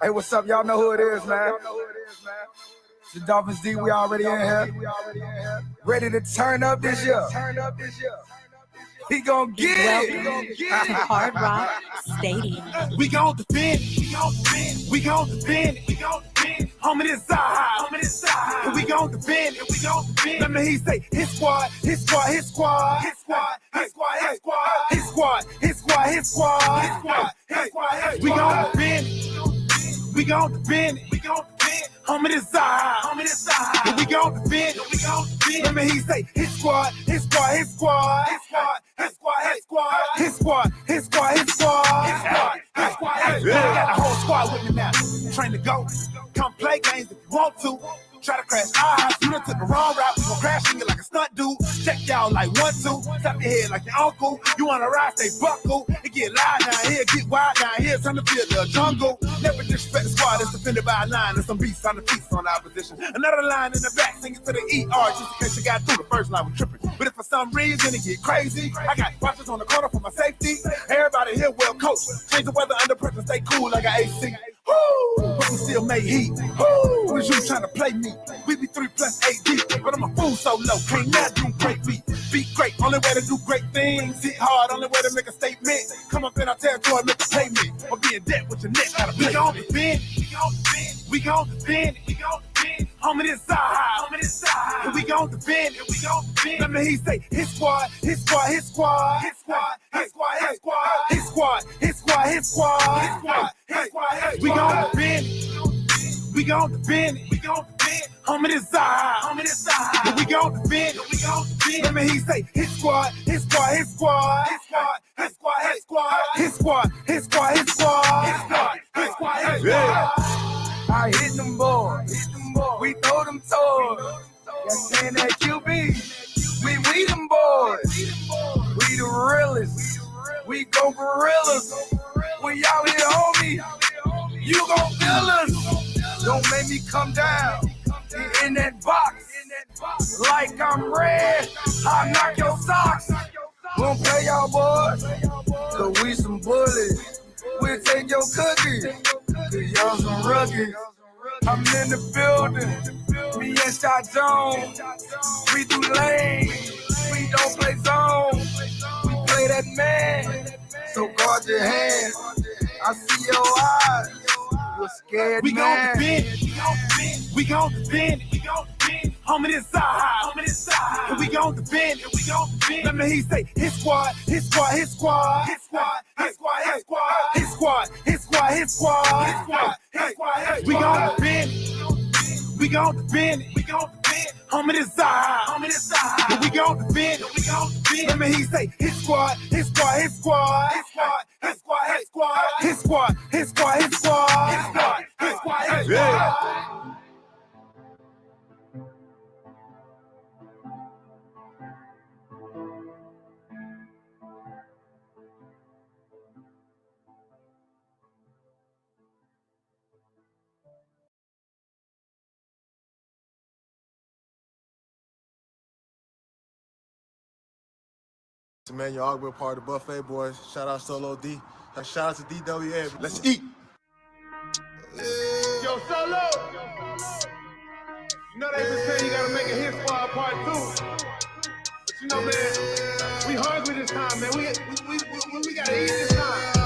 Hey, what's up? Y'all know who it is, man. It's the Dolphins D. We already in here. Ready to turn up this year. We gon' get it. Welcome to Hard Rock Stadium. We gon' defend. We gon' defend. Homie, this side. We gon' defend. Let me hear you say, his squad. We gon' defend. We gon' defend. Homie, this side. We gon' defend. Let me hear you say, his squad. We got the whole squad with me now. Train to go. Come play games if you want to. Try to crash our house, you done took the wrong route. We gon' crash you like a stunt dude. Check y'all like 1, 2. Tap your head like your uncle. You wanna ride, stay buckle. It get loud down here, get wild down here. Time to feel the jungle. Never disrespect the squad that's defended by a line. And some beasts on the piece on our position. Another line in the back, sing it to the ER. Just in case you got through the first line, we tripping. But if for some reason it get crazy, I got watchers on the corner for my safety. Everybody here well coached. Change the weather under pressure, stay cool like an AC. Woo! But we still make heat. Woo! Was you trying to play me? We be 3 plus 8 deep, but I'm a fool so low. Can't not do great beat. Be great, only way to do great things. Hit hard, only way to make a statement. Come up in our territory, make a payment. Or be in debt with your neck. We gon' defend. Homie, this side. We gon' defend. Let me hear you say, his squad. We gon' defend. Homie, this side. We gon' defend. Let me hear you say, his squad. I hit them boys. We throw them toys. That's saying that QB. We them boys. We the realest. We go gorillas. We out here, homie. You gon' feel us. Don't make me come down. In that box. Like I'm red. I'll knock your socks. We don't play y'all boys. Cause we some bullies. We'll take your cookies. Cause y'all some rookies. I'm in the building. Me and Shot Jones. We do lane. We don't play zone. We play that man. So guard your hands. I see your eyes. You're scared, we man. We gon' defend. Homie, this side. We gon' defend. Let me hear you say, his squad. We gon' defend. Homie, this side. We gon' defend. Let me hear you say, his squad. Emmanuel Ogba, part of the Buffet Boys. Shout out Solo D. Shout out to DWA. Let's eat. Yo, Solo. You know they been saying you gotta make a hit squad part 2. But you know, man, we hungry this time, man. We gotta eat this time.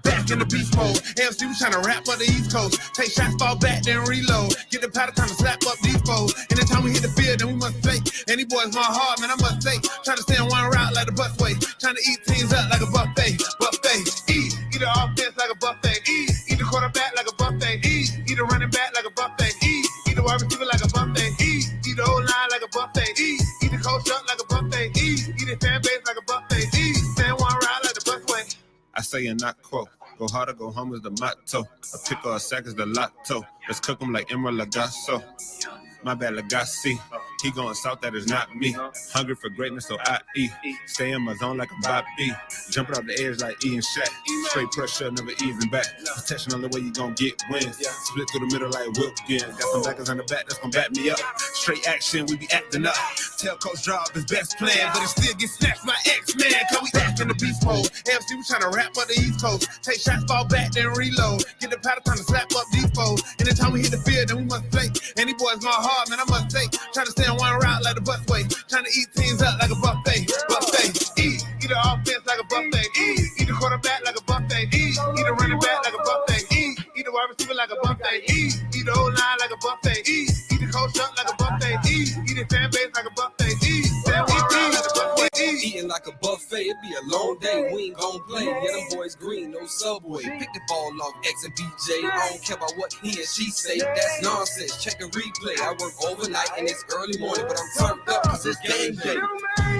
Back in the beast mode. AMC was trying to rap up the East Coast. Take shots, fall back, then reload. Get the powder time to slap up these foes. Anytime we hit the field, then we must play. And these boys my heart, man, I must say. Trying to stay on one route like the busway. Trying to eat teams up like a buffet. Eat the offense like a buffet. Eat the quarterback like a buffet. Eat the running back like a buffet. Eat the wide receiver like a buffet. Eat the O-line like a buffet. Eat the coach up like a buffet. Eat the fan base like a buffet. Stay on one route like the busway. I say and not quote. Go hard or go home is the motto. A pick or a sack is the lotto. Let's cook them like Emerald Lagasso. My bad, Lagasse. He going south, that is not me. Hungry for greatness, so I eat. Stay in my zone like a Bobby. Jumping off the edge like E and Shaq. Straight pressure, never easing back. Protection on the way you gon' get wins. Split through the middle like Wilkins. Got some backers on the back that's gon' back me up. Straight action, we be acting up. Tell Coach Drop his best plan, but it still gets snatched by X-Man. Cause we back in the beast mode. AFC, we tryna rap up the East Coast. Take shots, fall back, then reload. Get the powder, time to slap up these foes. Anytime we hit the field, then we must play. Any boys going hard, man, I must say. Tryna stay on one route like the busway. Tryna eat teams up like a buffet. Eat the offense like a buffet. Eat the quarterback like a buffet. Eat the running back like a buffet. Eat the wide receiver like a buffet. Eat the whole line like a buffet. Eat the coach up like a buffet. Eat the fan base like a buffet. Eat that one round like a buffet. Eating like a buffet, it be a long day. We ain't gon' play. Yeah, them boys green, no subway. Pick the ball off X and BJ. I don't care about what he and she say. That's nonsense. Check a replay. I work overnight and it's early morning, but I'm turned up cause it's game day.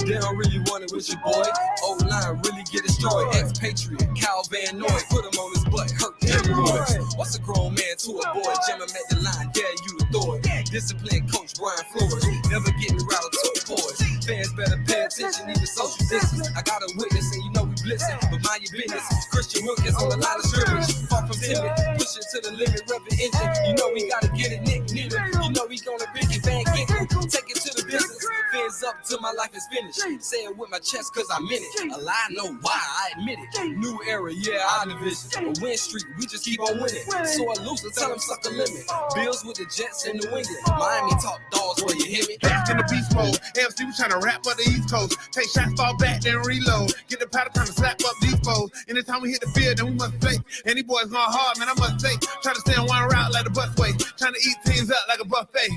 They don't really want it with your boy. O-line really get destroyed. Ex-Patriot, Cal Van Noy. Put him on his butt, hurt hemorrhoids. What's a grown man to a boy? Jam him at the line, dare you to throw it. Disciplined coach Brian Flores. Never getting routed to the boys. Fans better pay attention, even social distance. I got a witness and you know we blitzing. But mind your business. Christian Wilkins on the line of scrimmage. Far from timid, pushing to the limit, rubbing engine. You know we gotta get it, Nick Needle. You know we gonna bring it back, get it. Take it to the business. Fans up till my life is finished. Say it with my chest cause I'm in it. A lie, know why, I admit it. New era, yeah, our division. A win streak, we just keep on winning. So I lose, tell them suck a limit. Bills with the Jets in New England. Miami talk dogs where you hear me. Back in the beast mode. AFC, we tryna rap up the East Coast. Take shots, fall back, then reload. Get the powder, time to slap up these foes. Anytime we hit the field, then we must play. Any boys going hard, man, I must say. Tryna stay on one route like the busway. Tryna eat teams up like a buffet.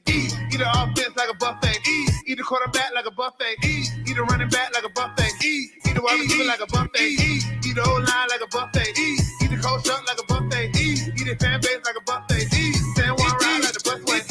Eat the offense like a buffet. Eat the quarterback like a buffet. Eat the running back like a buffet. Eat the wide receiver like a buffet. Eat the whole line like a buffet. Eat the coach up like a buffet. Eat the fan base like a buffet. Stay on one route like the busway.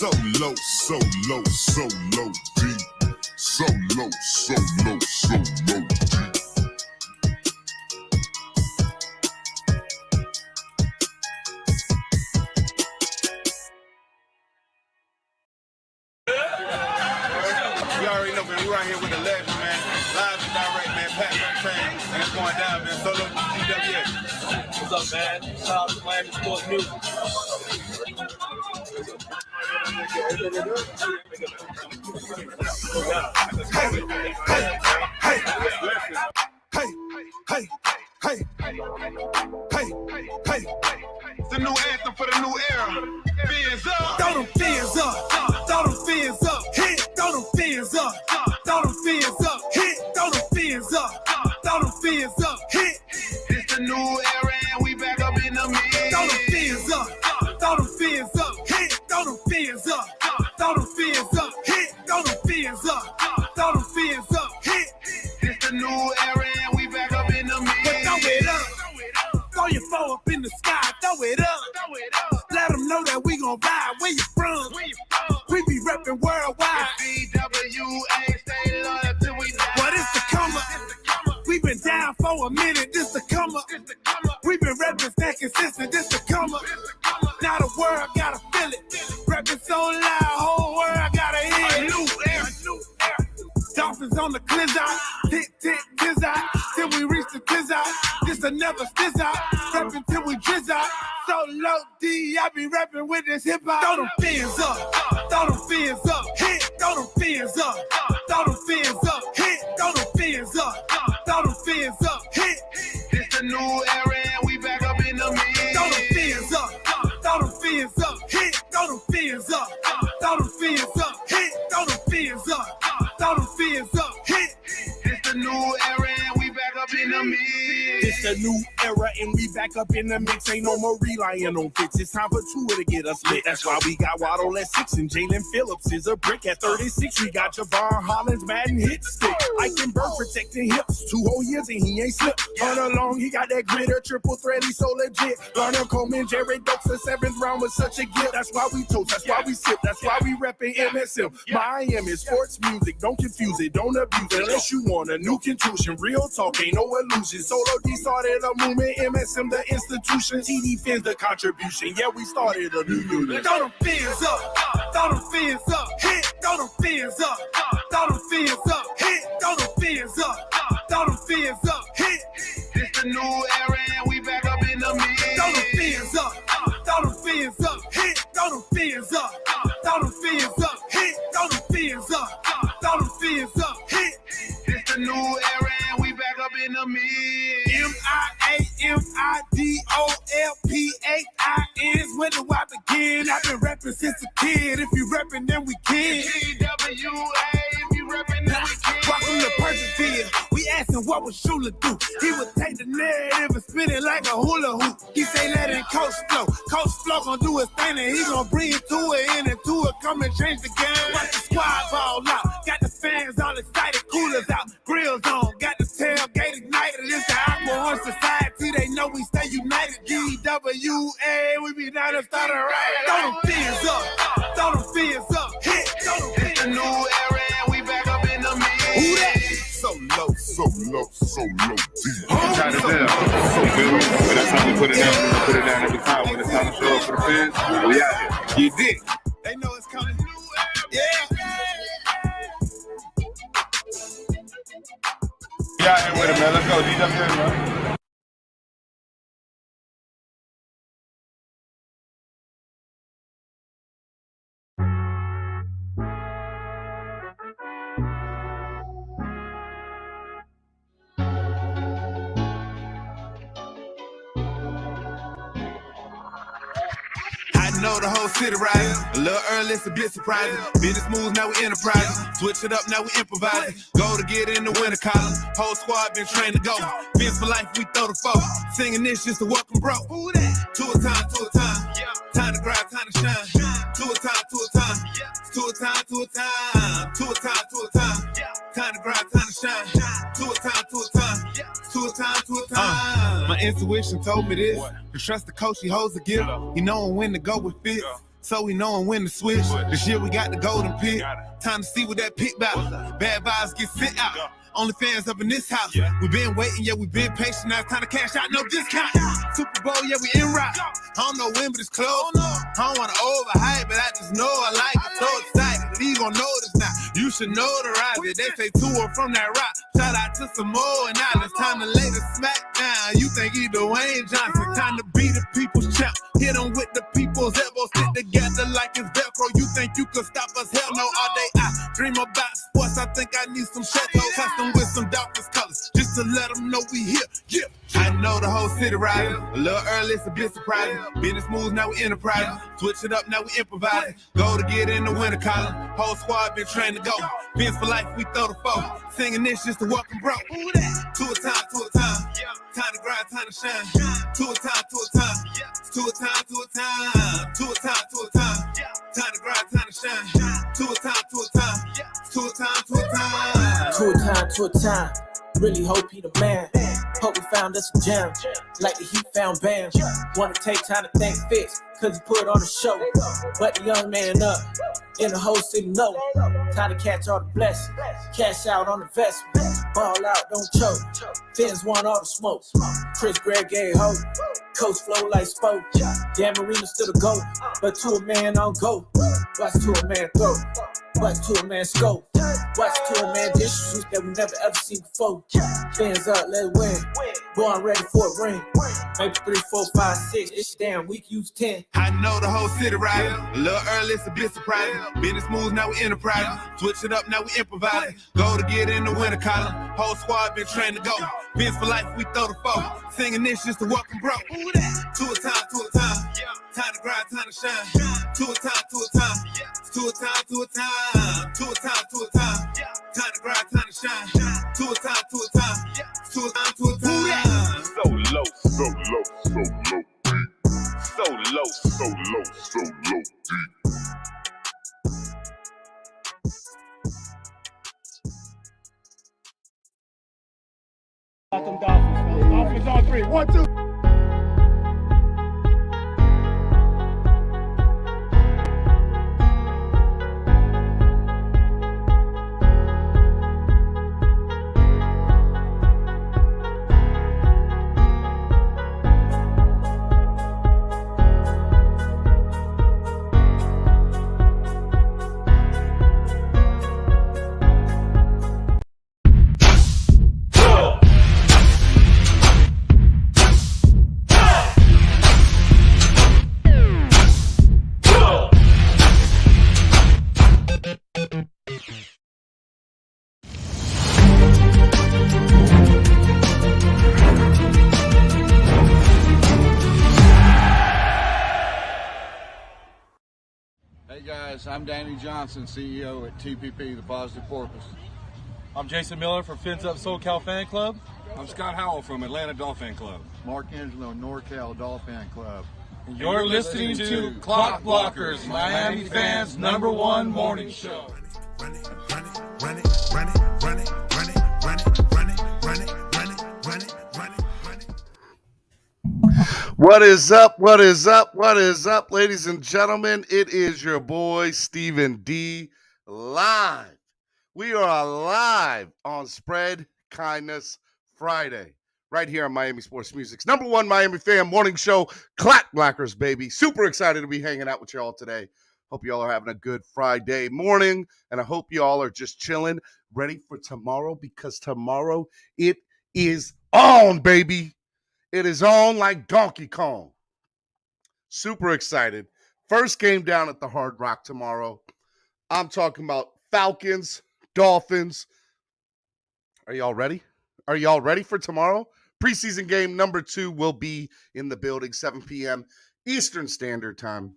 So low, so low, so low, deep. So low, so low, so low, deep. You already know, man. We right here with the legend, man. Live and direct, man. Peta, and it's going down, man. Solo DWS. What's up, man? Shout out to Miami Sports Music. Hey. It's the new anthem for the new era. Fins up. Throw them fins up. Throw them fins up. Hit. Throw them fins up. Throw them fins up. Hit. Throw them fins up. Throw them fins up. Hit. It's the new era and we back up in the mix. Throw them fins up. Throw them fins up. Hit. Throw them fins up. Throw them fins up. Hit. Throw them fins up. Throw them fins up. Hit. It's the new era and we back up in the mix. But throw it up. Throw your foe up in the sky. Throw it up. Let them know that we gon' ride. Where you from? We be reppin' worldwide. BWA, stay loyal till we die. What is the come up? We been down for a minute. This the come up. We been reppin' staying consistent. This the come up. Now the world gotta feel it. Reppin' so loud, whole world gotta hear it. New era. Dolphins on the clizzard. Tick, tizzard. Till we reach the tizzard. This another stizzard. Reppin' till we drizzard. So low D, I be reppin' with this hip hop. Throw them fins up. Throw them fins up. Hit. Throw them fins up. Throw them fins up. Hit. Throw them fins up. Throw them fins up. Hit. It's the new era and we back up in the mix. Throw them fins up. Throw them fins up. Hit. Throw them fins up. Throw them fins up. Hit. Throw them fins up. Throw them fins up. Hit. It's the new era and we back up in the mix. It's the new era and we back up in the mix. Ain't no more relying on fits. It's time for Tua to get us lit. That's why we got Waddle at 6 and Jalen Phillips is a brick at 36. We got Javon Hollins, Madden hit stick. Ike and Bird protecting hips. 2 whole years and he ain't slipped. Run along, he got that gritter, triple threat, he so legit. Garner Coleman, Jared Dokes, the 7th round was such a gift. That's why we toast, that's why we sip, that's why we repping MSM. Miami sports music, don't confuse it, don't abuse it. Unless you want a new contusion, real talk, ain't no illusion. Solo D started a movement, MSM the institution. TD Fins the contribution, yeah, we started a new unit. Throw them fins up. Throw them fins up. Hit. Throw them fins up. Throw them fins up. Hit. Throw them fins up. Throw them fins up, hit. This the new era and we back up in the mix. Throw them fins up, throw them fins up, hit. Throw them fins up, throw them fins up, hit. Throw them fins up, throw them fins up, hit. This the new era and we back up in the mix. MIAMIDOLPHINs. When do I begin? I've been rapping since a kid. If you rapping, then we can. TWA, if you rapping, then we can. Walk from the purchase video. We asking what would Shula do? He would take the narrative and spin it like a hula hoop. He say let it coach flow. Coach flow gon' do his thing and he gon' bring it to it in and to it. Come and change the game. Watch the squad ball out. Got the fans all excited. Coolers out. Grills on. Got the tailgate ignited. It's the Aqua Society. They know we stay united. DWA. We be down and start a riot. Throw them fins up. Throw them fins up. Hit. Throw them fins up. It's the new era and we back up in the mix. Who that? So low, so low, so low, deep. Try to tell. So good. But that's how we put it down. We put it down every time. When it's time to show up for the fans, we out here. You dig? They know it's coming. Yeah. We out here with it, man. Let's go, DWA, man. I know the whole city rising. A little early, it's a bit surprising. Business moves, now we enterprising. Switch it up, now we improvising. Go to get in the winter column. Whole squad been trained to go. Fins for life, we throw the foe. Singing this just to welcome bro. To a time, to a time. Time to grind, time to shine. To a time, to a time. To a time, to a time. To a time, to a time. Time to grind, time to shine. To a time, to a time. To a time, to a time. My intuition told me this. To trust the coach, he holds the gift. He knowing when to go with fits. So we knowing when to switch. This year we got the golden pick. Time to see what that pick about. Bad vibes get sent out. Only fans up in this house. We been waiting, yeah, we been patient. Now it's time to cash out, no discount. Super Bowl, yeah, we en route. I don't know when, but it's close. I don't wanna overhype, but I just know I like it. So excited, you gon' notice now. You should notarize it. They say two are from that rock. Shout out to Samoa and Islands. Time to lay the smack down. You think he Dwayne Johnson? Time to be the people's champ. Hit him with the people's elbows. Stick together like it's Velcro. You think you could stop us? Hell no, all day I dream about sports. I think I need some Chateau custom with some Dolphins colors. Just to let them know we here. Yeah. I know the whole city riding. A little early, it's a bit surprising. Business moves, now we enterprising. Switch it up, now we improvising. Go to get in the winter column. Whole squad been trained to go. Fins for life, we throw the foe. Singing this just to welcome bro. To a time, to a time. Time to grind, time to shine. To a time, to a time. To a time, to a time. To a time, to a time. Time to grind, time to shine. To a time, to a time. To a time, to a time. To a time, to a time. Really hope he the man. Hope we found us a gem. Like the Heat found Bam. Wanna take time to thank Fitz, cause he put on the show. But the young man up, in the whole city know. Time to catch all the blessings. Cash out on the investment. Ball out, don't choke. Fins want all the smoke. Chris Gregg gave hope. Coach flow like spoke. Dan Marino still a GOAT. But to a man on go. Watch to a man throw. Watch to a man scope. Watch to a man dish shoot that we never ever seen before. Fins up, let's win. Born ready for a ring. Maybe 3, 4, 5, 6. It's damn week, use 10. I know the whole city riding. A little early, it's a bit surprising. Business moves, now we enterprising. Switch it up, now we improvising. Go to get in the winter column. Whole squad been trained to go. Fins for life, we throw the foe. Singing this just to welcome bro. To a time, to a time. Time to grind, time to shine. To a time, to a time. To a time, to a time. To a time, to a time. Time to grind, time to shine. To a time, to a time. To a time, to a time. So low, So low, so low, deep. so low. So low, so low, deep. Dolphins on 3. 1, 2. guys. I'm Danny Johnson, CEO at TPP, the Positive Porpoise. I'm Jason Miller from Fins Up SoCal Fan Club. I'm Scott Howell from Atlanta Dolphin Club. Mark Angelo, NorCal Dolphin Club. And you're listening to Clock Blockers, Miami fans' #1 morning show. Run it, run it, run it, run it, run it, run it, run it, run it, run it, run it, run it, run it, run it. What is up? What is up? What is up, ladies and gentlemen? It is your boy Stephen D live. We are live on Spread Kindness Friday, right here on Miami Sports Music's #1 Miami fan morning show, Clock Blockers, baby. Super excited to be hanging out with y'all today. Hope y'all are having a good Friday morning, and I hope y'all are just chilling, ready for tomorrow, because tomorrow it is on, baby. It is on like Donkey Kong. Super excited. First game down at the Hard Rock tomorrow. I'm talking about Falcons, Dolphins. Are y'all ready? Are y'all ready for tomorrow? Preseason game number 2 will be in the building, 7 p.m. Eastern Standard Time.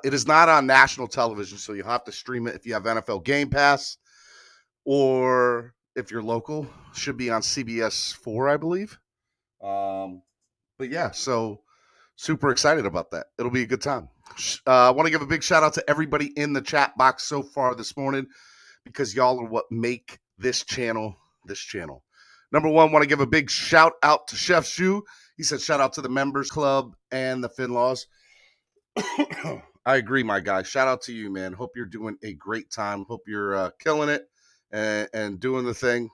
It is not on national television, so you'll have to stream it if you have NFL Game Pass, or if you're local, should be on CBS 4, I believe. But yeah, so super excited about that. It'll be a good time. I want to give a big shout out to everybody in the chat box so far this morning, because y'all are what make this channel this channel. #1, want to give a big shout out to Chef Shu. He said shout out to the members club and the Finlaws. I agree, my guy. Shout out to you, man. Hope you're doing a great time. Hope you're killing it and doing the thing.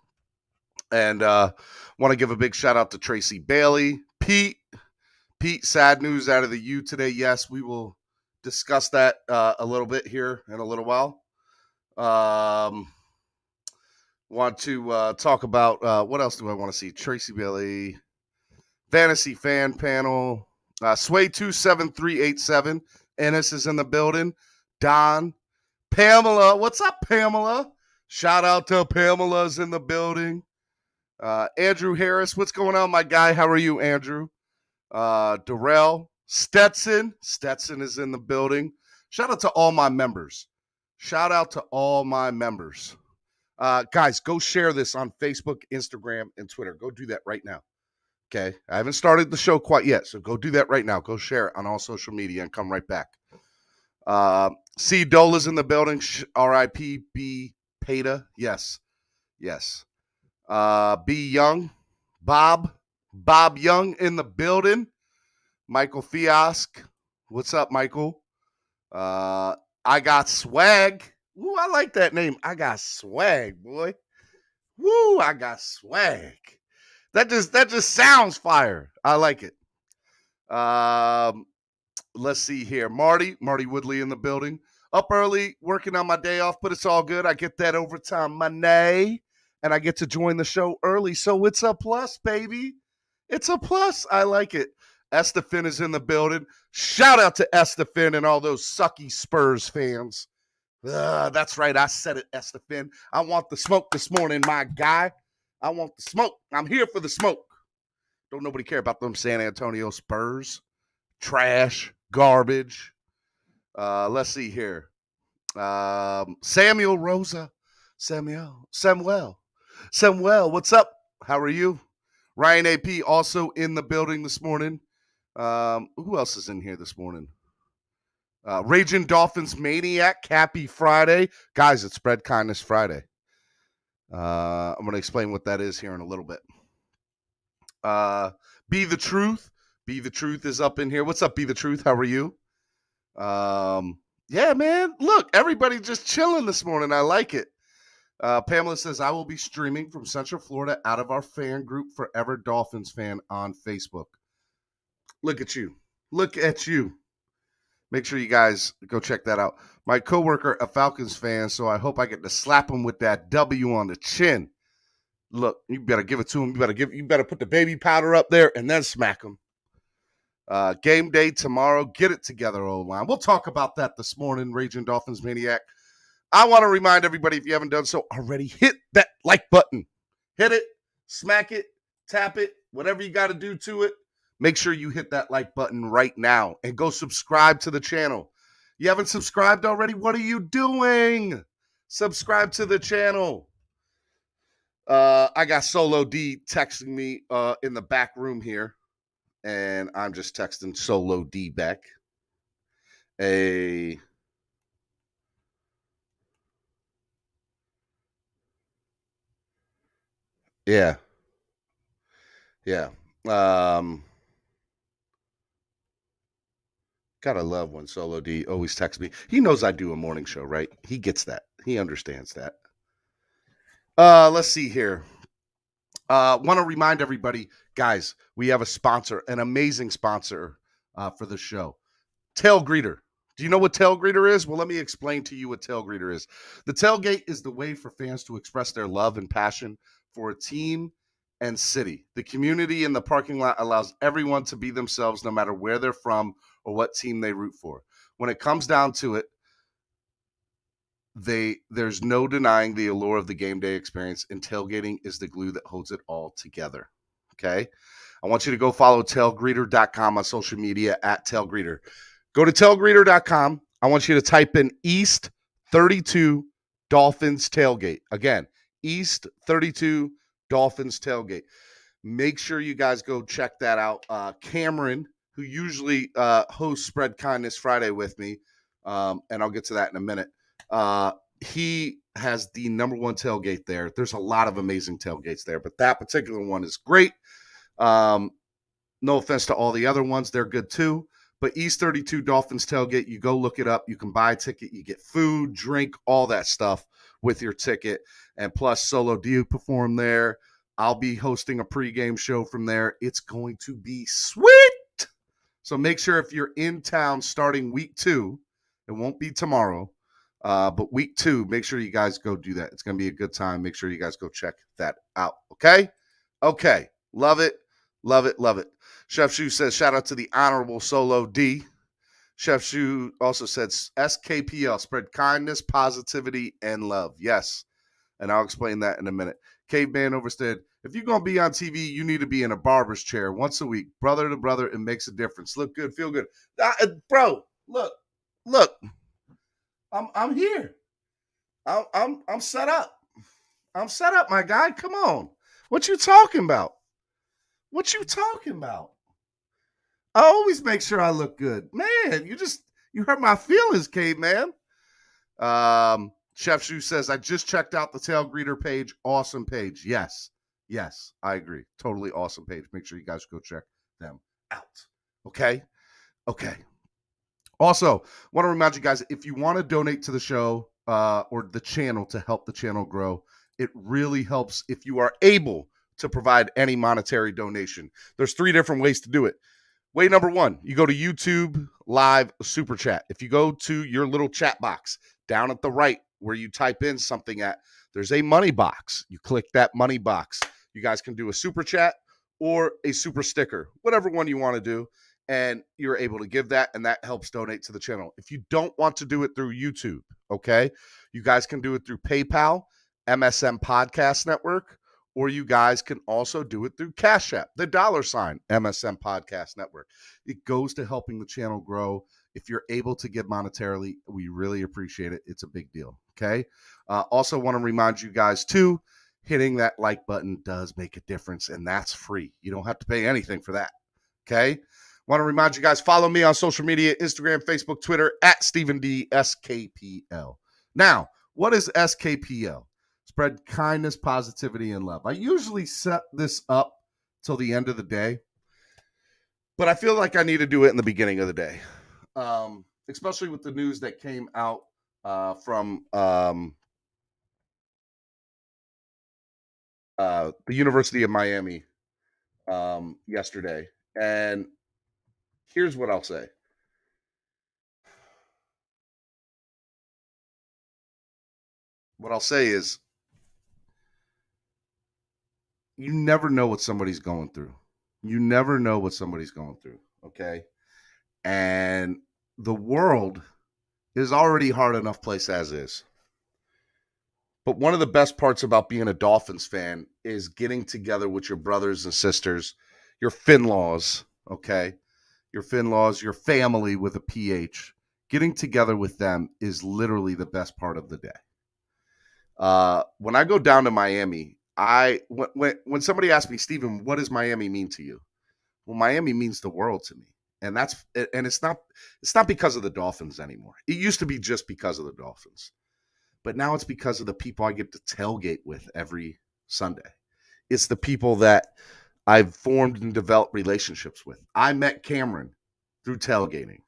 And want to give a big shout out to Tracy Bailey. Pete, sad news out of the U today. Yes, we will discuss that a little bit here in a little while. Want to talk about what else do I want to see? Tracy Bailey, Fantasy Fan Panel, Sway27387. Ennis is in the building. Don, Pamela. What's up, Pamela? Shout out to Pamela's in the building. Andrew Harris, what's going on, my guy? How are you, Andrew? Darrell, Stetson is in the building. Shout out to all my members. Guys, go share this on Facebook, Instagram, and Twitter. Go do that right now. Okay, I haven't started the show quite yet, so go do that right now. Go share it on all social media and come right back. C. Dola's in the building. R.I.P. B. Peta. Yes. B. Young. Bob Young in the building. Michael Fiask. What's up, Michael? I got swag. Ooh, I like that name. I got swag, boy. Woo, I got swag. That just sounds fire. I like it. Let's see here. Marty Woodley in the building. Up early, working on my day off, but it's all good. I get that overtime money, and I get to join the show early, so it's a plus, baby. It's a plus. I like it. Estefan is in the building. Shout out to Estefan and all those sucky Spurs fans. That's right. I said it, Estefan. I want the smoke this morning, my guy. I want the smoke. I'm here for the smoke. Don't nobody care about them San Antonio Spurs. Trash. Garbage. Let's see here. Samuel Rosa. Samuel. What's up? How are you? Ryan AP also in the building this morning. Who else is in here this morning? Raging Dolphins Maniac. Happy Friday. Guys, it's Spread Kindness Friday. I'm going to explain what that is here in a little bit. Be the Truth. Be the Truth is up in here. What's up, Be the Truth? How are you? Yeah, man. Look, everybody just chilling this morning. I like it. Pamela says, I will be streaming from Central Florida out of our fan group, Forever Dolphins Fan, on Facebook. Look at you. Look at you. Make sure you guys go check that out. My coworker, a Falcons fan, so I hope I get to slap him with that W on the chin. Look, you better give it to him. You better put the baby powder up there and then smack him. Game day tomorrow. Get it together, O-line. We'll talk about that this morning, Raging Dolphins Maniac. I want to remind everybody, if you haven't done so already, hit that like button. Hit it, smack it, tap it, whatever you got to do to it. Make sure you hit that like button right now and go subscribe to the channel. You haven't subscribed already? What are you doing? Subscribe to the channel. I got Solo D texting me in the back room here, and I'm just texting Solo D back. Yeah. Gotta love when Solo D always texts me. He knows I do a morning show, right? He gets that. He understands that. Let's see here. Want to remind everybody, guys, we have a sponsor, an amazing sponsor for the show. Tail Greeter. Do you know what Tail Greeter is? Well, let me explain to you what Tail Greeter is. The tailgate is the way for fans to express their love and passion for a team and city. The community in the parking lot allows everyone to be themselves no matter where they're from or what team they root for. When it comes down to it, there's no denying the allure of the game day experience, and tailgating is the glue that holds it all together. Okay? I want you to go follow tailgreeter.com on social media at tailgreeter. Go to tailgreeter.com. I want you to type in East 32 Dolphins Tailgate. Again, East 32 Dolphins Tailgate. Make sure you guys go check that out. Cameron, who usually hosts Spread Kindness Friday with me, and I'll get to that in a minute. He has the number one tailgate there. There's a lot of amazing tailgates there, but that particular one is great. No offense to all the other ones. They're good too. But East 32 Dolphins Tailgate, you go look it up. You can buy a ticket. You get food, drink, all that stuff with your ticket. And plus, Solo D perform there. I'll be hosting a pregame show from there. It's going to be sweet. So make sure if you're in town starting week 2, it won't be tomorrow, but week 2, make sure you guys go do that. It's going to be a good time. Make sure you guys go check that out. Okay? Okay. Love it. Love it. Love it. Chef Shu says, shout out to the Honorable Solo D. Chef Shu also said, SKPL, spread kindness, positivity, and love. Yes. And I'll explain that in a minute. Caveman Overstead, if you're going to be on TV, you need to be in a barber's chair once a week. Brother to brother, it makes a difference. Look good, feel good. Bro, look. I'm here. I'm set up. I'm set up, my guy. Come on. What you talking about? What you talking about? I always make sure I look good. Man, you hurt my feelings, Caveman. Chef Shu says, I just checked out the Tail Greeter page. Awesome page. Yes, I agree. Totally awesome page. Make sure you guys go check them out. Okay. Also, want to remind you guys, if you want to donate to the show or the channel to help the channel grow, it really helps if you are able to provide any monetary donation. There's 3 different ways to do it. Way number 1, you go to YouTube Live Super Chat. If you go to your little chat box down at the right where you type in something at, there's a money box. You click that money box. You guys can do a super chat or a super sticker, whatever one you want to do, and you're able to give that, and that helps donate to the channel. If you don't want to do it through YouTube, okay, you guys can do it through PayPal, MSM Podcast Network, or you guys can also do it through Cash App, the $ MSM Podcast Network. It goes to helping the channel grow. If you're able to give monetarily, we really appreciate it. It's a big deal, okay? Also want to remind you guys, too, hitting that like button does make a difference, and that's free. You don't have to pay anything for that, okay? Want to remind you guys, follow me on social media, Instagram, Facebook, Twitter, at Stephen D. SKPL. Now, what is SKPL? Spread kindness, positivity, and love. I usually set this up till the end of the day, but I feel like I need to do it in the beginning of the day, especially with the news that came out from the University of Miami yesterday. And here's what I'll say. What I'll say is, you never know what somebody's going through. You never know what somebody's going through, okay? And the world is already hard enough place as is. But one of the best parts about being a Dolphins fan is getting together with your brothers and sisters, your Finlaws, okay? Your Finlaws, your family with a PH, getting together with them is literally the best part of the day. When I go down to Miami, when somebody asks me, Steven, what does Miami mean to you? Well, Miami means the world to me. And it's not because of the Dolphins anymore. It used to be just because of the Dolphins. But now it's because of the people I get to tailgate with every Sunday. It's the people that I've formed and developed relationships with. I met Cameron through tailgating.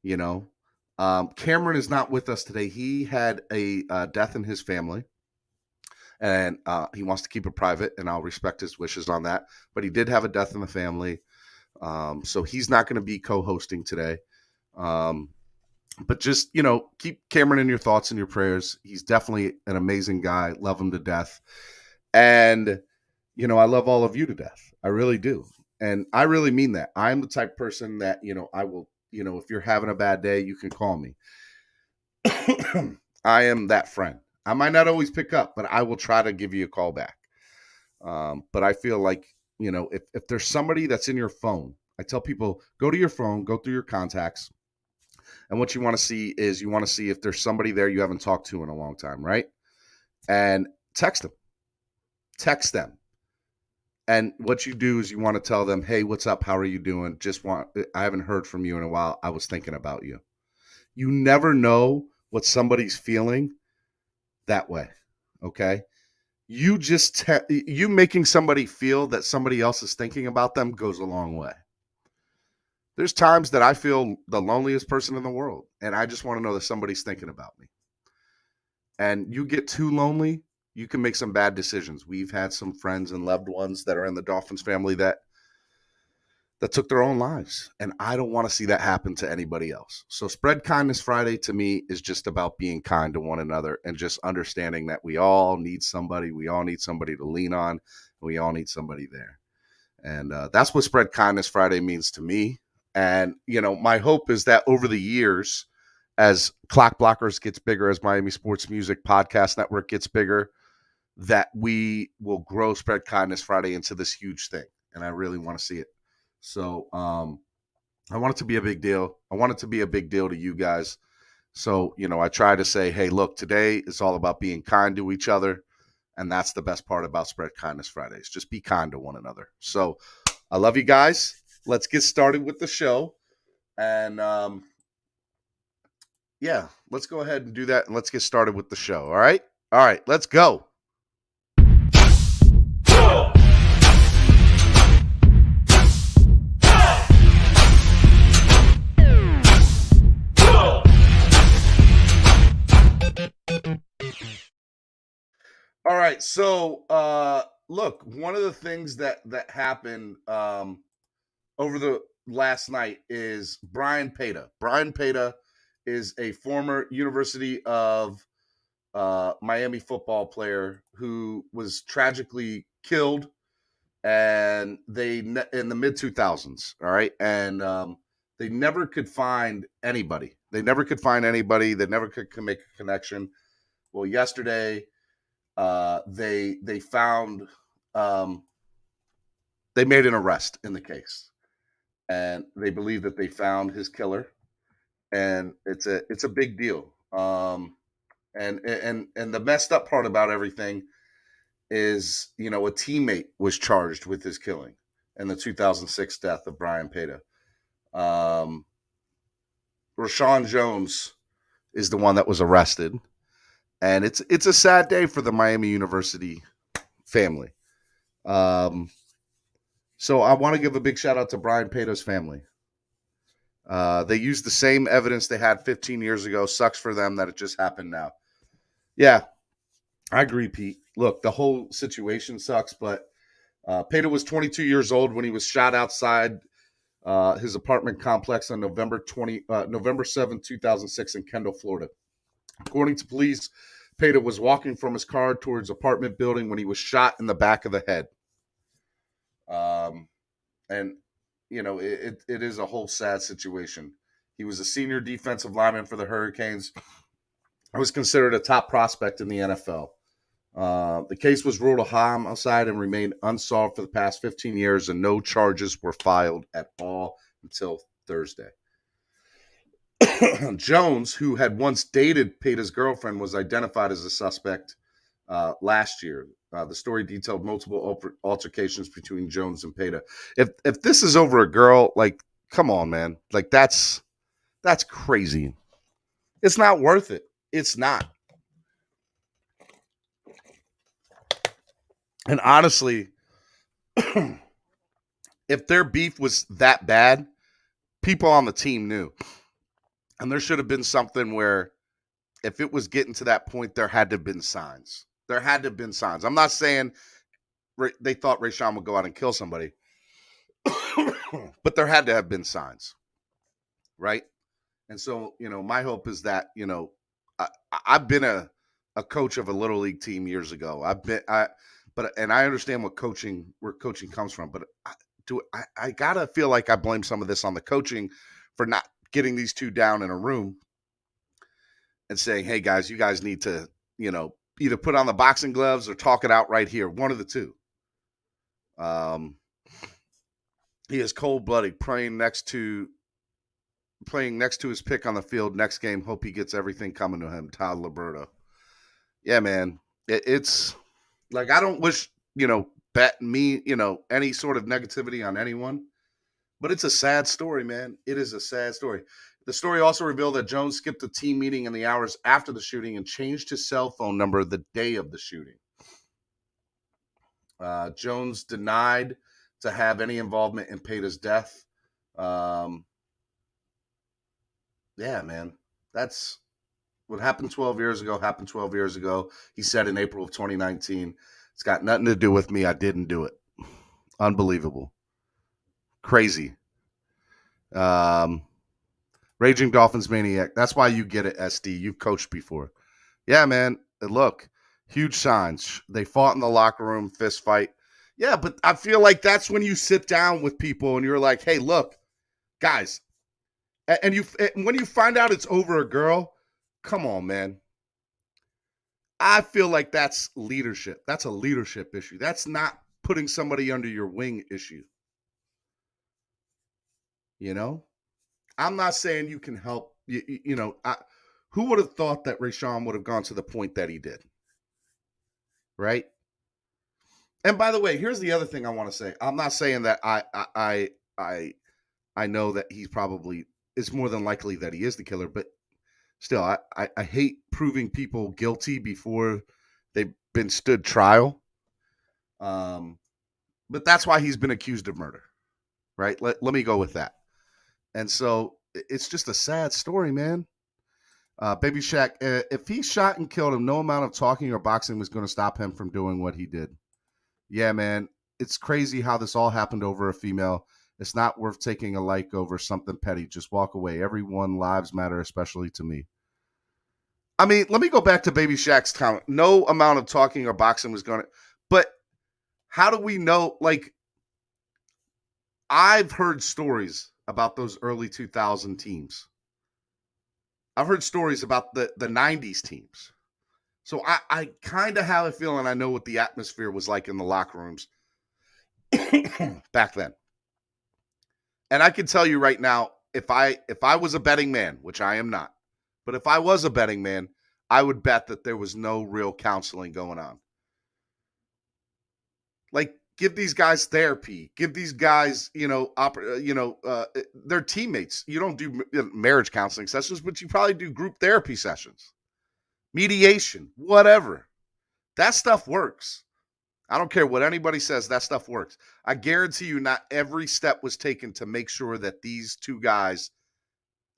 You know, Cameron is not with us today. He had a death in his family, and he wants to keep it private, and I'll respect his wishes on that. But he did have a death in the family, so he's not going to be co-hosting today. But just, keep Cameron in your thoughts and your prayers. He's definitely an amazing guy. Love him to death. And, I love all of you to death. I really do. And I really mean that. I'm the type of person that, I will, if you're having a bad day, you can call me. I am that friend. I might not always pick up, but I will try to give you a call back. But I feel like, if there's somebody that's in your phone, I tell people, go to your phone, go through your contacts. And what you want to see is if there's somebody there you haven't talked to in a long time, right? And text them. Text them. And what you do is you want to tell them, hey, what's up? How are you doing? I haven't heard from you in a while. I was thinking about you. You never know what somebody's feeling that way, okay? You you making somebody feel that somebody else is thinking about them goes a long way. There's times that I feel the loneliest person in the world, and I just want to know that somebody's thinking about me. And you get too lonely, you can make some bad decisions. We've had some friends and loved ones that are in the Dolphins family that took their own lives, and I don't want to see that happen to anybody else. So Spread Kindness Friday to me is just about being kind to one another and just understanding that we all need somebody. We all need somebody to lean on. We all need somebody there. And that's what Spread Kindness Friday means to me. And, my hope is that over the years, as Clock Blockers gets bigger, as Miami Sports Music Podcast Network gets bigger, that we will grow Spread Kindness Friday into this huge thing. And I really want to see it. So I want it to be a big deal. I want it to be a big deal to you guys. So, I try to say, hey, look, today is all about being kind to each other. And that's the best part about Spread Kindness Fridays. Just be kind to one another. So I love you guys. Let's get started with the show. And let's go ahead and do that. And let's get started with the show. All right. Let's go. All right. So, look, one of the things that happened over the last night is Brian Peta. Brian Peta is a former University of Miami football player who was tragically killed, and in the mid 2000s. All right, and they never could find anybody. They never could make a connection. Well, yesterday, they found. They made an arrest in the case. And they believe that they found his killer, and it's a big deal. And the messed up part about everything is, a teammate was charged with his killing in the 2006 death of Brian Peta. Rashawn Jones is the one that was arrested, and it's a sad day for the Miami University family. So I want to give a big shout out to Brian Peta's family. They used the same evidence they had 15 years ago. Sucks for them that it just happened now. Yeah, I agree, Pete. Look, the whole situation sucks, but Peta was 22 years old when he was shot outside his apartment complex on November 7, 2006 in Kendall, Florida. According to police, Peta was walking from his car towards apartment building when he was shot in the back of the head. And it is a whole sad situation. He was a senior defensive lineman for the Hurricanes. I was considered a top prospect in the NFL. The case was ruled a homicide and remained unsolved for the past 15 years, and no charges were filed at all until Thursday. Jones, who had once dated Peta's girlfriend, was identified as a suspect last year. The story detailed multiple altercations between Jones and Peta. If this is over a girl, like, come on, man. Like, that's crazy. It's not worth it. It's not. And honestly, if their beef was that bad, people on the team knew. And there should have been something where if it was getting to that point, there had to have been signs. There had to have been signs. I'm not saying they thought Rayshawn would go out and kill somebody, but there had to have been signs, right? And so, my hope is that, I've been a coach of a little league team years ago. And I understand where coaching comes from, but I gotta feel like I blame some of this on the coaching for not getting these two down in a room and saying, hey guys, you guys need to, either put on the boxing gloves or talk it out right here. One of the two. He is cold-blooded, playing next to his pick on the field next game. Hope he gets everything coming to him. Todd Liberto. Yeah, man. It's like, I don't wish, any sort of negativity on anyone, but it's a sad story, man. It is a sad story. The story also revealed that Jones skipped a team meeting in the hours after the shooting and changed his cell phone number the day of the shooting. Jones denied to have any involvement in Peta's death. Yeah, man. That's what happened 12 years ago. He said in April of 2019, it's got nothing to do with me. I didn't do it. Unbelievable. Crazy. Raging Dolphins maniac. That's why you get it, SD. You've coached before. Yeah, man. Look, huge signs. They fought in the locker room, fist fight. Yeah, but I feel like that's when you sit down with people and you're like, hey, look, guys. And when you find out it's over a girl, come on, man. I feel like that's leadership. That's a leadership issue. That's not putting somebody under your wing issue. I'm not saying you can help. Who would have thought that Rayshawn would have gone to the point that he did? Right? And by the way, here's the other thing I want to say. I'm not saying that I know that he's probably, it's more than likely that he is the killer, but still, I hate proving people guilty before they've been stood trial. But that's why he's been accused of murder, right? Let me go with that. And so it's just a sad story, man. Baby Shaq, if he shot and killed him, no amount of talking or boxing was going to stop him from doing what he did. Yeah, man. It's crazy how this all happened over a female. It's not worth taking a like over something petty. Just walk away. Everyone lives matter, especially to me. I mean, let me go back to Baby Shaq's comment. No amount of talking or boxing was going to, but how do we know? Like, I've heard stories about those early 2000 teams. I've heard stories about the 90s teams. So I kind of have a feeling I know what the atmosphere was like in the locker rooms back then. And I can tell you right now, if I was a betting man, which I am not, but if I was a betting man, I would bet that there was no real counseling going on. Like, give these guys therapy. Give these guys, their teammates. You don't do marriage counseling sessions, but you probably do group therapy sessions, mediation, whatever. That stuff works. I don't care what anybody says. That stuff works. I guarantee you, not every step was taken to make sure that these two guys,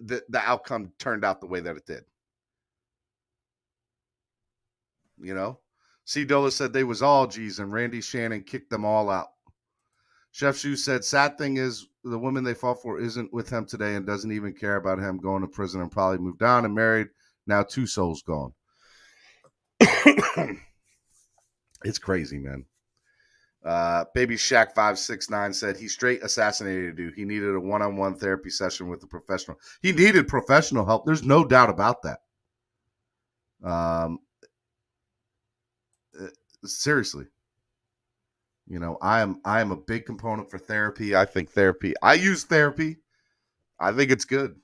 the outcome turned out the way that it did. C. Dola said they was all G's and Randy Shannon kicked them all out. Chef Shu said, sad thing is the woman they fought for isn't with him today and doesn't even care about him going to prison and probably moved on and married. Now 2 souls gone. It's crazy, man. Baby Shaq 569 said he straight assassinated a dude. He needed a one-on-one therapy session with a professional. He needed professional help. There's no doubt about that. Seriously. I am a big component for therapy. I think therapy. I use therapy. I think it's good.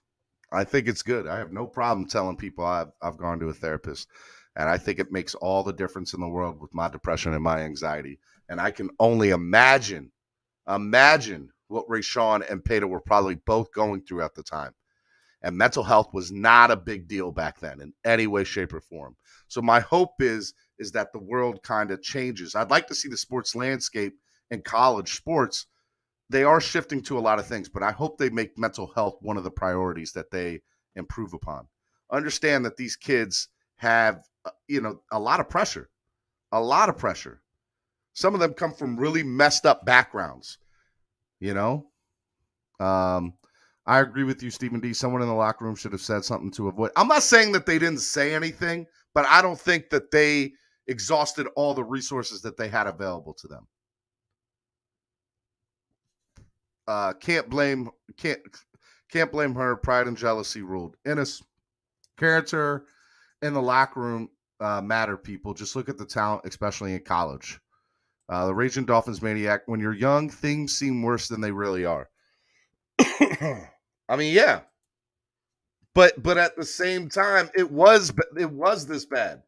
I think it's good. I have no problem telling people I've gone to a therapist, and I think it makes all the difference in the world with my depression and my anxiety. And I can only imagine what Rayshawn and Peta were probably both going through at the time. And mental health was not a big deal back then in any way, shape, or form. So my hope is that the world kind of changes. I'd like to see the sports landscape in college sports. They are shifting to a lot of things, but I hope they make mental health one of the priorities that they improve upon. Understand that these kids have, a lot of pressure. Some of them come from really messed up backgrounds, I agree with you, Stephen D. Someone in the locker room should have said something to avoid. I'm not saying that they didn't say anything, but I don't think that they exhausted all the resources that they had available to them. Can't blame her. Pride and jealousy ruled. Ennis, character in the locker room matter, people. Just look at the talent, especially in college. The Raging Dolphins maniac. When you're young, things seem worse than they really are. I mean, yeah. But at the same time, it was this bad.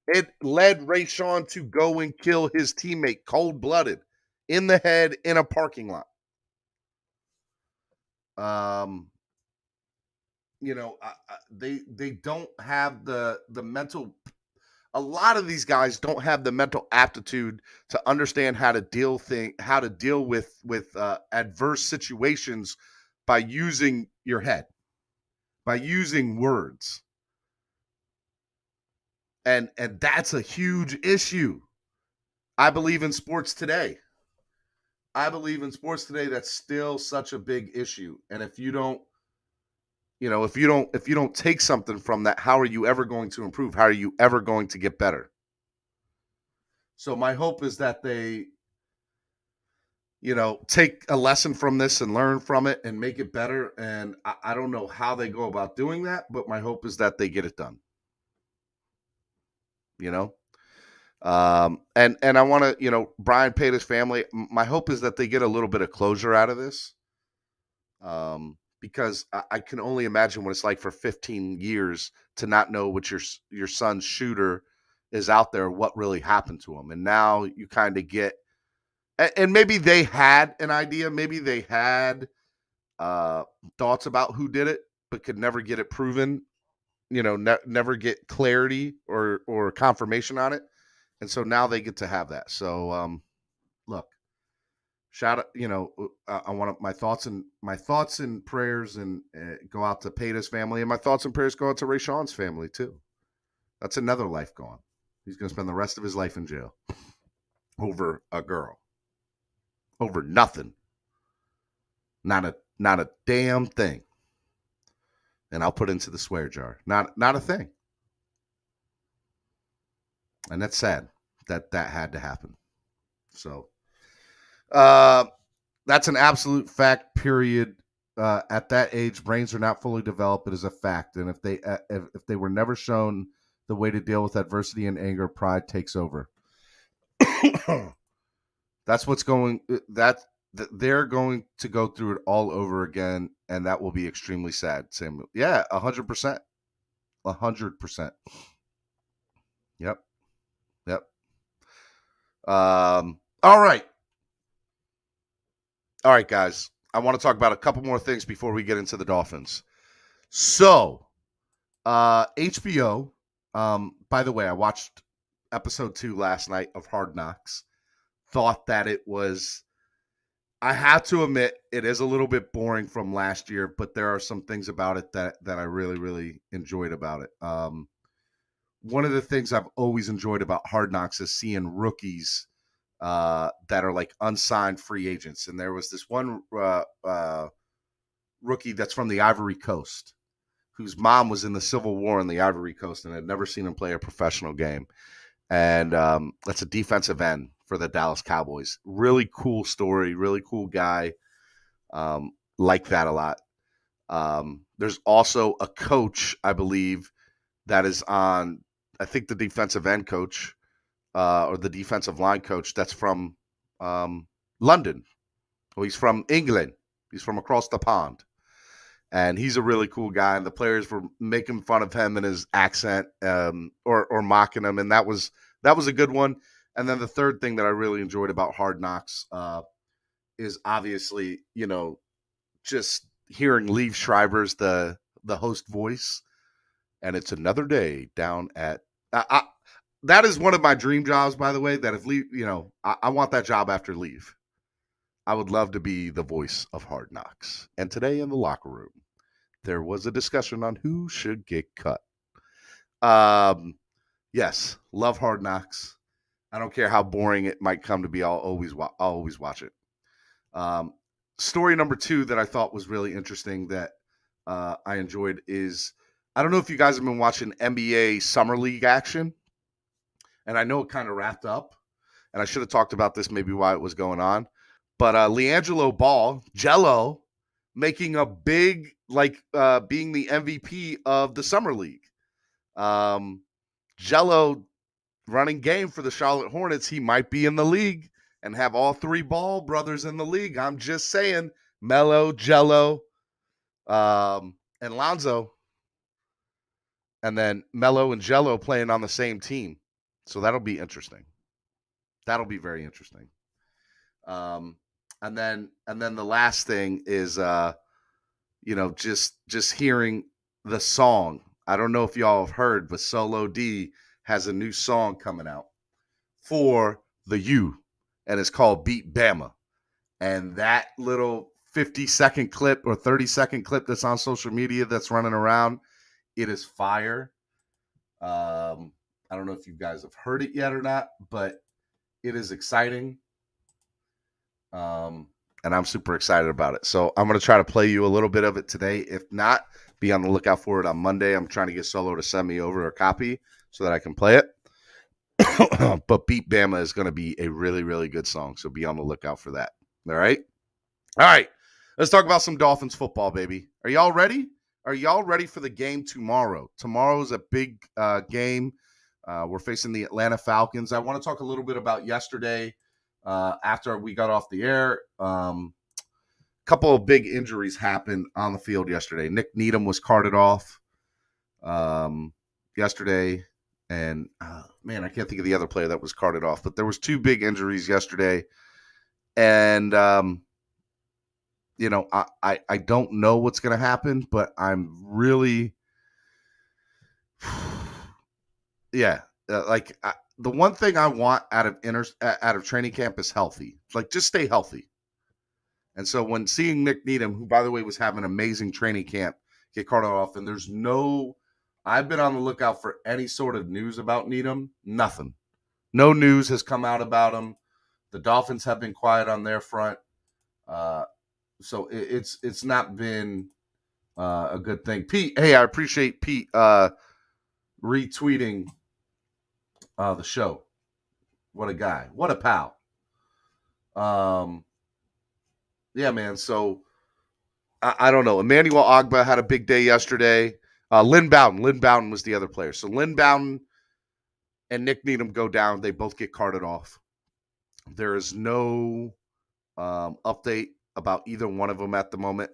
It led Rayshawn to go and kill his teammate cold-blooded in the head in a parking lot. They don't have the mental. A lot of these guys don't have the mental aptitude to understand how to deal with adverse situations by using your head, by using words. And that's a huge issue. I believe in sports today. That's still such a big issue. And if you don't take something from that, how are you ever going to improve? How are you ever going to get better? So my hope is that they, take a lesson from this and learn from it and make it better. And I don't know how they go about doing that, but my hope is that they get it done. And I want to, Brian Peta's family, my hope is that they get a little bit of closure out of this. Because I can only imagine what it's like for 15 years to not know what your son's shooter is out there, what really happened to him. And now you kind of get, and maybe they had an idea, maybe they had thoughts about who did it, but could never get it proven, never get clarity or confirmation on it. And so now they get to have that. So, look, shout out, I want my thoughts and prayers and go out to Peta's family, and my thoughts and prayers go out to Rayshawn's family too. That's another life gone. He's going to spend the rest of his life in jail over a girl, over nothing, not a damn thing. And I'll put into the swear jar. Not a thing. And that's sad that had to happen. So, that's an absolute fact, period. At that age, brains are not fully developed. It is a fact. And if they were never shown the way to deal with adversity and anger, pride takes over. That's what's going, they're going to go through it all over again. And that will be extremely sad, Samuel. Yeah, 100%. 100%. Yep. All right. All right, guys. I want to talk about a couple more things before we get into the Dolphins. So, HBO, by the way, I watched episode 2 last night of Hard Knocks. Thought that it was, I have to admit, it is a little bit boring from last year, but there are some things about it that I really, really enjoyed about it. One of the things I've always enjoyed about Hard Knocks is seeing rookies that are like unsigned free agents. And there was this one rookie that's from the Ivory Coast, whose mom was in the Civil War in the Ivory Coast and had never seen him play a professional game. And that's a defensive end for the Dallas Cowboys. Really cool story, really cool guy. Like that a lot. There's also a coach, I believe, that is on, I think, the defensive end coach or the defensive line coach that's from London. Well, he's from England. He's from across the pond. And he's a really cool guy, and the players were making fun of him and his accent, or mocking him, and that was a good one. And then the third thing that I really enjoyed about Hard Knocks is obviously, just hearing Liev Schreiber's the host voice, and it's another day down at. That is one of my dream jobs, by the way. That if Liev, I want that job after Liev. I would love to be the voice of Hard Knocks. And today in the locker room, there was a discussion on who should get cut. Yes, love Hard Knocks. I don't care how boring it might come to be. I'll always watch it. Story number 2 that I thought was really interesting that I enjoyed is, I don't know if you guys have been watching NBA Summer League action. And I know it kind of wrapped up. And I should have talked about this maybe while it was going on. But LiAngelo Ball, Jello, making a big, being the MVP of the Summer League. Jello running game for the Charlotte Hornets. He might be in the league and have all 3 Ball brothers in the league. I'm just saying. Melo, Jello, and Lonzo. And then Melo and Jello playing on the same team. So that'll be interesting. That'll be very interesting. And then the last thing is, just hearing the song. I don't know if y'all have heard, but Solo D has a new song coming out for the U, and it's called Beat Bama. And that little 50-second clip or 30-second clip that's on social media that's running around, it is fire. I don't know if you guys have heard it yet or not, but it is exciting. And I'm super excited about it. So I'm going to try to play you a little bit of it today. If not, be on the lookout for it on Monday. I'm trying to get Solo to send me over a copy so that I can play it. But Beat Bama is going to be a really, really good song. So be on the lookout for that. All right. All right. Let's talk about some Dolphins football, baby. Are y'all ready? Are y'all ready for the game tomorrow? Tomorrow is a big game. We're facing the Atlanta Falcons. I want to talk a little bit about yesterday. After we got off the air, couple of big injuries happened on the field yesterday. Nick Needham was carted off yesterday, and I can't think of the other player that was carted off. But there was 2 big injuries yesterday, and I don't know what's going to happen, but I'm really, the one thing I want out of training camp is healthy. Just stay healthy. And so when seeing Nick Needham, who by the way was having an amazing training camp, get carted off, and I've been on the lookout for any sort of news about Needham. Nothing. No news has come out about him. The Dolphins have been quiet on their front. So it's not been a good thing. Pete, hey, I appreciate Pete retweeting the show. What a guy. What a pal. Yeah, man. So I don't know. Emmanuel Ogbah had a big day yesterday. Lynn Bowden was the other player. So Lynn Bowden and Nick Needham go down. They both get carted off. There is no update about either one of them at the moment.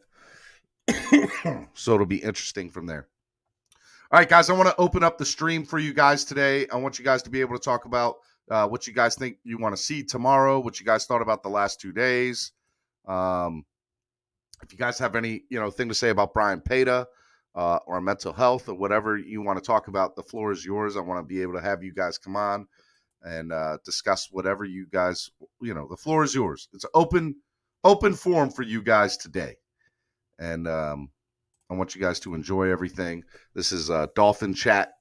So it'll be interesting from there. All right, guys, I want to open up the stream for you guys today. I want you guys to be able to talk about what you guys think you want to see tomorrow, what you guys thought about the last 2 days. If you guys have any, thing to say about Brian Peta or mental health or whatever you want to talk about, the floor is yours. I want to be able to have you guys come on and discuss whatever you guys, the floor is yours. It's an open forum for you guys today. And I want you guys to enjoy everything. This is Dolphin Chat.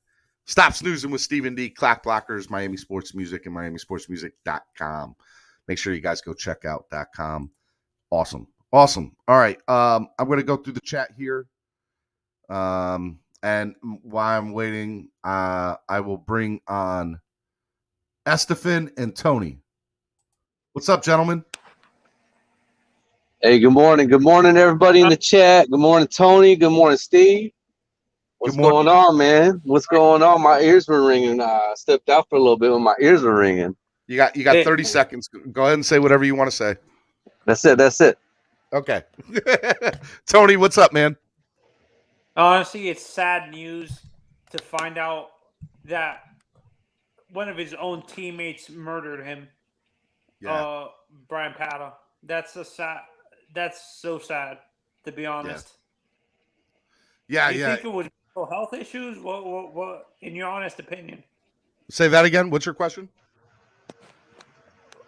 Stop snoozing with Stephen D. Clock Blockers, Miami Sports Music, and MiamiSportsMusic.com. Make sure you guys go check out .com. Awesome. All right. I'm going to go through the chat here. And while I'm waiting, I will bring on Estefan and Tony. What's up, gentlemen? Hey, good morning. Good morning, everybody in the chat. Good morning, Tony. Good morning, Steve. What's going on, man? What's going on? My ears were ringing. I stepped out for a little bit when my ears were ringing. You got 30 seconds. Go ahead and say whatever you want to say. That's it. Okay. Tony, what's up, man? Honestly, it's sad news to find out that one of his own teammates murdered him. Yeah. Brian Peta. That's so sad, to be honest. Yeah, Do you think it was mental health issues? What, in your honest opinion? Say that again. What's your question?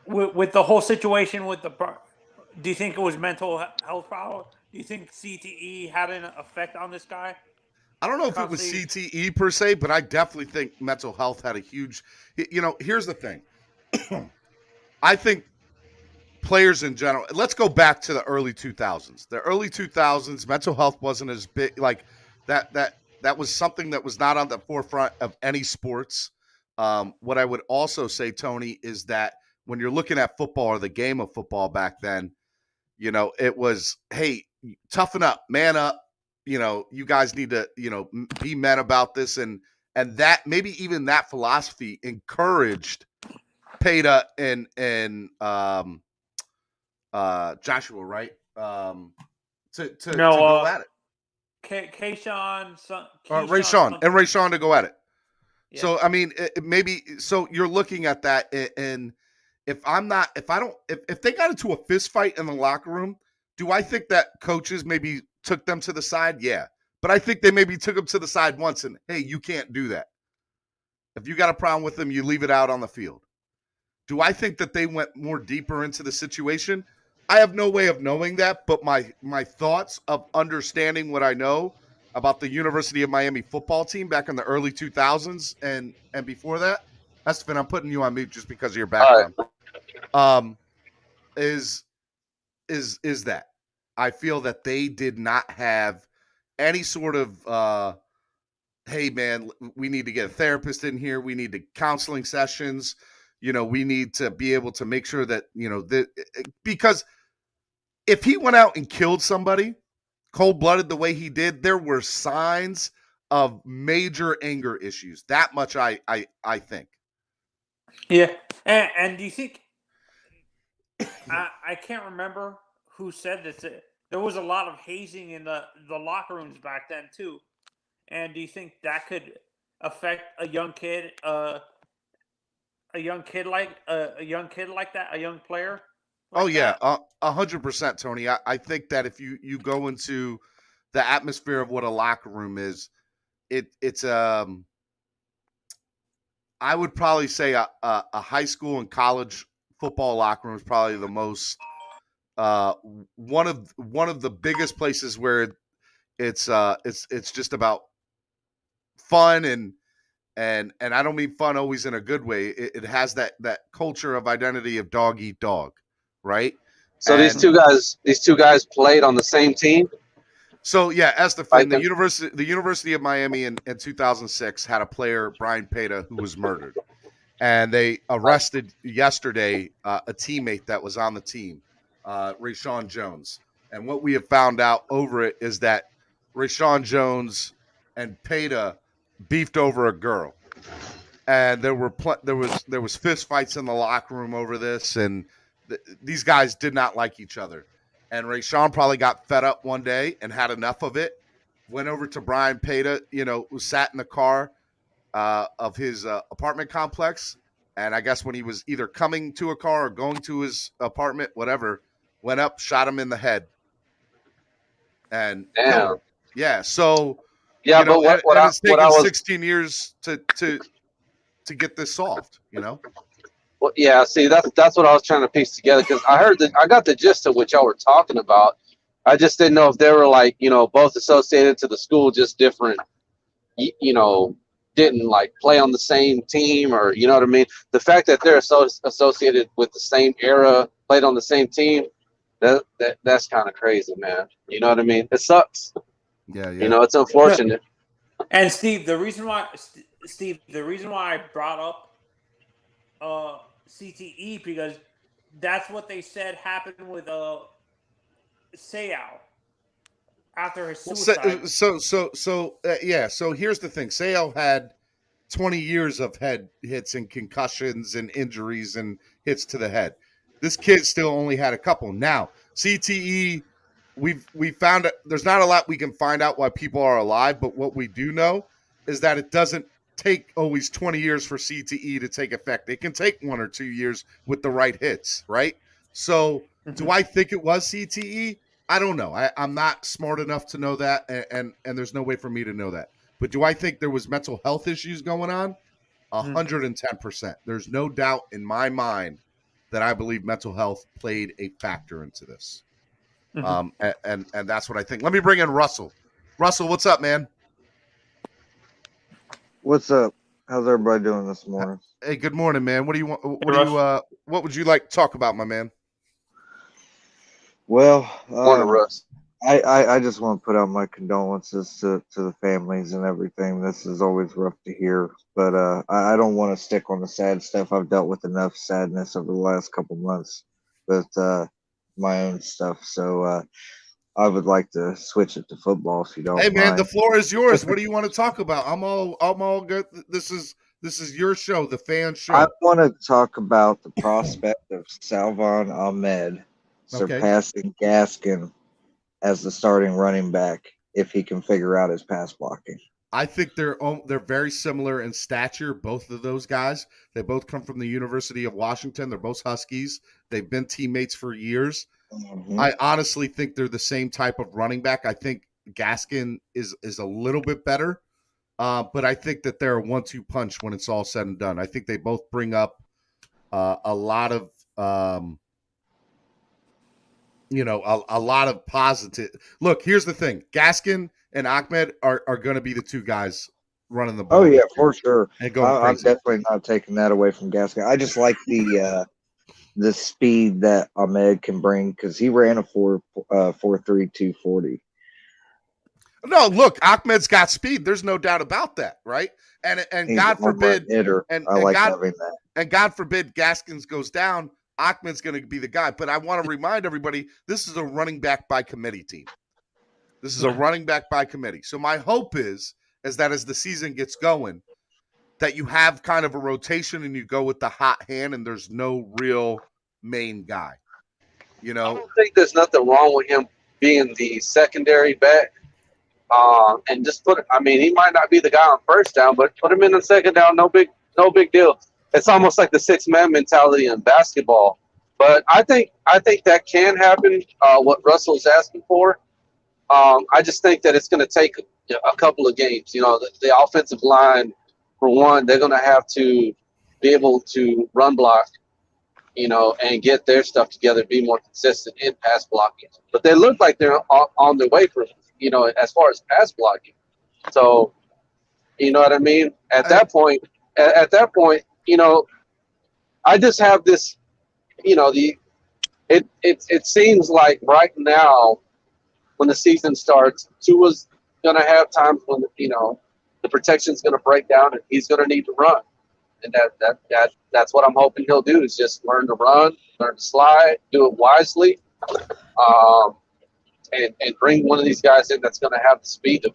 With the whole situation with do you think it was mental health problem? Do you think CTE had an effect on this guy? I don't know if it was CTE per se, but I definitely think mental health had a huge. Here's the thing. I think players in general. Let's go back to the early 2000s. The early 2000s, mental health wasn't as big. Like that. That was something that was not on the forefront of any sports. What I would also say, Tony, is that when you're looking at football or the game of football back then, it was, hey, toughen up, man up. You guys need to, be men about this. And that maybe even that philosophy encouraged Peta and Joshua, right? To go at it. Rayshawn to go at it. Yeah. So, I mean, maybe, so you're looking at that, and if they got into a fist fight in the locker room, do I think that coaches maybe took them to the side? Yeah. But I think they maybe took them to the side once and, hey, you can't do that. If you got a problem with them, you leave it out on the field. Do I think that they went more deeper into the situation? I have no way of knowing that, but my thoughts of understanding what I know about the University of Miami football team back in the early 2000s and before that, Estefan, I'm putting you on mute just because of your background. Is that I feel that they did not have any sort of hey man, we need to get a therapist in here. We need counseling sessions. We need to be able to make sure that, because if he went out and killed somebody cold-blooded the way he did, there were signs of major anger issues. That much I think. Yeah. And do you think I can't remember who said this. There was a lot of hazing in the locker rooms back then too. And do you think that could affect a young kid like that, a young player? Like 100%, Tony. I think that if you go into the atmosphere of what a locker room is, it's I would probably say a high school and college football locker room is probably the most one of the biggest places where it's just about fun and I don't mean fun always in a good way. It has that culture of identity of dog eat dog, right? So these two guys played on the same team. So yeah, Estefan, the University of Miami in 2006 had a player, Brian Peta, who was murdered, and they arrested yesterday a teammate that was on the team, Rayshawn Jones. And what we have found out over it is that Rayshawn Jones and Peta beefed over a girl, and there was fist fights in the locker room over this, and these guys did not like each other. And Rayshawn probably got fed up one day and had enough of it. Went over to Brian Peta, who sat in the car of his apartment complex, and I guess when he was either coming to a car or going to his apartment, whatever, went up, shot him in the head, and killed him. Yeah. So. Yeah, but it's taken 16 years to get this solved, Well, yeah, see, that's what I was trying to piece together, because I got the gist of what y'all were talking about. I just didn't know if they were like, both associated to the school, just different, didn't like play on the same team, or you know what I mean. The fact that they're associated with the same era, played on the same team, that's kind of crazy, man. You know what I mean? It sucks. Yeah. It's unfortunate. And Steve, the reason why I brought up CTE, because that's what they said happened with Sayal after his suicide. So here's the thing: Sayal had 20 years of head hits and concussions and injuries and hits to the head. This kid still only had a couple. Now CTE we found there's not a lot we can find out why people are alive, but what we do know is that it doesn't take always 20 years for CTE to take effect. It can take 1 or 2 years with the right hits, right? So do I think it was CTE? I don't know. I'm not smart enough to know that, and there's no way for me to know that. But do I think there was mental health issues going on? 110%. There's no doubt in my mind that I believe mental health played a factor into this. And that's what I think. Let me bring in Russell. Russell, what's up, man? What's up? How's everybody doing this morning? Hey, good morning, man. What do you want? What would you like to talk about, my man? Well, Morning, Russ. I just want to put out my condolences to the families and everything. This is always rough to hear, but I don't want to stick on the sad stuff. I've dealt with enough sadness over the last couple months with my own stuff. So I would like to switch it to football if you don't mind. Hey, man, the floor is yours. What do you want to talk about? I'm all good. This is your show, the fan show. I want to talk about the prospect of Salvon Ahmed surpassing Gaskin as the starting running back if he can figure out his pass blocking. I think they're very similar in stature, both of those guys. They both come from the University of Washington. They're both Huskies. They've been teammates for years. Mm-hmm. I honestly think they're the same type of running back. I think Gaskin is a little bit better, but I think that they're a 1-2 punch when it's all said and done. I think they both bring up a lot of a lot of positive. Look, here's the thing: Gaskin and Ahmed are going to be the two guys running the ball. Oh yeah, for sure. And going I'm crazy. definitely not taking that away from Gaskin. I just like the speed that Ahmed can bring because he ran a 4.3 240. No, look, Ahmed's got speed. There's no doubt about that, right? And He's God forbid, hitter. I like having that. And God forbid, Gaskins goes down. Ahmed's going to be the guy. But I want to remind everybody, this is a running back by committee team. This is a running back by committee. So my hope is that as the season gets going, that you have kind of a rotation and you go with the hot hand and there's no real main guy. I don't think there's nothing wrong with him being the secondary back. And just he might not be the guy on first down, but put him in the second down, no big deal. It's almost like the 6-man mentality in basketball. But I think that can happen, what Russell's asking for. I just think that it's going to take a couple of games. The offensive line, for one, they're going to have to be able to run block, and get their stuff together, be more consistent in pass blocking. But they look like they're on their way for, as far as pass blocking. So, you know what I mean? At that point, I just have this, it seems like right now, when the season starts, Tua's going to have times when, the protection's going to break down and he's going to need to run. And that's what I'm hoping he'll do, is just learn to run, learn to slide, do it wisely, and bring one of these guys in that's going to have the speed to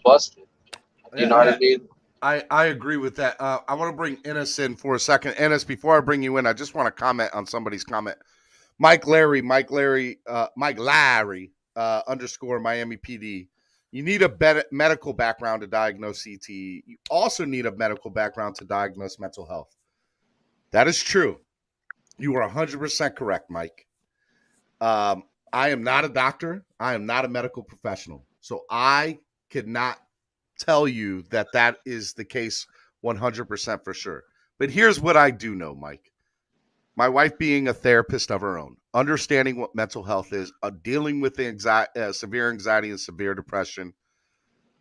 bust it. You know what I mean? I agree with that. I want to bring Ennis in for a second. Ennis, before I bring you in, I just want to comment on somebody's comment. Mike Larry, _ Miami PD. You need a medical background to diagnose CTE. You also need a medical background to diagnose mental health. That is true. You are 100% correct, Mike. I am not a doctor. I am not a medical professional. So I could not tell you that is the case 100% for sure. But here's what I do know, Mike. My wife being a therapist of her own, understanding what mental health is, dealing with severe anxiety and severe depression.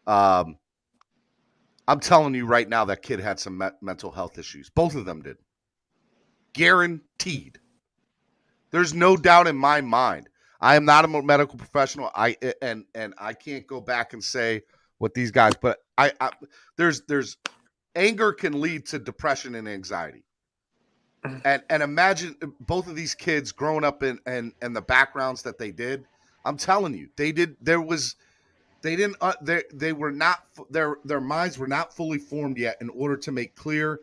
I'm telling you right now, that kid had some mental health issues. Both of them did. Guaranteed. There's no doubt in my mind. I am not a medical professional. I can't go back and say what these guys, but there's anger can lead to depression and anxiety. And imagine both of these kids growing up in the backgrounds that they did. I'm telling you, their minds were not fully formed yet in order to make clear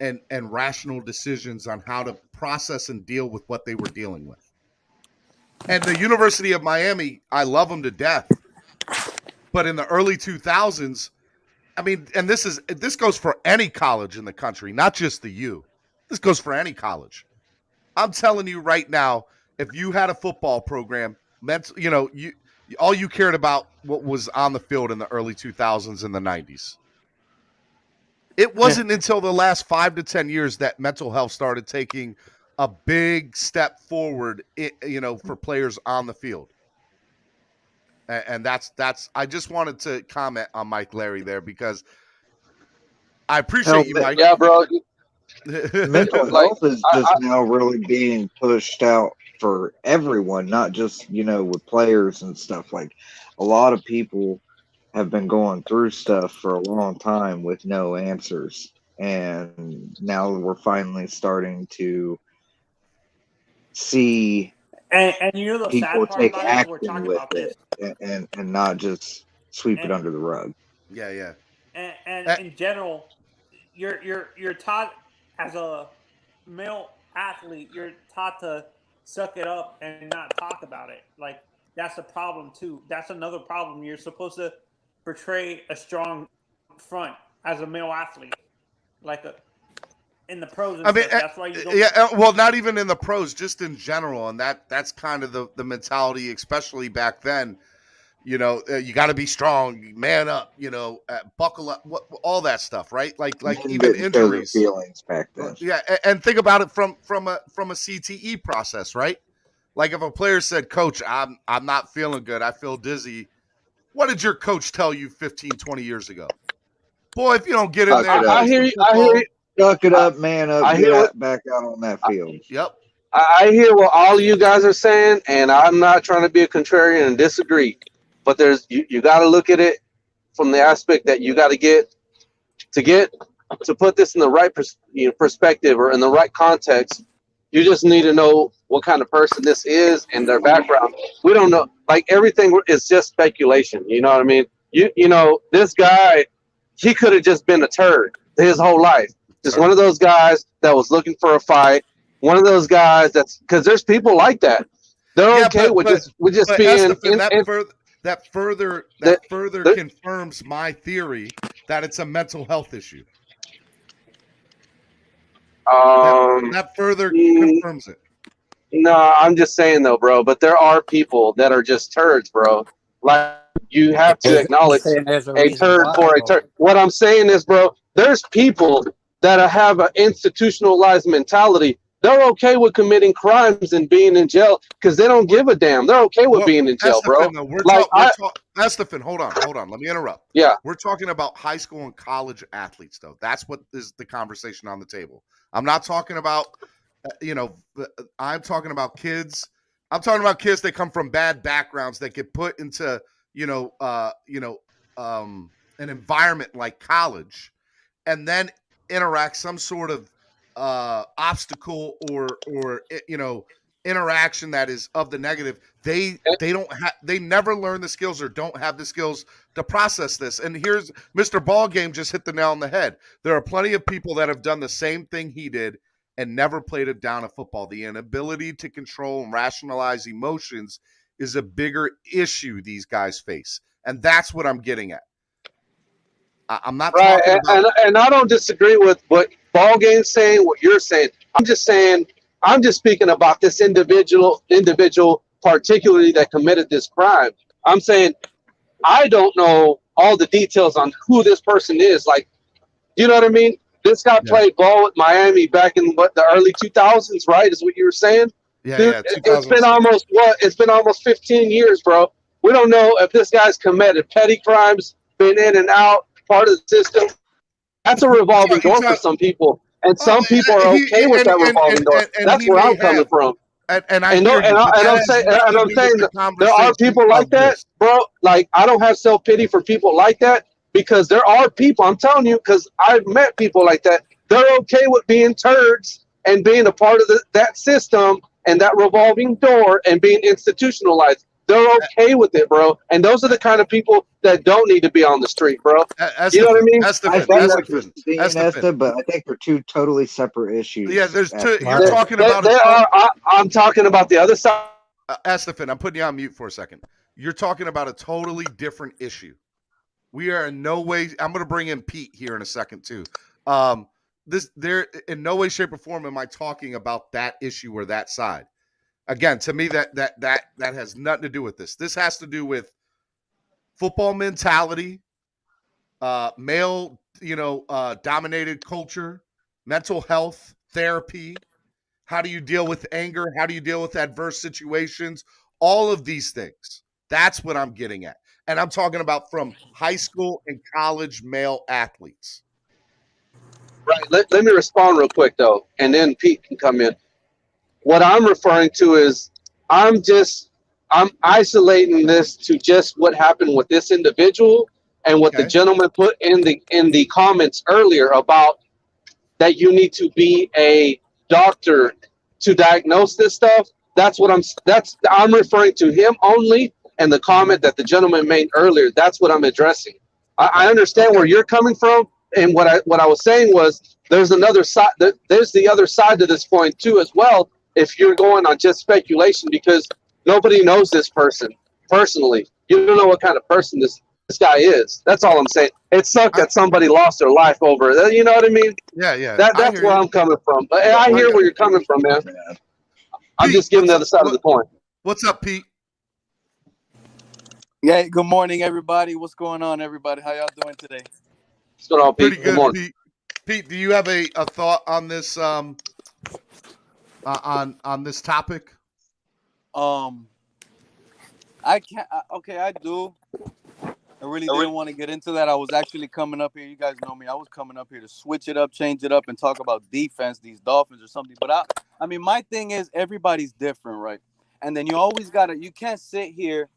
and rational decisions on how to process and deal with what they were dealing with. And the University of Miami, I love them to death. But in the early 2000s, I mean, and this goes for any college in the country, not just the U. This goes for any college. I'm telling you right now, if you had a football program, all you cared about what was on the field in the early 2000s and the 90s. It wasn't until the last 5 to 10 years that mental health started taking a big step forward, for players on the field. And that's I just wanted to comment on Mike Larry there because I appreciate you, Mike. Yeah, bro. Mental health is just now really being pushed out for everyone, not just, with players and stuff. Like, a lot of people have been going through stuff for a long time with no answers. And now we're finally starting to see and the people sad part take about it is we're action talking with about this. it and not just sweep it under the rug. Yeah. And in general, you're taught as a male athlete, you're taught to suck it up and not talk about it. Like, that's a problem too. That's another problem. You're supposed to portray a strong front as a male athlete, in the pros. And stuff. That's why you don't. Yeah, well, not even in the pros, just in general, and that's kind of the mentality, especially back then. You got to be strong, man up, buckle up, all that stuff, right? Like even injuries, feelings back then. Yeah, and think about it from a CTE process, right? Like if a player said, "Coach, I'm not feeling good. I feel dizzy." What did your coach tell you 15, 20 years ago? Boy, if you don't get in there, I hear you. Suck it up, man up. Get back out on that field. Yep. I hear what all you guys are saying, and I'm not trying to be a contrarian and disagree. But you got to look at it from the aspect that you got to get to put this in the right perspective or in the right context. You just need to know what kind of person this is and their background. We don't know. Like, everything is just speculation. You know what I mean? This guy, he could have just been a turd his whole life. Just one of those guys that was looking for a fight. One of those guys because there's people like that. They're okay with just being. That further confirms my theory that it's a mental health issue. That further confirms it. No, I'm just saying though, bro. But there are people that are just turds, bro. Like, you have to acknowledge a turd for a turd. What I'm saying is, bro, there's people that have an institutionalized mentality. They're okay with committing crimes and being in jail because they don't give a damn. They're okay with being in jail, bro. Estefan, hold on. Let me interrupt. Yeah. We're talking about high school and college athletes, though. That's what is the conversation on the table. I'm not talking about, I'm talking about kids. I'm talking about kids that come from bad backgrounds that get put into, an environment like college and then interact some sort of obstacle or interaction that is of the negative. They never learn the skills or don't have the skills to process this. And here's Mr. Ballgame just hit the nail on the head. There are plenty of people that have done the same thing he did and never played it down in football. The inability to control and rationalize emotions is a bigger issue these guys face. And that's what I'm getting at. I'm not talking about... and I don't disagree with what Ballgame's saying, what you're saying. I'm just speaking about this individual particularly that committed this crime. I'm saying I don't know all the details on who this person is. Like, you know what I mean? This guy played ball with Miami back in the early 2000s, right? Is what you were saying? Yeah, dude, yeah. It's been almost 15 years, bro. We don't know if this guy's committed petty crimes, been in and out, part of the system. That's a revolving door for some people, and some people are okay with that revolving door. That's where I'm coming from. And I'm saying there are people like that, bro. Like, I don't have self-pity for people like that, because there are people, I'm telling you, because I've met people like that. They're okay with being turds and being a part of that system and that revolving door and being institutionalized. They're okay with it, bro. And those are the kind of people that don't need to be on the street, bro. You know what I mean? But I think they're two totally separate issues. Yeah, there's two. You're talking about. I'm talking about the other side Estefan, I'm putting you on mute for a second. You're talking about a totally different issue. We are in no way. I'm going to bring in Pete here in a second too. There in no way, shape, or form am I talking about that issue or that side. Again, to me, that has nothing to do with this. This has to do with football mentality, male, dominated culture, mental health, therapy. How do you deal with anger? How do you deal with adverse situations? All of these things. That's what I'm getting at. And I'm talking about from high school and college male athletes. Right. Let me respond real quick, though, and then Pete can come in. What I'm referring to is I'm isolating this to just what happened with this individual and what the gentleman put in the comments earlier about that you need to be a doctor to diagnose this stuff. That's I'm referring to him only, and the comment that the gentleman made earlier. That's what I'm addressing. I understand where you're coming from, and what I was saying was there's another side. There's the other side to this point too, as well. If you're going on just speculation, because nobody knows this person personally, you don't know what kind of person this guy is. That's all I'm saying. It sucked that somebody lost their life over it. You know what I mean? Yeah. That's where I'm coming from. But I hear where you're coming from, man. I'm just giving the other side of the coin. What's up, Pete? Yeah, good morning, everybody. What's going on, everybody? How y'all doing today? What's going on, Pete? Pretty good, Pete. Pete, do you have a thought on this on this topic? I can't. Okay, I do. I really didn't want to get into that. I was actually coming up here. You guys know me. I was coming up here to switch it up, change it up, and talk about defense, these Dolphins or something. But I mean, my thing is everybody's different, right? And then you always you can't sit here,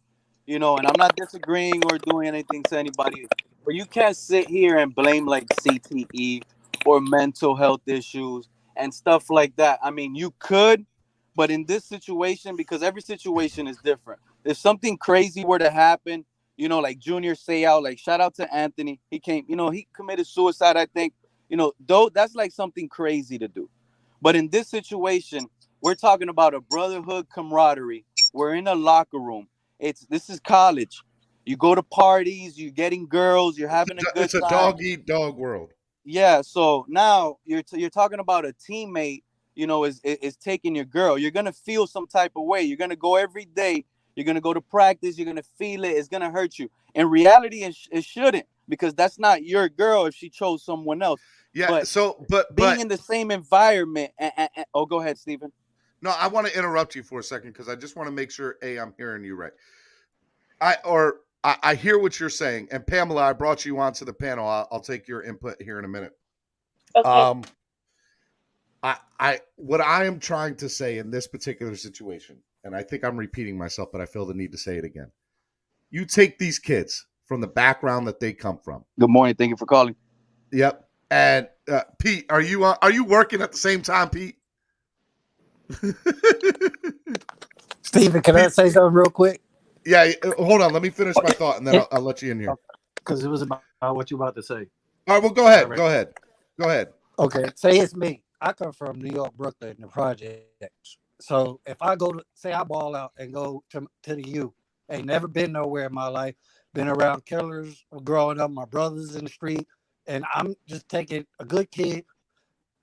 and I'm not disagreeing or doing anything to anybody, but you can't sit here and blame like CTE or mental health issues and stuff like that. I mean, you could, but in this situation, because every situation is different. If something crazy were to happen, like Junior Seau, like shout out to Anthony. He came, he committed suicide, I think, though that's like something crazy to do. But in this situation, we're talking about a brotherhood camaraderie. We're in a locker room. This is college. You go to parties, you're getting girls, you're having a good time. It's a dog-eat-dog world. Yeah, so now you're talking about a teammate, is taking your girl. You're going to feel some type of way. You're going to go every day. You're going to go to practice. You're going to feel it. It's going to hurt you. In reality, it shouldn't, because that's not your girl if she chose someone else. Yeah, but being in the same environment. Oh, go ahead, Stephen. No, I want to interrupt you for a second because I just want to make sure, I'm hearing you right. I hear what you're saying. And Pamela, I brought you onto the panel. I'll take your input here in a minute. Okay. What I am trying to say in this particular situation, and I think I'm repeating myself, but I feel the need to say it again. You take these kids from the background that they come from. Good morning. Thank you for calling. Yep. And Pete, are you working at the same time, Pete? Steven, can I say something real quick? Yeah, hold on. Let me finish my thought, and then I'll let you in here. Because it was about what you're about to say. All right, well, go ahead. Go ahead. Okay, say it's me. I come from New York, Brooklyn, the projects. So if I go to, say I ball out and go to the U, ain't never been nowhere in my life, been around killers growing up, my brothers in the street, and I'm just taking a good kid.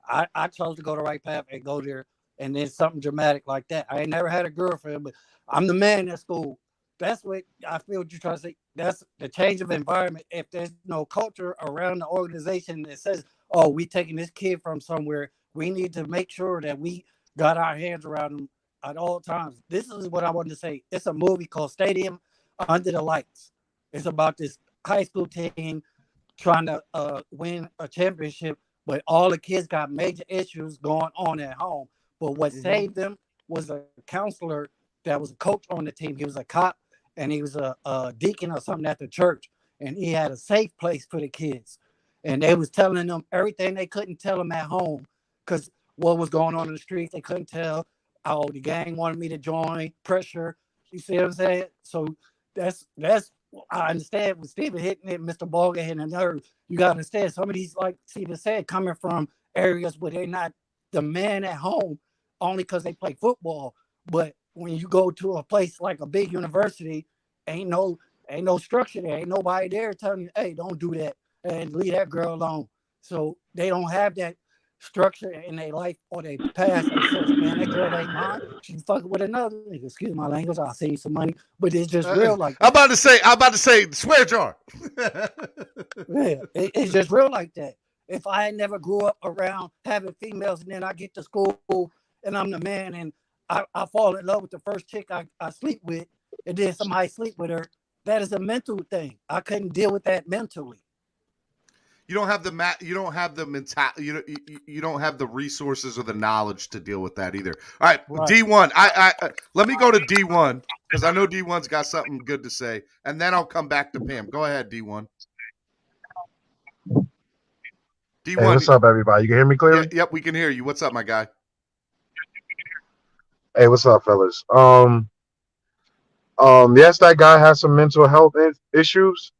I chose to go the right path and go there, and then something dramatic like that. I ain't never had a girlfriend, but I'm the man at school. That's what I feel what you're trying to say. That's the change of environment. If there's no culture around the organization that says, oh, we taking this kid from somewhere, we need to make sure that we got our hands around them at all times. This is what I wanted to say. It's a movie called Stadium Under the Lights. It's about this high school team trying to win a championship, but all the kids got major issues going on at home. But what saved them was a counselor that was a coach on the team. He was a cop, and he was a deacon or something at the church, and he had a safe place for the kids. And they was telling them everything they couldn't tell them at home, because what was going on in the streets, they couldn't tell. Oh, the gang wanted me to join, pressure. You see what I'm saying? So that's I understand with Stephen hitting it, Mr. Bolger hitting the nerve. You got to understand some of these, like Stephen said, coming from areas where they're not the man at home only because they play football. But when you go to a place like a big university, ain't no structure there. Ain't nobody there telling you, hey, don't do that and leave that girl alone. So they don't have that structure in their life or they past that says, man, that girl ain't mine. She's fucking with another nigga. Excuse my language. I'll save you some money. But it's just real like that. I'm about to say, swear jar. Yeah, it's just real like that. If I never grew up around having females and then I get to school and I'm the man and I fall in love with the first chick I sleep with and then somebody sleep with her, that is a mental thing. I couldn't deal with that mentally. You don't have the you don't have the you don't have the resources or the knowledge to deal with that either. All right. D1. I let me go to D1 because I know D1's got something good to say, and then I'll come back to Pam. Go ahead, D1. D1. Hey, what's up, everybody? You can hear me clearly? Yep, we can hear you. What's up, my guy? Hey, what's up, fellas? Yes, that guy has some mental health issues,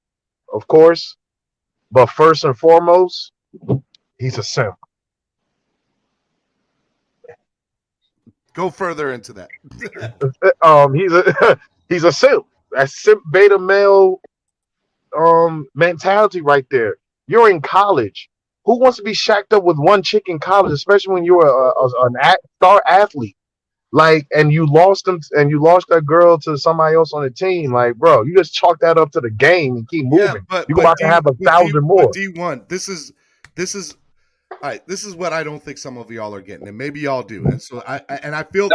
of course. But first and foremost, he's a simp. Go further into that. He's a simp. That simp beta male mentality right there. You're in college. Who wants to be shacked up with one chick in college, especially when you're an star athlete? Like, and you lost that girl to somebody else on the team. Like, bro, you just chalk that up to the game and keep moving. You're about to have 1,000 more. D1, this is all right. This is what I don't think some of y'all are getting, and maybe y'all do. And so I feel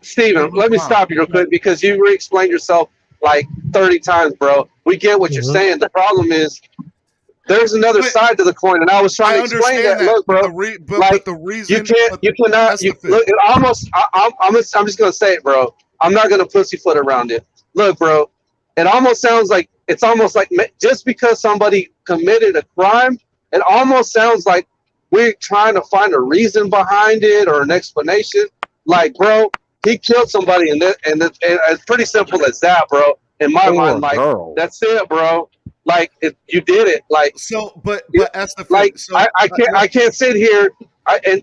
Steven, let me stop you real quick because you re-explained yourself like 30 times, bro. We get what you're saying. The problem is there's another side to the coin, and I was trying to explain that. Look, bro, but the reason you cannot. Look, it almost. I'm just gonna say it, bro. I'm not gonna pussyfoot around it. Look, bro, it almost sounds like just because somebody committed a crime, it almost sounds like we're trying to find a reason behind it or an explanation. Like, bro, he killed somebody, and it's pretty simple as that, bro. In my mind, like that's it, bro. Like you did it, like so. But that's the like so, I can't sit here. I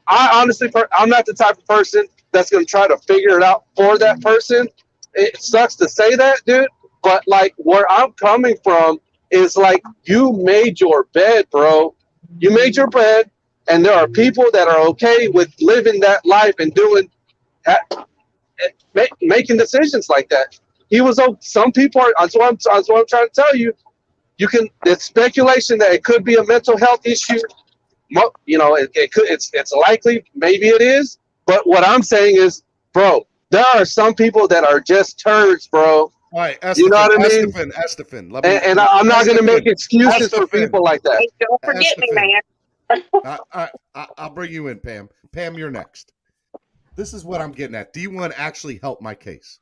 honestly, I'm not the type of person that's gonna try to figure it out for that person. It sucks to say that, dude. But like where I'm coming from is like you made your bed, bro. You made your bed, and there are people that are okay with living that life and doing making decisions like that. He was. Some people are. That's what I'm trying to tell you. You can. It's speculation that it could be a mental health issue. You know, it could. It's likely. Maybe it is. But what I'm saying is, bro, there are some people that are just turds, bro. All right, Estefan, you know what I mean? Estefan. And I'm not going to make excuses for people like that. Hey, don't forget me, man. I'll bring you in, Pam. Pam, you're next. This is what I'm getting at. D1 actually helped my case.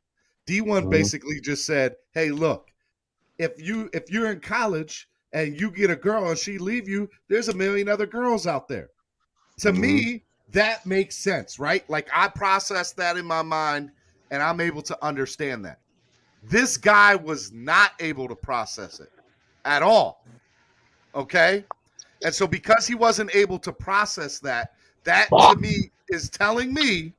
D1 basically just said, "Hey, look, if you're in college and you get a girl and she leave you, there's a million other girls out there." To me, that makes sense, right? Like I process that in my mind and I'm able to understand that. This guy was not able to process it at all. Okay? And so because he wasn't able to process that, that to me is telling me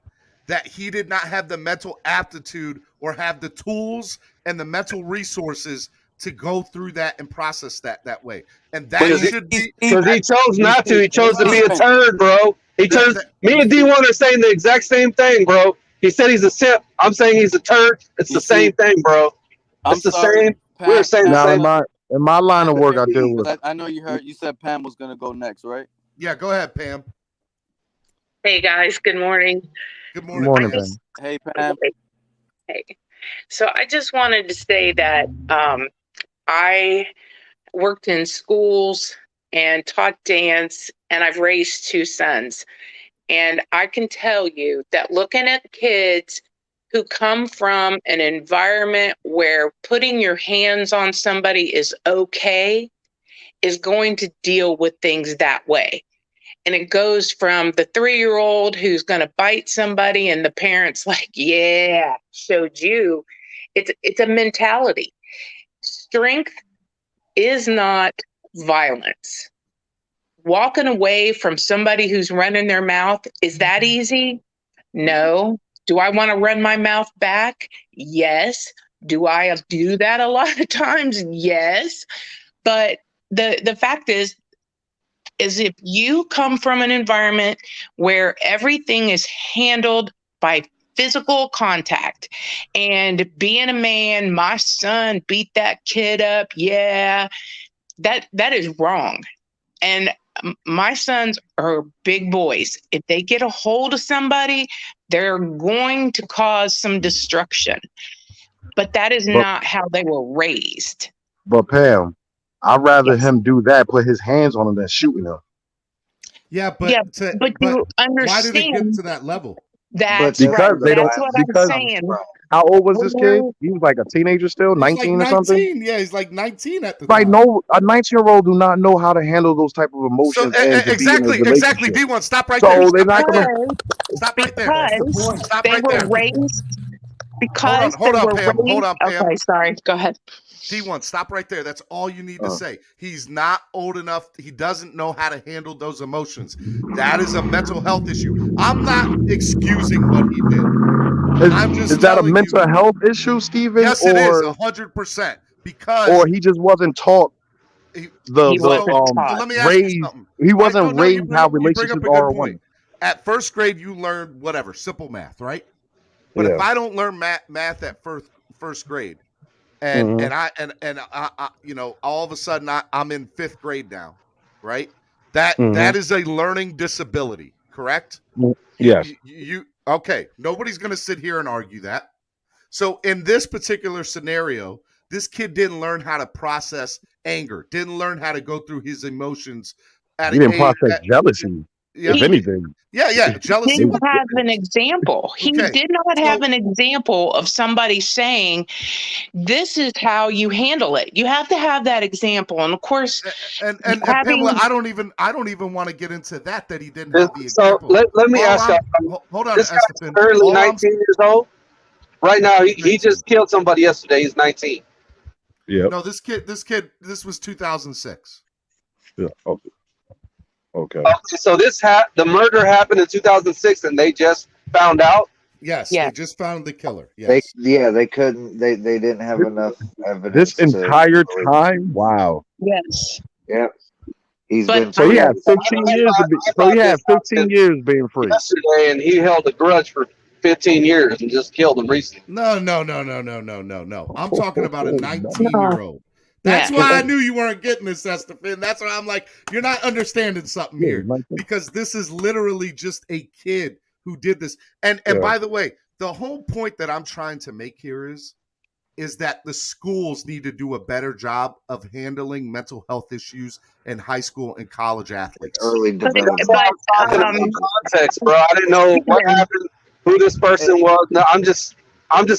that he did not have the mental aptitude or have the tools and the mental resources to go through that and process that way. And that should be because he chose not to. He chose to be a turd, bro. He chose. Me and D1 are saying the exact same thing, bro. He said he's a simp. I'm saying he's a turd. It's the same thing, bro. It's the same. We're saying the same. In my line of work, I deal with. I know you said Pam was gonna go next, right? Yeah, go ahead, Pam. Hey guys, good morning. Good morning. Good morning, Pam. Hey, Pam. Hey. So I just wanted to say that I worked in schools and taught dance, and I've raised two sons. And I can tell you that looking at kids who come from an environment where putting your hands on somebody is okay is going to deal with things that way. And it goes from the 3-year-old who's going to bite somebody and the parents like, yeah, showed you. It's a mentality. Strength is not violence. Walking away from somebody who's running their mouth, is that easy? No. Do I want to run my mouth back? Yes. Do I do that a lot of times? Yes. But the fact is if you come from an environment where everything is handled by physical contact and being a man, my son beat that kid up, yeah, that is wrong. And my sons are big boys. If they get a hold of somebody, they're going to cause some destruction. But that is not how they were raised. But Pam, I'd rather him do that, put his hands on him than shooting him. Yeah, but Yeah, but you why did it get understand to that level? that's right. They don't That's what I'm because saying. how old was this kid? He was like a teenager still, He's like 19 or something. 19. Yeah, he's like 19 at the Like time. no, a 19-year-old do not know how to handle those type of emotions and to be in a Exactly. relationship. D1, stop right So there. they're Stop not right gonna. there. Stop right there. Because Stop they right were there. raised. Because Hold they on, were Pam. raised. Hold on, Pam. Okay, sorry. Go ahead. D1, stop right there. That's all you need to say. He's not old enough. He doesn't know how to handle those emotions. That is a mental health issue. I'm not excusing what he did. I'm just Is that a telling mental you, health issue, Steven? yes, it is 100%. Because or he just wasn't taught He wasn't taught. let me ask you raised. something. He wasn't No, raised how you bring relationships up a are good or point. At first grade, you learn whatever, simple math, right? But Yeah. if I don't learn math at first grade, and I you know, all of a sudden I'm in 5th grade now, right? That is a learning disability, correct? Yes. You okay? Nobody's gonna sit here and argue that. So in this particular scenario, this kid didn't learn how to process anger, didn't learn how to go through his emotions at He didn't process jealousy, if anything. Yeah, jealousy. Didn't have an example. He Okay, did not have an example of somebody saying, "This is how you handle it." You have to have that example, and of course, and having, Pamela, I don't even want to get into that he didn't have the So example. let me ask y'all. Hold on, This guy's Estefan. currently 19 years old. Right now, he just killed somebody yesterday. He's 19. Yeah. No, this was 2006. Yeah. Okay. So the murder happened in 2006, and they just found out. Yes, Yeah. they just found the killer. Yes. They couldn't. They didn't have enough evidence. This entire time, wow. yes. Yeah. He's But been So he free. had 15 years. So he had 15 years being free. Yesterday, and he held a grudge for 15 years and just killed him recently. No. I'm talking about a 19-year-old. That's why I knew you weren't getting this, Estefan. That's why I'm like, you're not understanding something here. Because this is literally just a kid who did this. And by the way, the whole point that I'm trying to make here is that the schools need to do a better job of handling mental health issues in high school and college athletes. Early development. Context, bro. I didn't know what happened, who this person was. No, I'm just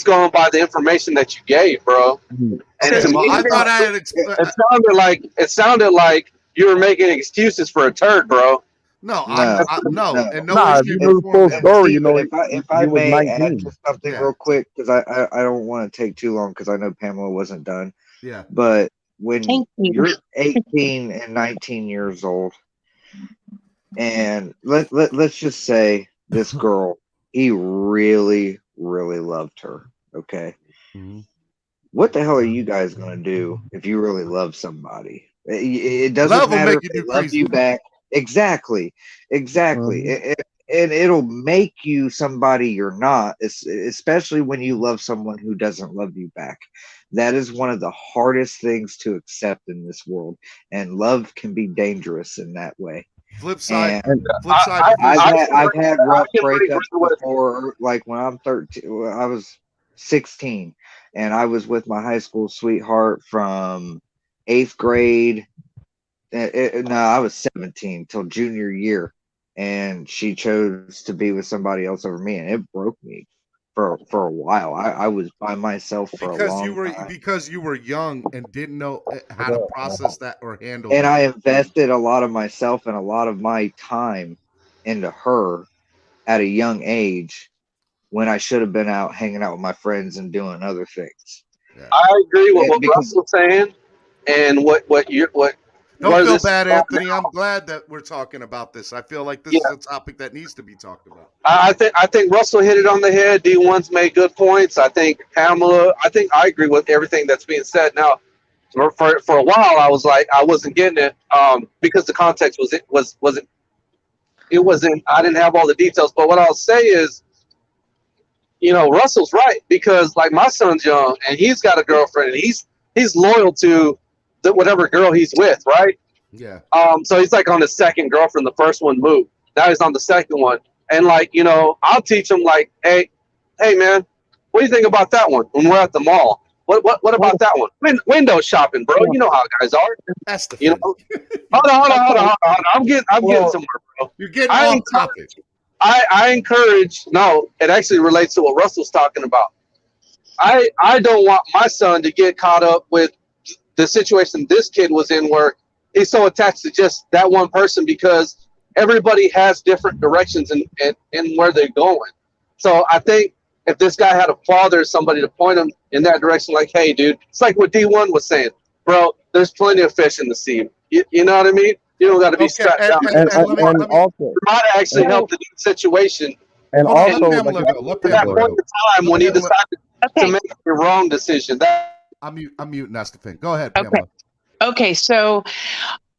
going by the information that you gave, bro. And to me, I thought I had it sounded like you were making excuses for a turd, bro. No. No. And no if you knew the full story, you know, if I was may 19. add to something real quick, because I don't want to take too long, because I know Pamela wasn't done. Yeah. But when you're 18 and 19 years old, and let's just say this girl, he really, really loved her. Okay. Mm-hmm. What the hell are you guys gonna do if you really love somebody? It doesn't matter if they love you back. Exactly. And it'll make you somebody you're not, especially when you love someone who doesn't love you back. That is one of the hardest things to accept in this world, and love can be dangerous in that way. Flip side. I've had rough breakups before. Like when I'm 13, I was 16, and I was with my high school sweetheart from 8th grade. No, I was 17 till junior year, and she chose to be with somebody else over me, and it broke me for a while. I was by myself for a long time. Because you were young and didn't know how to process that or handle and that. I invested a lot of myself and a lot of my time into her at a young age, when I should have been out hanging out with my friends and doing other things. I agree with what Russell's saying, and what Don't feel bad, Anthony. I'm glad that we're talking about this. I feel like this is a topic that needs to be talked about. I think Russell hit it on the head. D1's made good points. I think Pamela. I agree with everything that's being said. Now, for a while, I was like, I wasn't getting it because the context wasn't. I didn't have all the details. But what I'll say is, Russell's right, because like my son's young and he's got a girlfriend and he's loyal to whatever girl he's with, right? Yeah. So he's like on his second girlfriend. The first one moved. Now he's on the second one. And like, I'll teach him like, hey man, what do you think about that one when we're at the mall? What about that one? Window shopping, bro. You know how guys are. That's the thing. Hold on. I'm getting somewhere, bro. You're getting off topic. I encourage. No, it actually relates to what Russell's talking about. I don't want my son to get caught up with the situation this kid was in, where he's so attached to just that one person, because everybody has different directions in where they're going. So I think if this guy had a father or somebody to point him in that direction, like, hey, dude, it's like what D1 was saying, bro, there's plenty of fish in the sea. You know what I mean? You don't got to be strapped down. And also, it might actually help the situation. And also, that point in time when he decided to make the wrong decision. I'm muting that's the thing. Go ahead, Pamela. Okay, so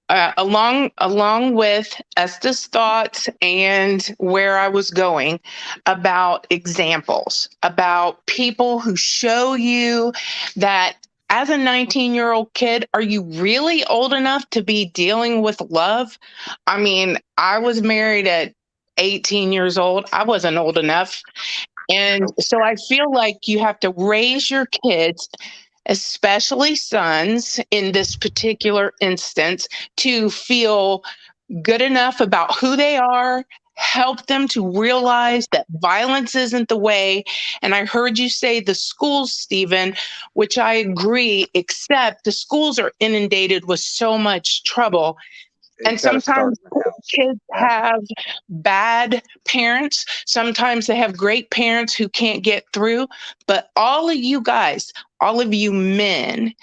along with Estes' thoughts and where I was going about examples, about people who show you that as a 19-year-old kid, are you really old enough to be dealing with love? I mean, I was married at 18 years old. I wasn't old enough. And so I feel like you have to raise your kids, especially sons in this particular instance, to feel good enough about who they are, help them to realize that violence isn't the way. And I heard you say the schools, Stephen, which I agree, except the schools are inundated with so much trouble. And sometimes kids have bad parents. Sometimes they have great parents who can't get through. But all of you guys, all of you men,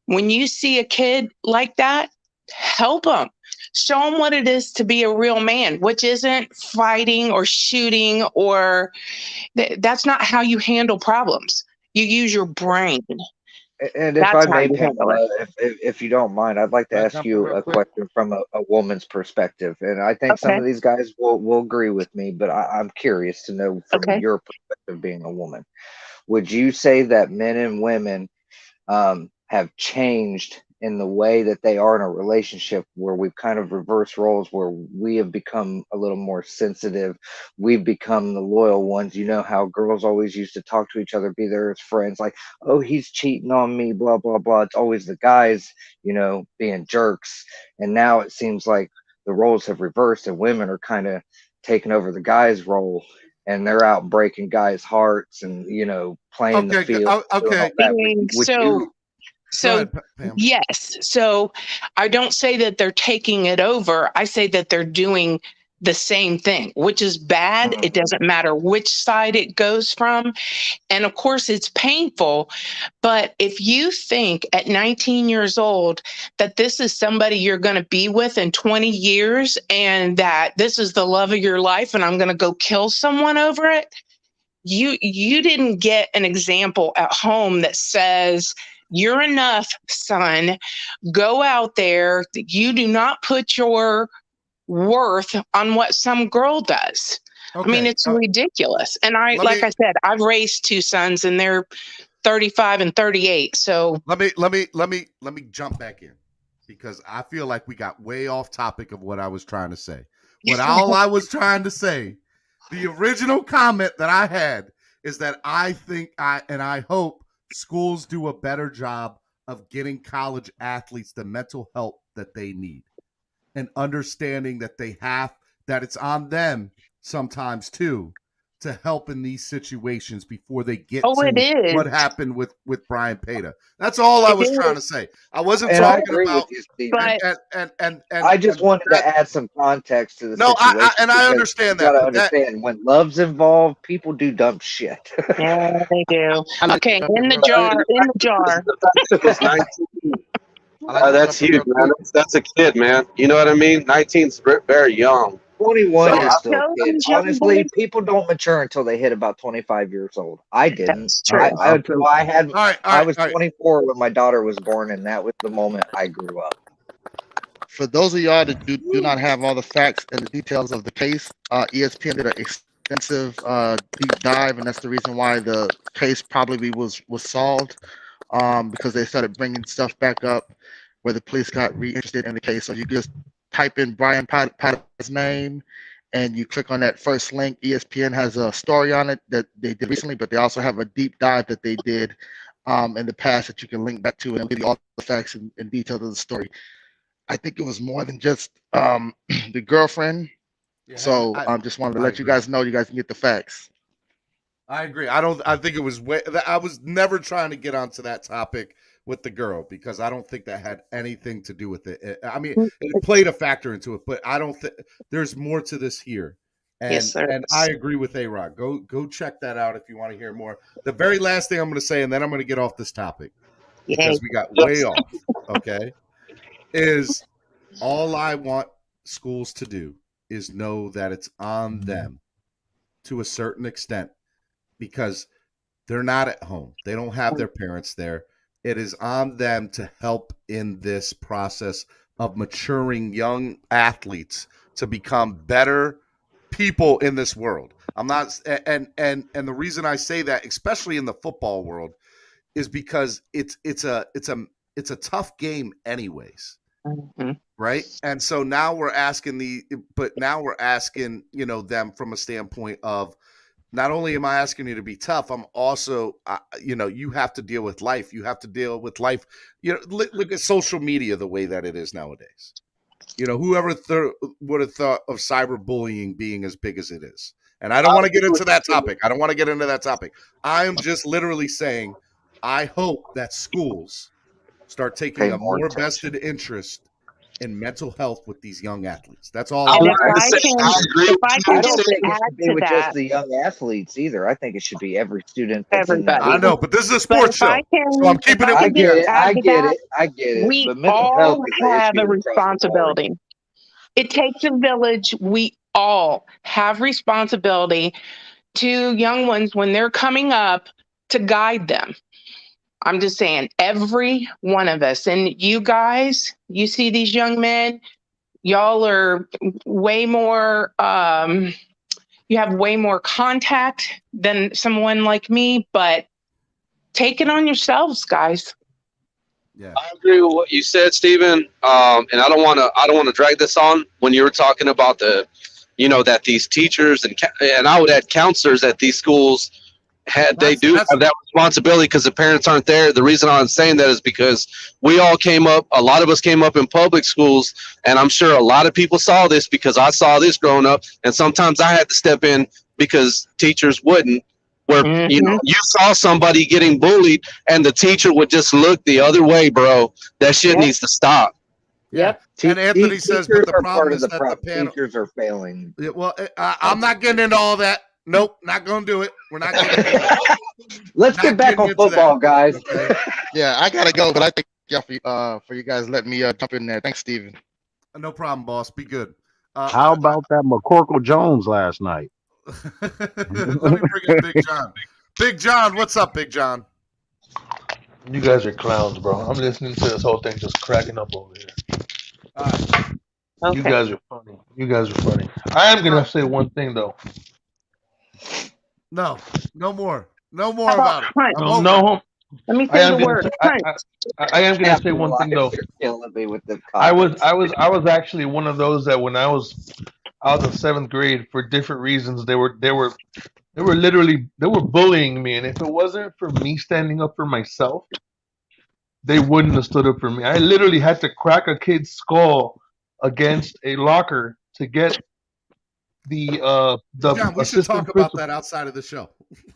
when you see a kid like that, help them. Show them what it is to be a real man, which isn't fighting or shooting, or that's not how you handle problems. You use your brain. And if I may, Pamela, if you don't mind, I'd like to ask you a question from a woman's perspective. And I think some of these guys will agree with me, but I'm curious to know from your perspective, being a woman. Would you say that men and women have changed in the way that they are in a relationship, where we've kind of reversed roles, where we have become a little more sensitive? We've become the loyal ones. You know how girls always used to talk to each other, be there as friends, like, oh, he's cheating on me, blah, blah, blah. It's always the guys, being jerks. And now it seems like the roles have reversed and women are kind of taking over the guys' role, and they're out breaking guys' hearts and, playing the field. Okay. So yes. So I don't say that they're taking it over. I say that they're doing the same thing, which is bad. It doesn't matter which side it goes from. And of course it's painful. But if you think at 19 years old that this is somebody you're going to be with in 20 years and that this is the love of your life and I'm going to go kill someone over it, you didn't get an example at home that says, you're enough, son. Go out there. You do not put your worth on what some girl does. I mean, it's ridiculous. And I said, I've raised two sons and they're 35 and 38. So let me jump back in, because I feel like we got way off topic of what I was trying to say. All I was trying to say, the original comment that I had is that I think I hope schools do a better job of getting college athletes the mental help that they need, and understanding that that it's on them sometimes too to help in these situations before they get to what happened with Brian Peta. That's all I was trying to say. I wasn't talking about you, and I just wanted to add some context to the situation. And I understand that. You gotta understand, when love's involved, people do dumb shit. Yeah, they do. Okay, in the jar. That's huge, man. That's a kid, man. You know what I mean? 19's very young. 21 So is still a kid. Honestly, people don't mature until they hit about 25 years old. I didn't. That's true. I was 24 when my daughter was born, and that was the moment I grew up. For those of y'all that do not have all the facts and the details of the case, ESPN did an extensive deep dive, and that's the reason why the case probably was solved, because they started bringing stuff back up where the police got reinterested in the case. So you just type in Brian Peta's name, and you click on that first link. ESPN has a story on it that they did recently, but they also have a deep dive that they did in the past that you can link back to, and it'll give you all the facts and details of the story. I think it was more than just the girlfriend. Yeah, so I just wanted to let you guys know you guys can get the facts. I agree. I think it was I was never trying to get onto that topic with the girl because I don't think that had anything to do with it. I mean, it played a factor into it, but I don't think there's more to this here. And, Yes, sir. And I agree with A-Rod. Go check that out if you want to hear more. The very last thing I'm going to say, and then I'm going to get off this topic because we got way off. Okay. Is all I want schools to do is know that it's on them to a certain extent because they're not at home. They don't have their parents there. It is on them to help in this process of maturing young athletes to become better people in this world. I'm not and the reason I say that, especially in the football world, is because it's a tough game anyways. Mm-hmm. Right. And so now we're asking them from a standpoint of not only am I asking you to be tough, I'm also, you have to deal with life. You have to deal with life. Look at social media the way that it is nowadays. Whoever would have thought of cyberbullying being as big as it is. And I don't want to get into that topic. I am just literally saying, I hope that schools start taking a more vested interest in mental health with these young athletes. That's all. And I if I can I don't just think it add should be to with that, just the young athletes either. I think it should be every student. That's in that everybody. I know, but this is a sports show, so I'm keeping it. I get it. We But mental all health is an have issue a across the board. responsibility. It takes a village. We all have responsibility to young ones when they're coming up to guide them. I'm just saying, every one of us. And you guys, you see these young men, y'all are way more, you have way more contact than someone like me, but take it on yourselves, guys. Yeah, I agree with what you said, Stephen. And I don't want to drag this on when you were talking about that these teachers and I would add counselors at these schools have that responsibility because the parents aren't there. The reason I'm saying that is because a lot of us came up in public schools, and I'm sure a lot of people saw this because I saw this growing up, and sometimes I had to step in because teachers wouldn't. Where you saw somebody getting bullied, and the teacher would just look the other way, bro. That shit needs to stop. Yep. And Anthony says, but the problem is that the panel teachers are failing. Yeah, well, I'm not getting into all that. Nope, not going to do it. We're not getting into that. Let's get back on football, guys. Okay. Yeah, I gotta go, but I thank y'all for you guys letting me jump in there. Thanks, Steven. No problem, boss. Be good. How about that McCorkle Jones last night? Let me bring in Big John. Big John, what's up, Big John? You guys are clowns, bro. I'm listening to this whole thing just cracking up over here. Okay. You guys are funny. I am gonna say one thing though. No more about it. No. Let me say the word. I am gonna say one thing though. I was actually one of those that when I was out of 7th grade for different reasons they were bullying me, and if it wasn't for me standing up for myself, they wouldn't have stood up for me. I literally had to crack a kid's skull against a locker to get the John, we should talk about that outside of the show.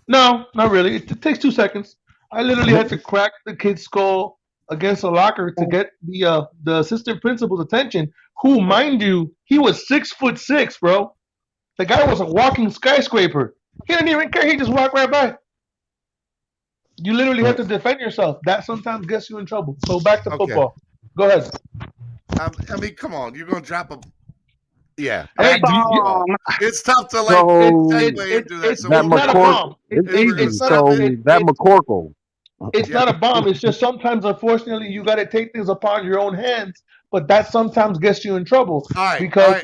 No, not really. It takes 2 seconds. I literally had to crack the kid's skull against a locker to get the assistant principal's attention. Who, mind you, he was 6'6", bro. The guy was a walking skyscraper. He didn't even care. He just walked right by. You literally have to defend yourself. That sometimes gets you in trouble. So back to football. Go ahead. I mean, come on, you're gonna drop a. Yeah, Hey, it's tough to So segue into that. it's not a bomb. It's It's easy. not a. That McCorkle. It's not a bomb. It's just sometimes, unfortunately, you got to take things upon your own hands. But that sometimes gets you in trouble. All right, Because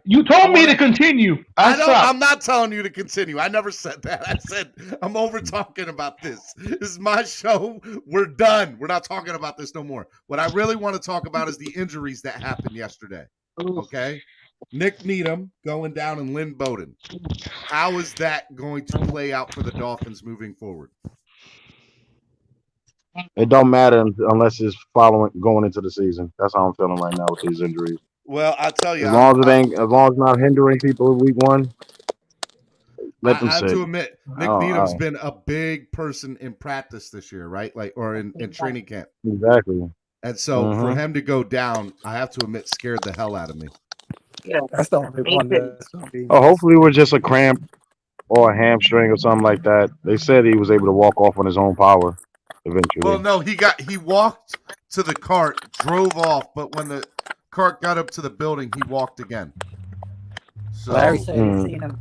you told me to continue. I don't. stopped. I'm not telling you to continue. I never said that. I said I'm over talking about this. This is my show. We're done. We're not talking about this no more. What I really want to talk about is the injuries that happened yesterday. Okay, Nick Needham going down and Lynn Bowden. How is that going to play out for the Dolphins moving forward? It don't matter unless it's going into the season. That's how I'm feeling right now with these injuries. Well, I'll tell you, as long as it's not hindering people in week one, let them I have sit. to admit, Nick Needham's been a big person in practice this year, right? Like, or in training camp. Exactly. And so for him to go down, I have to admit, scared the hell out of me. Yeah, that's the only one that's gonna be. Hopefully, we're just a cramp or a hamstring or something like that. They said he was able to walk off on his own power eventually. Well, no, he walked to the cart, drove off, but when the cart got up to the building, he walked again. So, Larry said he seen him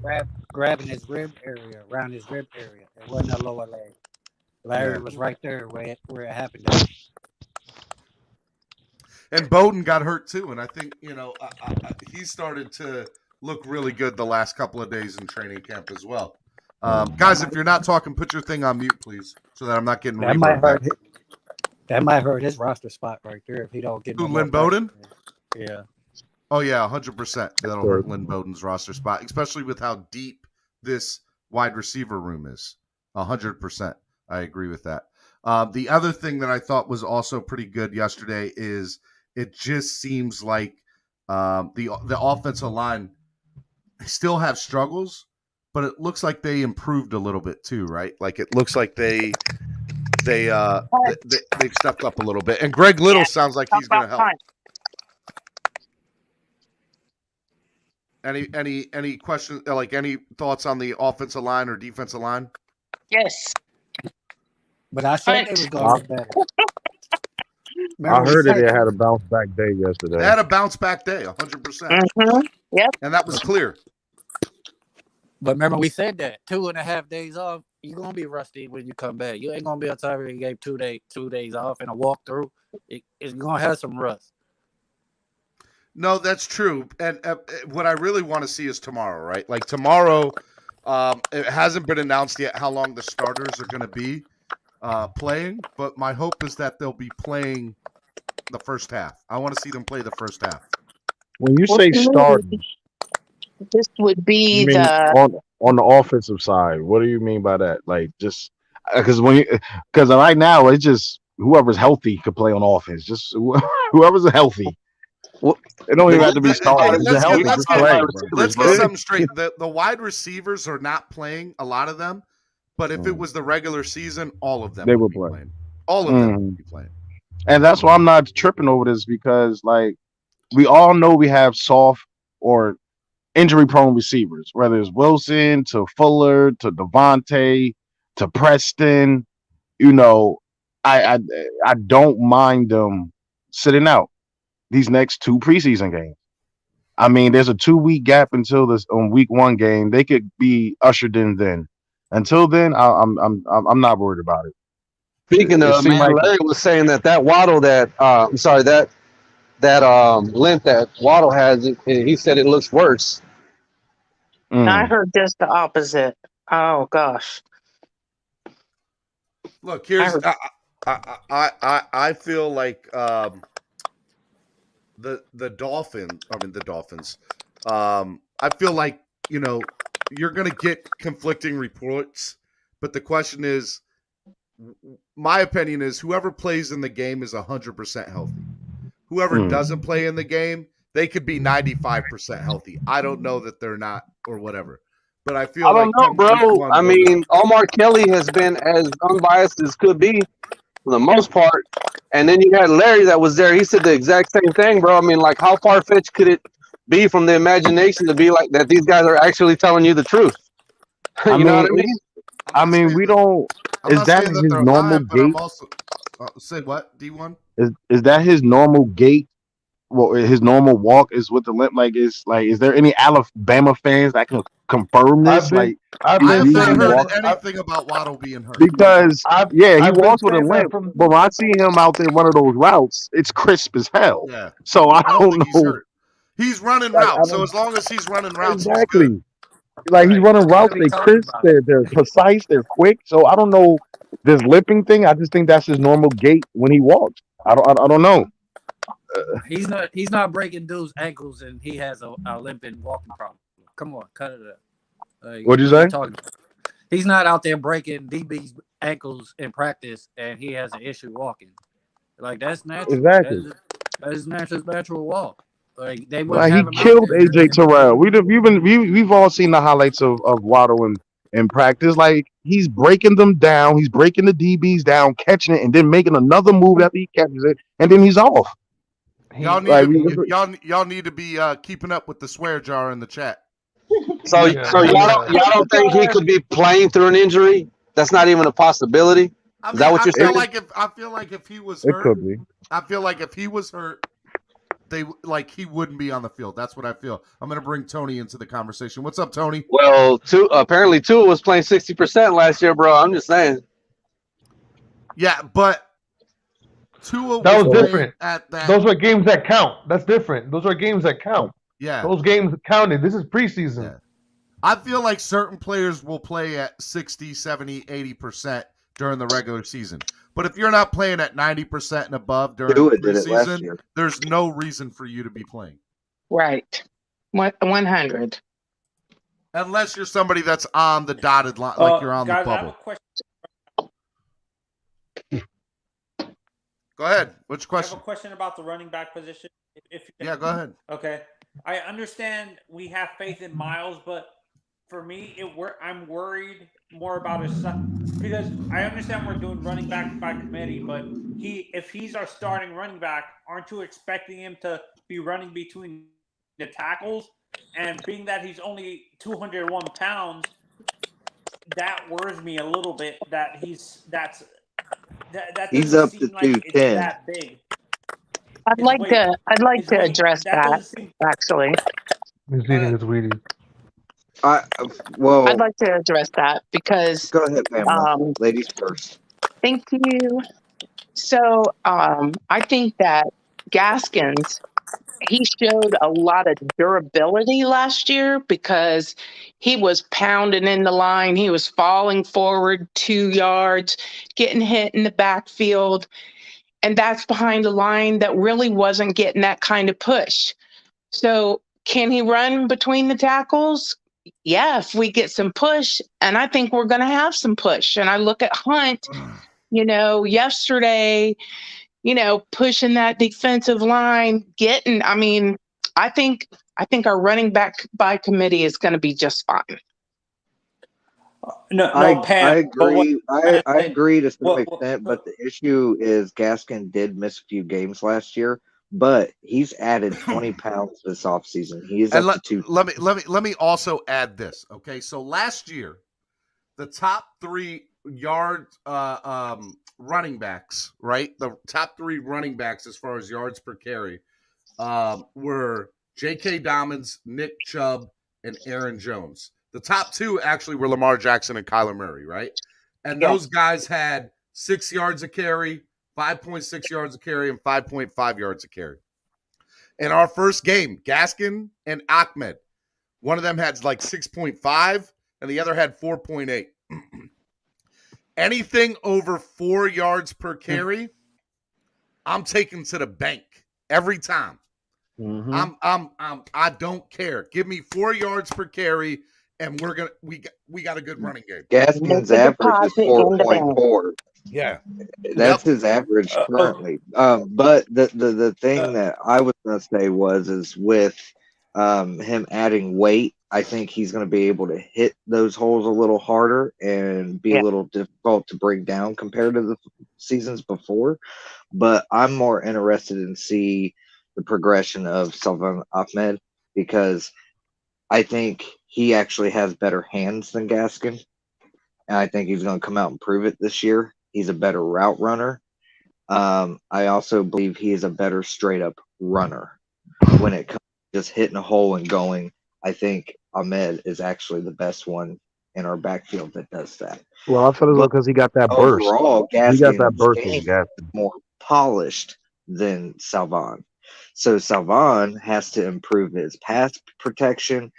grabbing his rib area, around his rib area. It wasn't a lower leg. Larry was right there where it happened. And Bowden got hurt too, and I think he started to look really good the last couple of days in training camp as well. Guys, if you're not talking, put your thing on mute, please, so that I'm not getting that might hurt. That might hurt his roster spot right there if he don't get. Who, Lynn Bowden? Yeah. Oh yeah, 100%. That'll hurt Lynn Bowden's roster spot, especially with how deep this wide receiver room is. 100%. I agree with that. The other thing that I thought was also pretty good yesterday is it just seems like the offensive line still have struggles, but it looks like they improved a little bit too, right? Like it looks like they've stepped up a little bit. And Greg Little sounds like he's going to help. Any questions? Like any thoughts on the offensive line or defensive line? Yes. But I said it was going better. I heard that they had a bounce back day yesterday. They had a bounce back day, 100%. Yep. And that was clear. But remember, we said that 2.5 days off, you're gonna be rusty when you come back. You ain't gonna be on time. You gave 2 days off and a walkthrough. It's gonna have some rust. No, that's true. And what I really want to see is tomorrow, right? Like tomorrow, it hasn't been announced yet how long the starters are going to be playing, but my hope is that they'll be playing the first half. I want to see them play the first half. When you say starters, this would be you mean on the offensive side. What do you mean by that? Like just because right now it's just whoever's healthy could play on offense. Just whoever's healthy. Well, it don't even have to be starters. Let's get something straight. The wide receivers are not playing, a lot of them. But if it was the regular season, all of them would be playing. All of them would be playing. And that's why I'm not tripping over this because, like, we all know we have soft or injury-prone receivers, whether it's Wilson to Fuller to Devontae to Preston. You know, I don't mind them sitting out these next 2 preseason games. I mean, there's a 2-week gap until this week 1 game. They could be ushered in then. Until then, I'm not worried about it. Speaking of, man, Larry was saying that Waddle that length that Waddle has, he said it looks worse. I heard just the opposite. Oh gosh. Look, here's I feel like the Dolphins. I feel like you're going to get conflicting reports, but the question is, my opinion is whoever plays in the game is 100% healthy. Whoever doesn't play in the game, they could be 95% healthy. I don't know that they're not or whatever, but I feel I don't know, bro. I mean, Omar Kelly has been as unbiased as could be for the most part. And then you had Larry that was there. He said the exact same thing, bro. I mean, like, how far-fetched could it be from the imagination to be like that these guys are actually telling you the truth? You know what I mean? I mean, we don't. Is that his normal gait? Say what? D1? Is that his normal gait? Well, his normal walk is with the limp. Is there any Alabama fans that can confirm this? I've I been have not saying heard that. anything about Waddle being hurt. Because he I've been walks with a saying that limp, from. but when I see him out there running those routes, it's crisp as hell. Yeah. So I don't don't think he's know. hurt. He's running I routes, so don't as long as he's running routes, he's good. exactly. Like he's running routes, they're crisp, they're precise, they're quick. So I don't know this limping thing. I just think that's his normal gait when he walks. I don't know. He's not breaking dudes' ankles, and he has a limping walking problem. Come on, cut it up. What'd you what are say? talking about? He's not out there breaking DB's ankles in practice, and he has an issue walking. Like that's natural. Exactly. That's natural walk. Like they wouldn't Like he have him out killed there. AJ Terrell. We've all seen the highlights of Waddle in practice. Like he's breaking them down, he's breaking the DBs down, catching it, and then making another move after he catches it, and then he's off. Y'all need Like, y'all need to be keeping up with the swear jar in the chat. So y'all don't think he could be playing through an injury? That's not even a possibility. Is that what you're saying? I feel like if he was It hurt, could be. I feel like if he was hurt, he wouldn't be on the field. That's what I feel. I'm gonna bring Tony into the conversation. What's up, Tony? Well, apparently Tua was playing 60% last year, bro. I'm just saying. Yeah, but Tua That was different. At that. Those are games that count. That's different. Those are games that count. Yeah. Those games counted. This is preseason. Yeah. I feel like certain players will play at 60, 70, 80% during the regular season. But if you're not playing at 90% and above during preseason, there's no reason for you to be playing. Right. 100. Unless you're somebody that's on the dotted line, like you're on guys, the I have bubble. a question. Go ahead. What's your I have question? a question about the running back position. Yeah, go ahead. Okay. I understand we have faith in Miles, but for me, I'm worried more about his son because I understand we're doing running back by committee, but if he's our starting running back, aren't you expecting him to be running between the tackles? And being that he's only 201 pounds, that worries me a little bit. That that He's doesn't up to seem like it's 210. that big. I'd like to address that actually. He's eating his Wheaties. I'd like to address that because go ahead, Pamela. Ladies first. Thank you. So I think that Gaskins, he showed a lot of durability last year because he was pounding in the line. He was falling forward 2 yards, getting hit in the backfield. And that's behind a line that really wasn't getting that kind of push. So can he run between the tackles? Yeah, if we get some push, and I think we're going to have some push. And I look at Hunt, yesterday, pushing that defensive line, I think our running back by committee is going to be just fine. I agree. I agree to some extent, but the issue is Gaskin did miss a few games last year, but he's added 20 pounds this offseason. He is up to 2. Let me also add this. Okay, so last year, the top 3 yard running backs, right? The top 3 running backs as far as yards per carry were J.K. Dobbins, Nick Chubb, and Aaron Jones. The top 2 actually were Lamar Jackson and Kyler Murray, right? And those guys had 6 yards a carry, 5.6 yards a carry, and 5.5 yards a carry. In our first game, Gaskin and Ahmed, one of them had like 6.5, and the other had 4.8. Anything over 4 yards per carry, I'm taking to the bank every time. I don't care. Give me 4 yards per carry, and we got a good running game. Gaskin's average is 4.4. Yeah, that's his average currently. But the thing that I was going to say is with him adding weight, I think he's going to be able to hit those holes a little harder and be a little difficult to bring down compared to the seasons before. But I'm more interested in see the progression of Salvan Ahmed because I think he actually has better hands than Gaskin. And I think he's going to come out and prove it this year. He's a better route runner. I also believe he is a better straight up runner. When it comes to just hitting a hole and going, I think Ahmed is actually the best one in our backfield that does that. Well, I feel as though But because he got that burst. overall, He got that Gaskin's burst game in is gas. more polished than Salvan. So Salvan has to improve his pass protection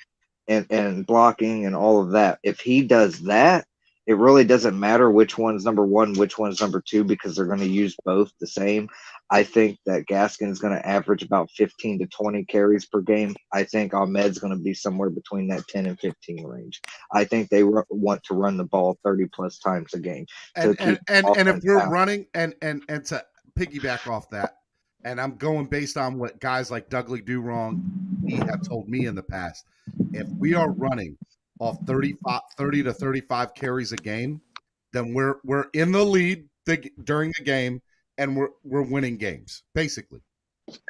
and blocking and all of that. If he does that, it really doesn't matter which one's number one, which one's number two, because they're going to use both the same. I think that Gaskin's going to average about 15 to 20 carries per game. I think Ahmed's going to be somewhere between that 10 and 15 range. I think they want to run the ball 30 plus times a game to keep And if offense we're out. running and to piggyback off that, and I'm going based on what guys like Dudley Do Wrong have told me in the past. If we are running off 30 to 35 carries a game, then we're in the lead during the game, and we're winning games basically.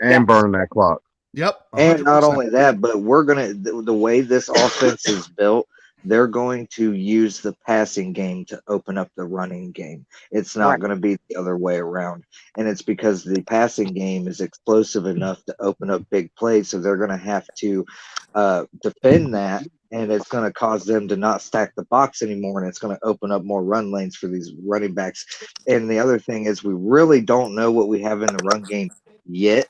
And burning that clock. Yep, 100%. And not only that, but we're going to, the way this offense is built, they're going to use the passing game to open up the running game. It's not going to be the other way around. And it's because the passing game is explosive enough to open up big plays. So they're going to have to defend that. And it's going to cause them to not stack the box anymore. And it's going to open up more run lanes for these running backs. And the other thing is, we really don't know what we have in the run game yet.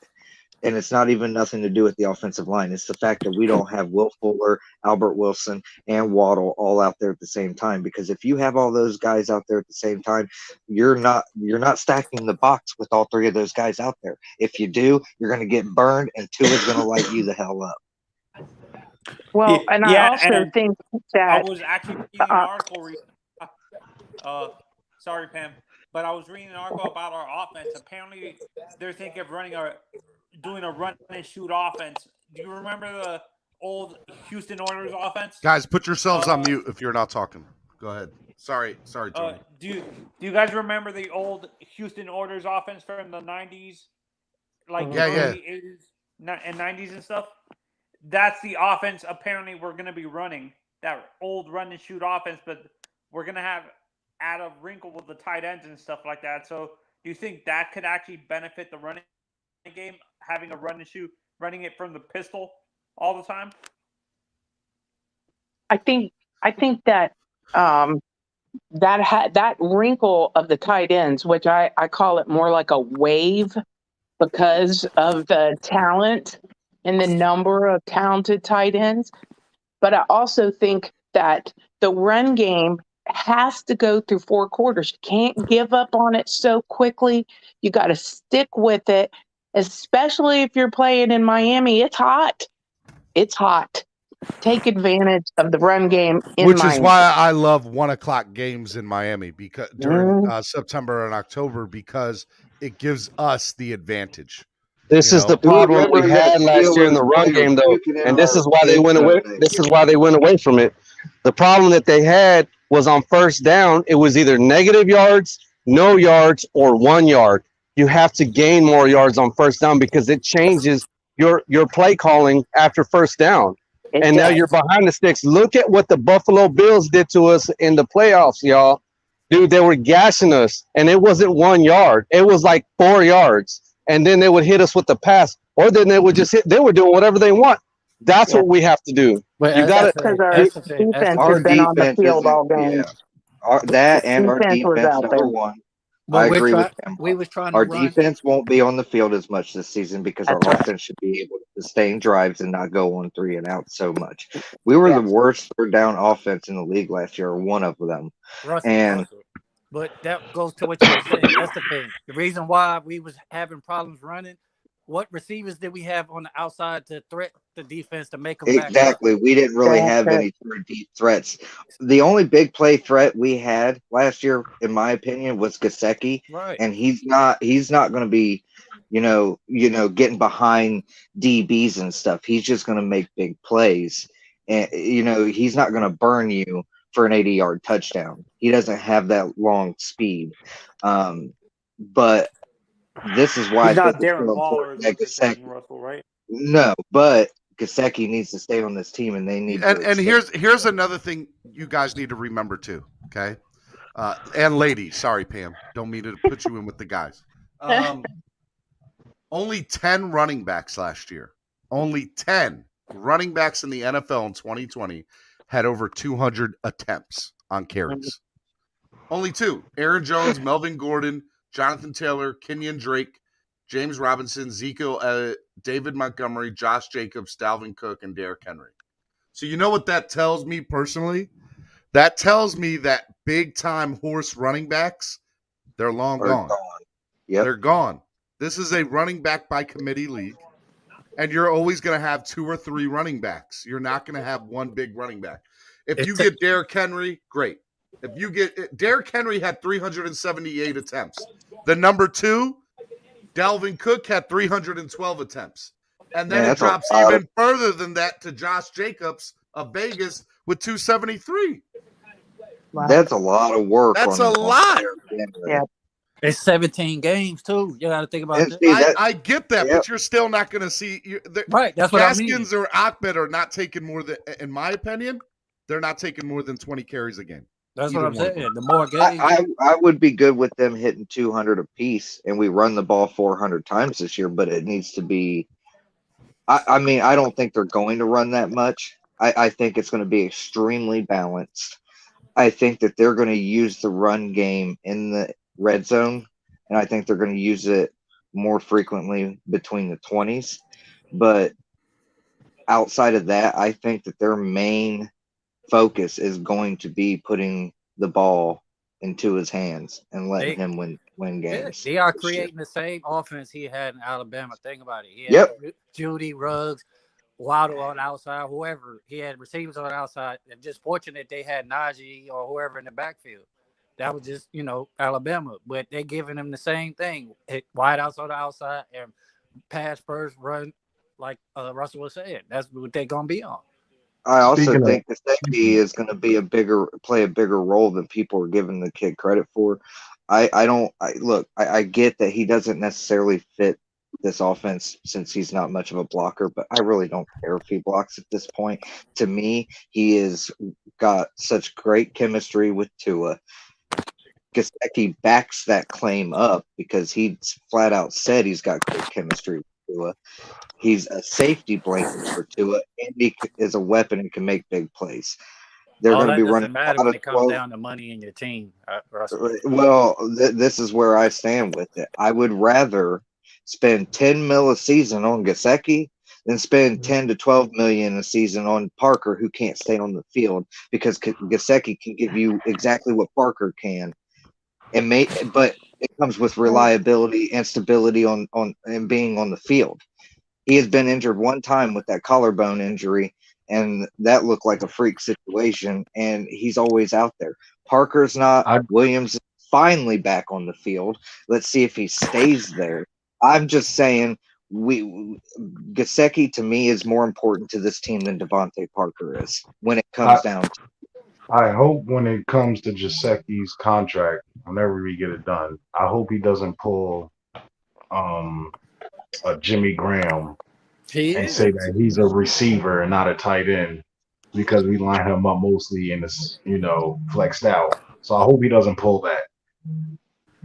And it's not even nothing to do with the offensive line. It's the fact that we don't have Will Fuller, Albert Wilson, and Waddle all out there at the same time. Because if you have all those guys out there at the same time, you're not stacking the box with all three of those guys out there. If you do, you're going to get burned, and Tua's going to light you the hell up. Well, and I also think that I was actually reading an article. Sorry, Pam, but I was reading an article about our offense. Apparently, they're thinking of doing a run and shoot offense. Do you remember the old Houston Oilers offense? Guys, put yourselves on mute if you're not talking. Go ahead. Sorry, Tony. Do you guys remember the old Houston Oilers offense from the 90s? Like early 80s and 90s and stuff? That's the offense apparently we're going to be running. That old run and shoot offense, but we're going to add a wrinkle with the tight ends and stuff like that. So do you think that could actually benefit the running game, having a run and shoot, running it from the pistol all the time? I think that that wrinkle of the tight ends, which I call it more like a wave because of the talent and the number of talented tight ends. But I also think that the run game has to go through 4 quarters. You can't give up on it so quickly. You got to stick with it, especially if you're playing in Miami. It's hot. It's hot. Take advantage of the run game in Which Miami. is why I love 1:00 games in Miami because during September and October, because it gives us the advantage. This is the problem we had last year in the run game, though, and this is why they went away. This is why they went away from it. The problem that they had was on first down. It was either negative yards, no yards, or 1 yard. You have to gain more yards on first down because it changes your play calling after first down. And now you're behind the sticks. Look at what the Buffalo Bills did to us in the playoffs, y'all. Dude, they were gashing us, and it wasn't 1 yard. It was like 4 yards. And then they would hit us with the pass, or then they would just hit. They were doing whatever they want. That's what we have to do. But you got to. Our defense has been on the field all game. Our defense number one. I agree with him. Our defense won't be on the field as much this season because our offense should be able to sustain drives and not go on 3 and out so much. We were the worst third down offense in the league last year, or one of them. Russell. But that goes to what you were saying. That's the thing. The reason why we was having problems running, what receivers did we have on the outside to threat the defense to make them back up? Exactly. We didn't really have any deep threats. The only big play threat we had last year, in my opinion, was Gesicki. Right. And he's not going to be, getting behind DBs and stuff. He's just going to make big plays. And, he's not going to burn you for an 80-yard touchdown. He doesn't have that long speed. But this is why he's I not think Darren Waller, Russell, right? No, but Gesicki needs to stay on this team, and they need. And here's another thing you guys need to remember too. Okay, and ladies, sorry Pam, don't mean to put you in with the guys. Only 10 running backs last year. Only 10 running backs in the NFL in 2020 had over 200 attempts on carries. Only 2. Aaron Jones, Melvin Gordon, Jonathan Taylor, Kenyon Drake, James Robinson, Zeke, David Montgomery, Josh Jacobs, Dalvin Cook, and Derrick Henry. So you know what that tells me personally? That tells me that big-time horse running backs, they're long gone. Yep. They're gone. This is a running back by committee league, and you're always going to have 2 or 3 running backs. You're not going to have one big running back. If you get Derrick Henry, great. If you get Derrick Henry had 378 attempts. The number 2, Dalvin Cook, had 312 attempts. And then it drops even further than that to Josh Jacobs of Vegas with 273. Wow. That's a lot of work. That's a lot. Yeah. It's 17 games too. You got to think about that. I get that, but you're still not going to see. Right, that's what I mean. Gaskins or Ahmed are not taking more than, in my opinion, they're not taking more than 20 carries a game. That's what I'm saying. The more games, I would be good with them hitting 200 apiece, and we run the ball 400 times this year. But it needs to be. I mean, I don't think they're going to run that much. I think it's going to be extremely balanced. I think that they're going to use the run game in the red zone, and I think they're going to use it more frequently between the 20s. But outside of that, I think that their main focus is going to be putting the ball into his hands and letting him win games. They are creating the same offense he had in Alabama. Think about it. He had Judy, Ruggs, Waddle on the outside, whoever. He had receivers on the outside. And just fortunate they had Najee or whoever in the backfield. That was just, Alabama. But they're giving him the same thing. Wide outs on the outside and pass first, run, like Russell was saying. That's what they're going to be on. I also think the safety is going to play a bigger role than people are giving the kid credit for. I get that he doesn't necessarily fit this offense since he's not much of a blocker, but I really don't care if he blocks at this point. To me, he has got such great chemistry with Tua. Gesicki backs that claim up because he's flat out said he's got great chemistry with Tua. He's a safety blanket for Tua, and he is a weapon and can make big plays. They're going to be running. Matter when it comes down to money in your team, Russell. Well, this is where I stand with it. I would rather spend $10 million a season on Gesicki than spend $10 to $12 million a season on Parker, who can't stay on the field, because Gesicki can give you exactly what Parker can, but it comes with reliability and stability on and being on the field. He has been injured one time with that collarbone injury, and that looked like a freak situation, and he's always out there. Parker's not. Williams is finally back on the field. Let's see if he stays there. I'm just saying, Gesicki to me is more important to this team than Devontae Parker is when it comes down to it. I hope when it comes to Gesicki's contract, whenever we get it done, I hope he doesn't pull a Jimmy Graham and say that he's a receiver and not a tight end, because we line him up mostly in this, flexed out. So I hope he doesn't pull that.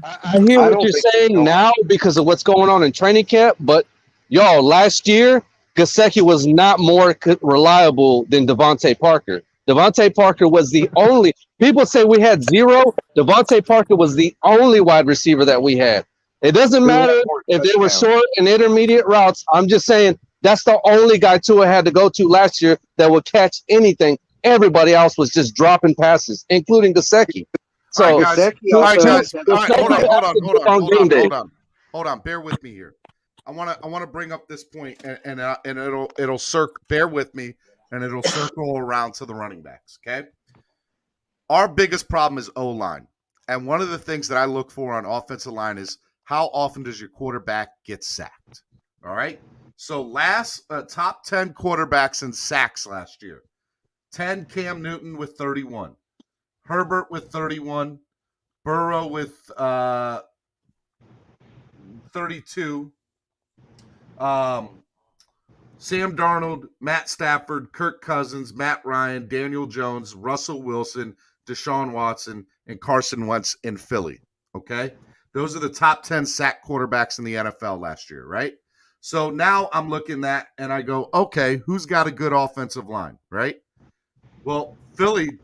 I hear what you're saying now because of what's going on in training camp, but y'all, last year, Gesicki was not more reliable than Devontae Parker. Devontae Parker was the only – people say we had zero. Devontae Parker was the only wide receiver that we had. It doesn't matter if they were short and intermediate routes. I'm just saying that's the only guy Tua had to go to last year that would catch anything. Everybody else was just dropping passes, including Gesicki. So, all right, guys. Hold on. Bear with me here. I want to bring up this point, and it'll circle. Bear with me, and it'll circle around to the running backs. Okay. Our biggest problem is O-line, and one of the things that I look for on offensive line is how often does your quarterback get sacked? All right. So top 10 quarterbacks in sacks last year. 10 Cam Newton with 31. Herbert with 31. Burrow with 32. Sam Darnold, Matt Stafford, Kirk Cousins, Matt Ryan, Daniel Jones, Russell Wilson, Deshaun Watson, and Carson Wentz in Philly. Okay? Those are the top 10 sack quarterbacks in the NFL last year, right? So now I'm looking at and I go, okay, who's got a good offensive line, right? Well, Philly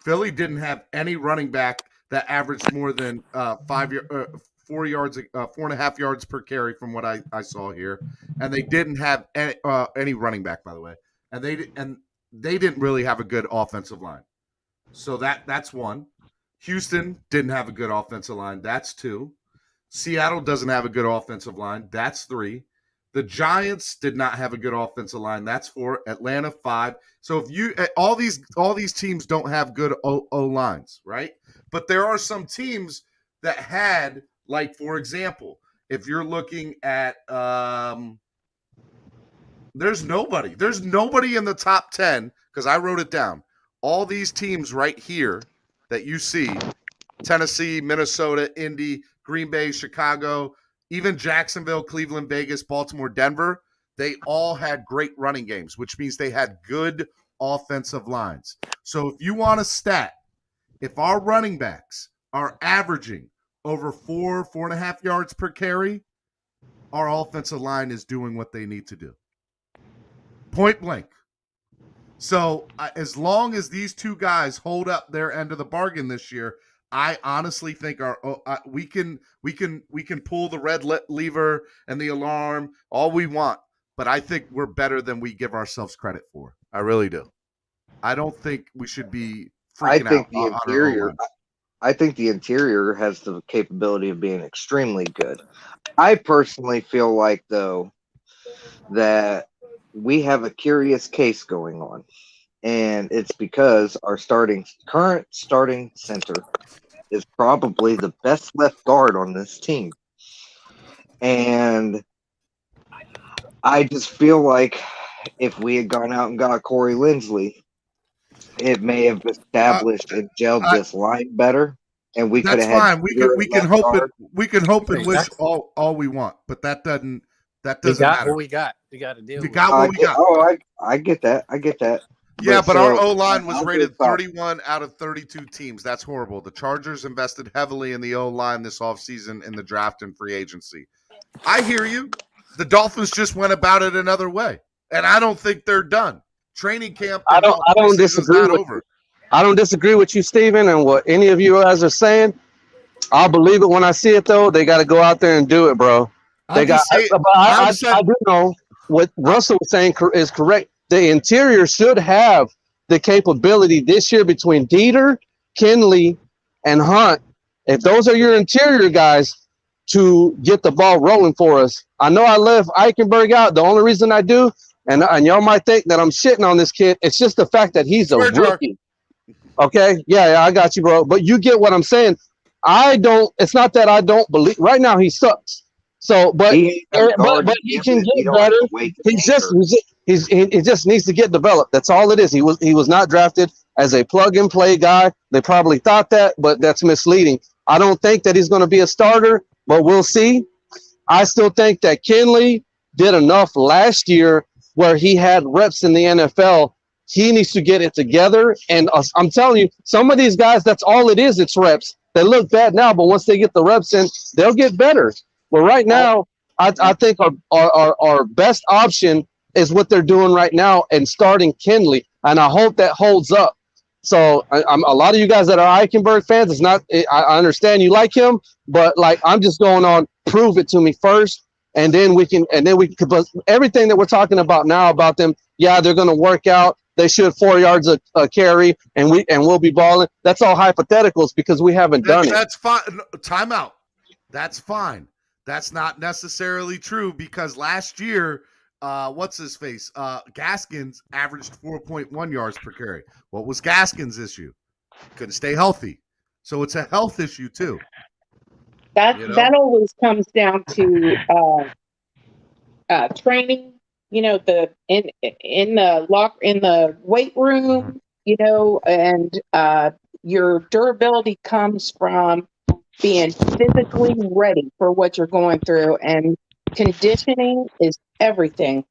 didn't have any running back that averaged more than 4 yards, 4.5 yards per carry from what I saw here, and they didn't have any running back, by the way, and they didn't really have a good offensive line. So that's one. Houston didn't have a good offensive line. That's two. Seattle doesn't have a good offensive line. That's three. The Giants did not have a good offensive line. That's four. Atlanta, 5. So if you all these teams don't have good O lines, right? But there are some teams that had, like, for example, if you're looking at there's nobody in the top 10 because I wrote it down. All these teams right here that you see, Tennessee, Minnesota, Indy, Green Bay, Chicago, even Jacksonville, Cleveland, Vegas, Baltimore, Denver, they all had great running games, which means they had good offensive lines. So if you want a stat, if our running backs are averaging over 4.5 yards per carry, our offensive line is doing what they need to do. Point blank. So as long as these two guys hold up their end of the bargain this year, I honestly think we can pull the red lever and the alarm all we want, but I think we're better than we give ourselves credit for. I really do. I don't think we should be freaking out on our O-line. I think the interior has the capability of being extremely good. I personally feel like, though, that we have a curious case going on, and it's because our current starting center is probably the best left guard on this team. And I just feel like if we had gone out and got Corey Linsley, it may have established and gelled this line better, and we could have had. Fine. We can hope and wish all we want, but that doesn't matter. What we got. We got to deal. We got what we got. Oh, I get that. Yeah, but our O-line was rated 31 out of 32 teams. That's horrible. The Chargers invested heavily in the O-line this offseason in the draft and free agency. I hear you. The Dolphins just went about it another way, and I don't think they're done. Training camp. I don't disagree with you. I don't disagrey with you, Steven, and what any of you guys are saying. I'll believe it when I see it, though. They got to go out there and do it, bro. I do know what Russell was saying is correct. The interior should have the capability this year between Dieter, Kinley, and Hunt. If those are your interior guys, to get the ball rolling for us. I know I left Eichenberg out. The only reason I do, and y'all might think that I'm shitting on this kid, it's just the fact that he's a rookie. Okay? Yeah, I got you, bro. But you get what I'm saying. It's not that I don't believe. Right now, he sucks. So, but he can get better. He just needs to get developed. That's all it is. He was not drafted as a plug and play guy. They probably thought that, but that's misleading. I don't think that he's going to be a starter, but we'll see. I still think that Kinley did enough last year where he had reps in the NFL. He needs to get it together. And I'm telling you, some of these guys, that's all it is. It's reps. They look bad now, but once they get the reps in, they'll get better. Well, right now, I think our best option is what they're doing right now and starting Kinley, and I hope that holds up. So I'm a lot of you guys that are Eichenberg fans. It's not. I understand you like him, but like I'm just going on. Prove it to me first, and then we can. But everything that we're talking about now about them, yeah, they're going to work out. They should 4 yards a carry, and we'll be balling. That's all hypotheticals because we haven't done it. That's fine. Time out. That's fine. That's not necessarily true because last year, what's his face? Gaskins averaged 4.1 yards per carry. What was Gaskins' issue? Couldn't stay healthy. So it's a health issue too. That always comes down to training. In the weight room. And your durability comes from being physically ready for what you're going through, and conditioning is everything.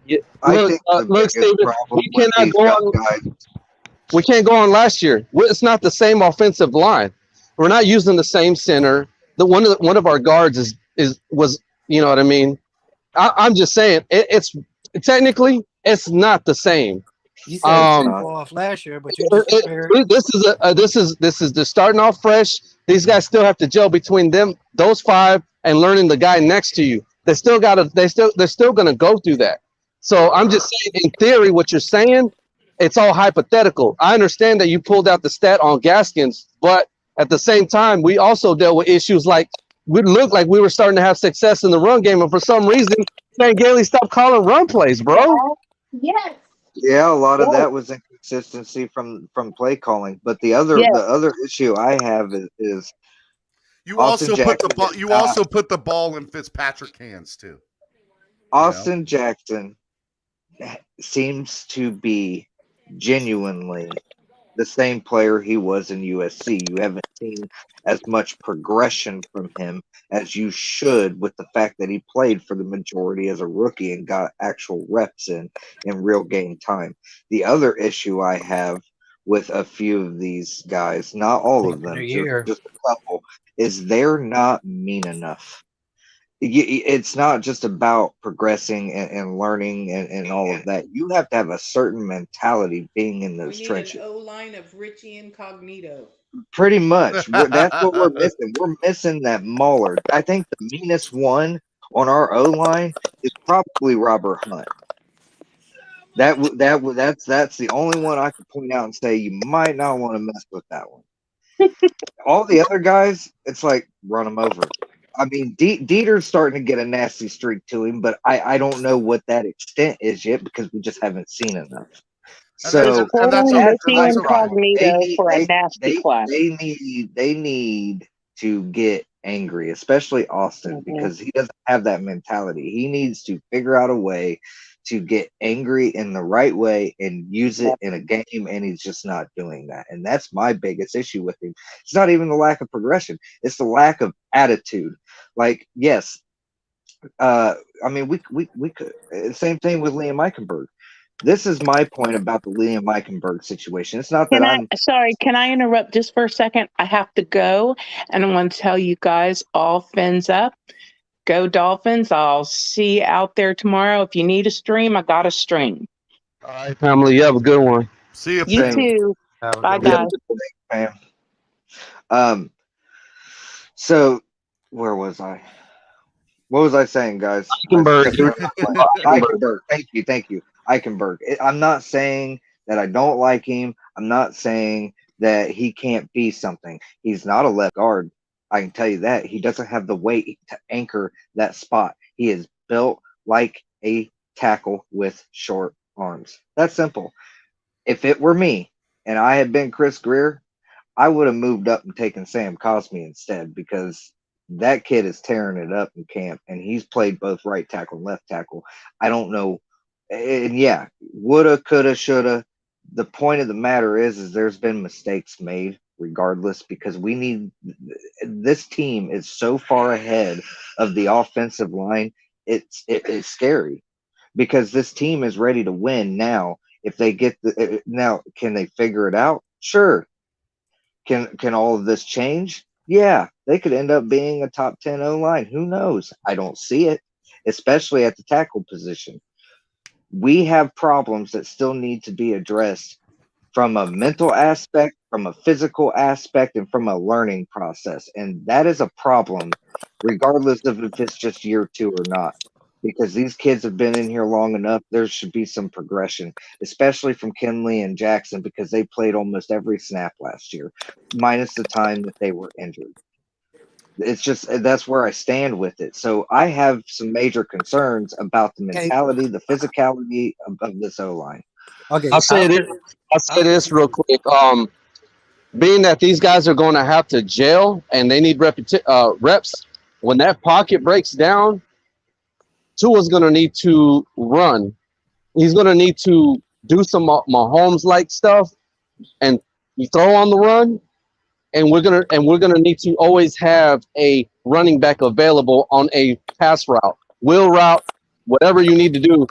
Yeah, look, Steven, we can't go on last year. It's not the same offensive line. We're not using the same center. one of our guards was, you know what I mean. I'm just saying it's technically it's not the same. You said fall off last year, but you just compared. This is the starting off fresh. These guys still have to gel between those five, and learning the guy next to you. They're still gonna go through that. So I'm just saying, in theory, what you're saying, it's all hypothetical. I understand that you pulled out the stat on Gaskins, but at the same time, we also dealt with issues like we looked like we were starting to have success in the run game, and for some reason, man, Gailey stopped calling run plays, bro. Yes. Yeah, a lot of that was inconsistency from play calling. But the other issue I have is you also put the ball. You also put the ball in Fitzpatrick's hands too. Austin Jackson seems to be genuinely the same player he was in USC. You haven't seen as much progression from him as you should, with the fact that he played for the majority as a rookie and got actual reps in real game time. The other issue I have with a few of these guys, not all of them, just a couple, is they're not mean enough. It's not just about progressing and learning and all of that. You have to have a certain mentality being in those trenches. An O-line of Richie Incognito. Pretty much. That's what we're missing. We're missing that mauler. I think the meanest one on our O-line is probably Robert Hunt. That's the only one I can point out and say you might not want to mess with that one. All the other guys, it's like run them over. I mean, Dieter's starting to get a nasty streak to him, but I don't know what that extent is yet because we just haven't seen enough. So that's they need to get angry, especially Austin, because he doesn't have that mentality. He needs to figure out a way to get angry in the right way and use it in a game, and he's just not doing that. And that's my biggest issue with him. It's not even the lack of progression; it's the lack of attitude. Like, yes, I mean, we could. Same thing with Liam Eichenberg. This is my point about the Liam Eichenberg situation. It's not that Sorry, can I interrupt just for a second? I have to go, and I want to tell you guys all fins up. Go Dolphins. I'll see you out there tomorrow. If you need a stream, I got a stream. All right, family. You have a good one. See you. You too. Bye, guys. So where was I? What was I saying, guys? Eichenberg. Thank you. Eichenberg. I'm not saying that I don't like him. I'm not saying that he can't be something. He's not a left guard. I can tell you that. He doesn't have the weight to anchor that spot. He is built like a tackle with short arms. That's simple. If it were me and I had been Chris Greer, I would have moved up and taken Sam Cosmi instead, because that kid is tearing it up in camp, and he's played both right tackle and left tackle. I don't know. And yeah, woulda, coulda, shoulda. The point of the matter is there's been mistakes made regardless, because this team is so far ahead of the offensive line. It's scary, because this team is ready to win now. If they get now, can they figure it out? Sure. Can all of this change? Yeah, they could end up being a top 10 O-line. Who knows? I don't see it, especially at the tackle position. We have problems that still need to be addressed from a mental aspect, from a physical aspect, and from a learning process. And that is a problem, regardless of if it's just year 2 or not. Because these kids have been in here long enough, there should be some progression, especially from Kinley and Jackson, because they played almost every snap last year, minus the time that they were injured. It's just, that's where I stand with it. So I have some major concerns about the mentality, the physicality of this O-line. Okay, I'll say this real quick. Being that these guys are going to have to gel and they need reps, when that pocket breaks down, Tua's going to need to run. He's going to need to do some Mahomes-like stuff, and you throw on the run. And we're gonna need to always have a running back available on a pass route, wheel route, whatever you need to do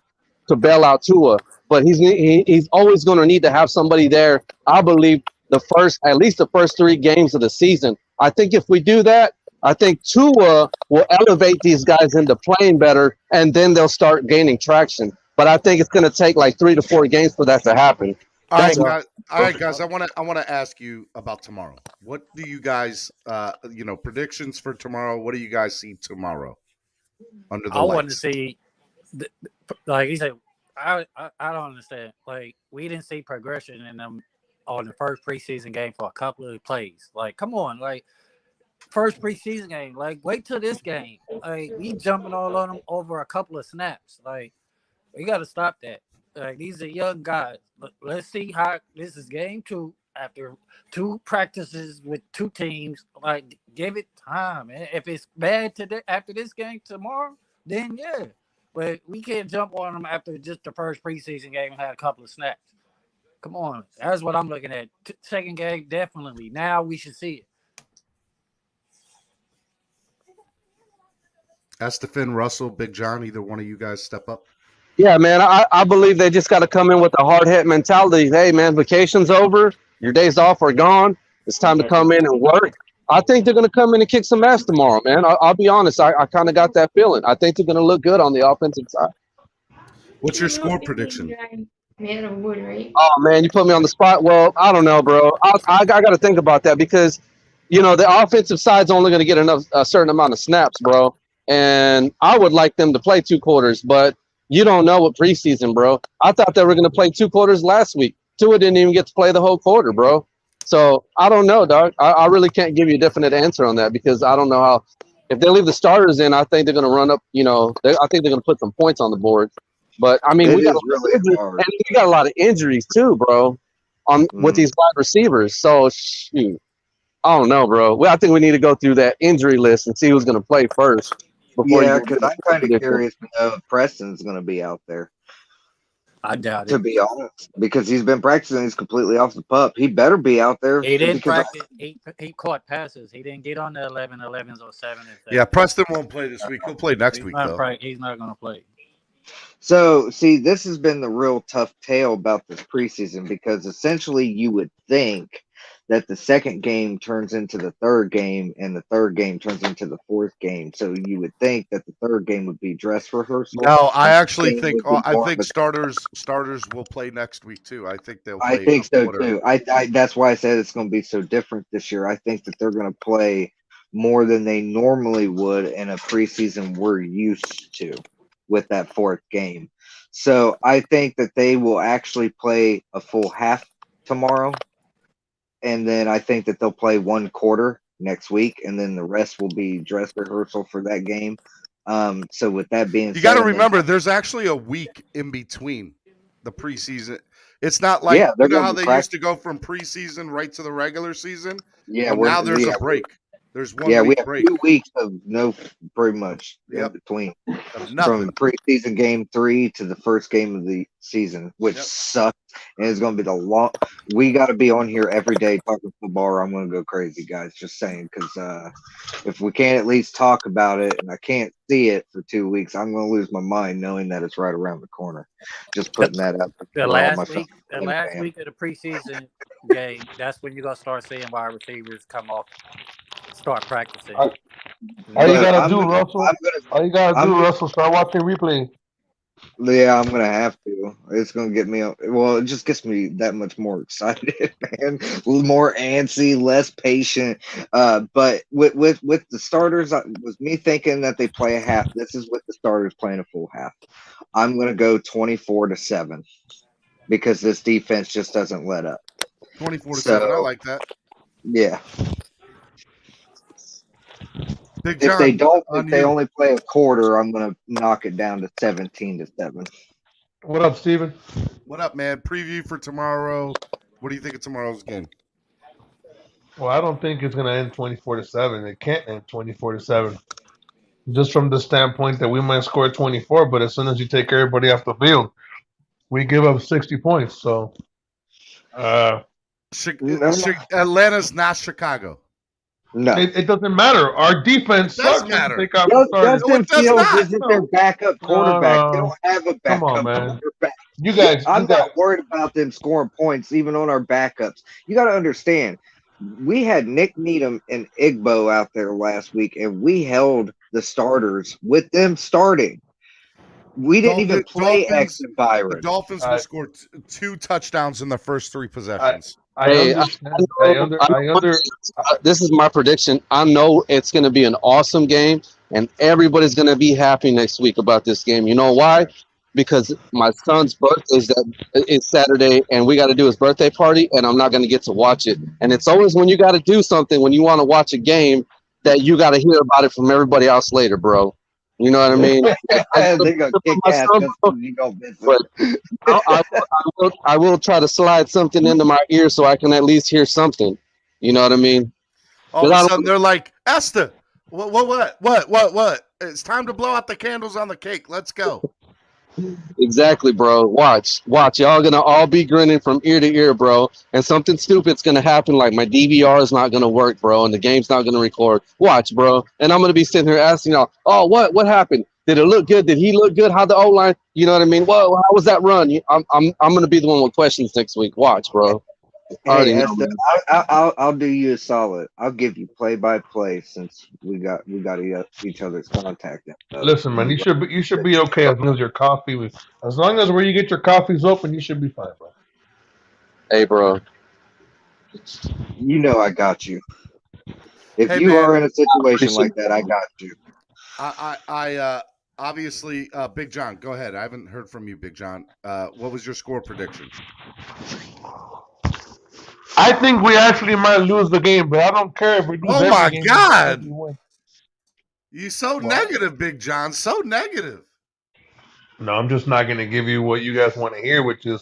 to bail out Tua. But he's always going to need to have somebody there. I believe at least the first 3 games of the season. I think if we do that, I think Tua will elevate these guys into playing better, and then they'll start gaining traction. But I think it's going to take like 3 to 4 games for that to happen. All right, That's guys. All right, guys. I want to ask you about tomorrow. What do you guys, predictions for tomorrow? What do you guys see tomorrow under the I want to lights? see, like he said, I don't understand. Like, we didn't see progression in them on the first preseason game for a couple of plays. Like, come on, like first preseason game. Like, wait till this game. Like, we jumping all on them over a couple of snaps. Like, we got to stop that. Like, these are young guys. Let's see how this is game 2 after 2 practices with 2 teams. Like, give it time. And if it's bad today after this game tomorrow, then yeah. But we can't jump on them after just the first preseason game and had a couple of snaps. Come on. That's what I'm looking at. Second game, definitely. Now we should see it. Estefan, Russell, Big John, either one of you guys step up. Yeah, man, I believe they just got to come in with a hard hit mentality. Hey, man, vacation's over. Your days off are gone. It's time to come in and work. I think they're going to come in and kick some ass tomorrow, man. I'll be honest. I kind of got that feeling. I think they're going to look good on the offensive side. What's your score prediction? Man of wood, right? Oh, man, you put me on the spot. Well, I don't know, bro. I got to think about that because, the offensive side's only going to get a certain amount of snaps, bro. And I would like them to play 2 quarters, but you don't know what preseason, bro. I thought they were going to play 2 quarters last week. Tua didn't even get to play the whole quarter, bro. So I don't know, dog. I really can't give you a definite answer on that because I don't know how. If they leave the starters in, I think they're going to run up. I think they're going to put some points on the board. But I mean, we got a lot of injuries too, bro. With these wide receivers. So shoot, I don't know, bro. Well, I think we need to go through that injury list and see who's going to play first. Yeah, because I'm kind of curious to know if Preston's going to be out there. I doubt it. To be honest, because he's been practicing, he's completely off the pup. He better be out there. He didn't practice. He caught passes. He didn't get on the 11s or 7s. Yeah, Preston won't play this week. He'll play next week, though. He's not going to play. So, see, this has been the real tough tale about this preseason because essentially you would think that the second game turns into the third game and the third game turns into the fourth game. So you would think that the third game would be dress rehearsal. No, I actually think starters will play next week too. I think they'll play. I think so too. I that's why I said it's going to be so different this year. I think that they're going to play more than they normally would in a preseason we're used to with that fourth game. So I think that they will actually play a full half tomorrow. And then I think that they'll play 1 quarter next week, and then the rest will be dress rehearsal for that game. So with that being said, you got to remember, there's actually a week in between the preseason. It's not like how they used to go from preseason right to the regular season. Yeah, now there's a break. There's 1 we week have break. 2 weeks of pretty much in between from preseason game 3 to the first game of the season, which sucks. And it's going to be we got to be on here every day talking football or I'm going to go crazy, guys. Just saying, because if we can't at least talk about it and I can't see it for 2 weeks, I'm going to lose my mind knowing that it's right around the corner. Just putting that up. The last week of the preseason game, that's when you're going to start seeing wide receivers come off. Start practicing. All you gotta do, Russell, start watching replay. Yeah, I'm gonna have to. It's gonna get me. Well, it just gets me that much more excited, man. More antsy, less patient. But with the starters, was me thinking that they play a half. This is with the starters playing a full half. I'm gonna go 24-7 because this defense just doesn't let up. 24-7. I like that. Yeah. Big John, if they only play a quarter, I'm gonna knock it down to 17-7. What up, Steven? What up, man? Preview for tomorrow. What do you think of tomorrow's game? Well, I don't think it's gonna end 24-7. It can't end 24-7. Just from the standpoint that we might score 24, but as soon as you take everybody off the field, we give up 60 points. So, Atlanta's not Chicago. No, it doesn't matter. Our defense sucks. Justin Fields isn't their backup quarterback. They don't have a backup quarterback. You guys, I'm not worried about them scoring points, even on our backups. You got to understand, We had Nick Needham and Igbo out there last week, and we held the starters with them starting. We didn't even play X and Byron. The Dolphins will score 2 touchdowns in the first 3 possessions. I understand. This is my prediction. I know it's going to be an awesome game, and everybody's going to be happy next week about this game. You know why? Because my son's birthday is Saturday, and we got to do his birthday party, and I'm not going to get to watch it. And it's always when you got to do something, when you want to watch a game, that you got to hear about it from everybody else later, bro. You know what I mean? They're gonna kick ass because you don't miss it. I will try to slide something into my ear so I can at least hear something. You know what I mean? All of a sudden, they're like, Esther, what? It's time to blow out the candles on the cake. Let's go. Exactly, bro. Watch. Y'all gonna all be grinning from ear to ear, bro. And something stupid's gonna happen, like my DVR is not gonna work, bro, and the game's not gonna record. Watch, bro. And I'm gonna be sitting here asking y'all, oh, what happened? Did it look good? Did he look good? How the O-line? You know what I mean? Well, how was that run? I'm gonna be the one with questions next week. Watch, bro. Hey, Esther, I'll do you a solid. I'll give you play-by-play since we got each other's contact info. Listen, man, you should be okay as long as your coffee, as long as where you get your coffee's open, you should be fine, bro. Hey, bro. You know I got you. If you are in a situation like that, I got you. I obviously, Big John, go ahead. I haven't heard from you, Big John. What was your score prediction? I think we actually might lose the game, but I don't care if we lose every game. Oh, my God. You're so negative, Big John. So negative. No, I'm just not going to give you what you guys want to hear, which is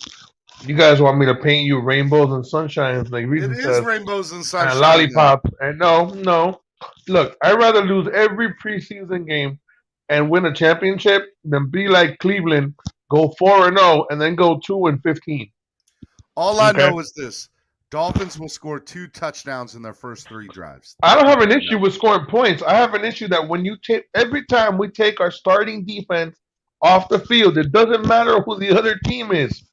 you guys want me to paint you rainbows and sunshines like Reason It says, is rainbows and sunshine. and lollipops. And no. Look, I'd rather lose every preseason game and win a championship than be like Cleveland, go 4-0 and then go 2-15. All I know is this. Dolphins will score 2 touchdowns in their first 3 drives. I don't have an issue with scoring points. I have an issue that when you take every time we take our starting defense off the field, it doesn't matter who the other team is.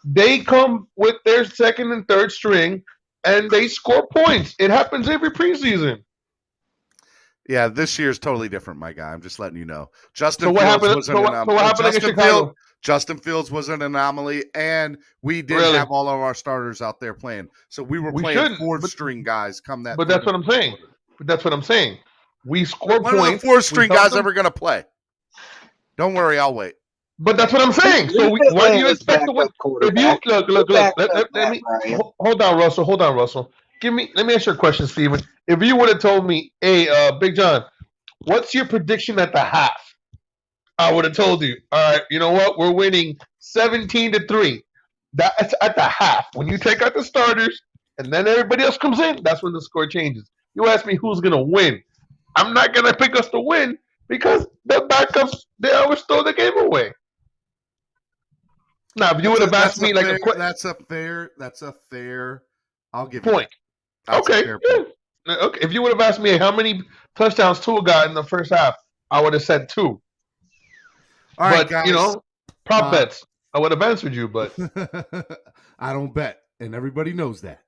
They come with their second and third string and they score points. It happens every preseason. Yeah, this year is totally different, my guy. I'm just letting you know. Justin Fields was an anomaly, and we didn't have all of our starters out there playing. So we were playing fourth-string guys come that. But that's what I'm saying. We score points. When are the fourth-string guys ever going to play? Don't worry, I'll wait. But that's what I'm saying. So why do you expect to win? If you look. Let me hold on, Russell. Let me ask you a question, Steven. If you would have told me, hey, Big John, what's your prediction at the half? I would have told you, all right, you know what? We're winning 17-3. That's at the half. When you take out the starters and then everybody else comes in, that's when the score changes. You ask me who's going to win. I'm not going to pick us to win because the backups, they always throw the game away. Now, if you would have asked me like that's a fair, I'll give point. Okay. Okay. If you would have asked me how many touchdowns Tua got in the first half, I would have said 2. All right, guys. Prop bets. I would have answered you, but I don't bet, and everybody knows that.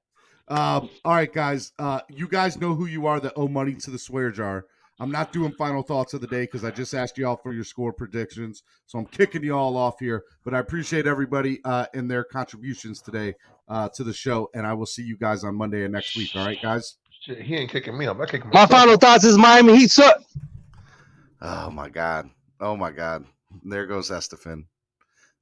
All right, guys. You guys know who you are that owe money to the swear jar. I'm not doing final thoughts of the day because I just asked you all for your score predictions, so I'm kicking you all off here. But I appreciate everybody and their contributions today to the show, and I will see you guys on Monday and next week. All right, guys? Shit, he ain't kicking me off. I kick my final thoughts is Miami Heat suck. Oh, my God. There goes Estefan.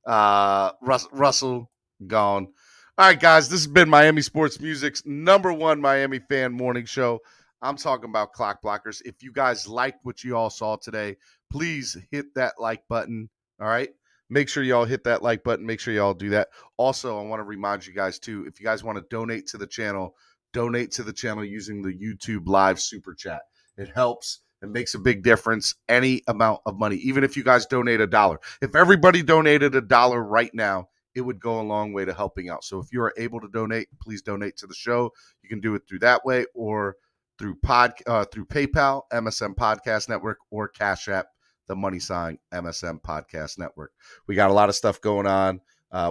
Russell, gone. All right, guys, this has been Miami Sports Music's #1 Miami fan morning show. I'm talking about clock blockers. If you guys liked what you all saw today, please hit that like button, all right? Make sure y'all hit that like button. Make sure y'all do that. Also, I want to remind you guys, too, if you guys want to donate to the channel using the YouTube Live Super Chat. It helps. It makes a big difference. Any amount of money, even if you guys donate $1. If everybody donated $1 right now, it would go a long way to helping out. So if you are able to donate, please donate to the show. You can do it through that way or through PayPal, MSM Podcast Network, or Cash App, the money sign, MSM Podcast Network. We got a lot of stuff going on.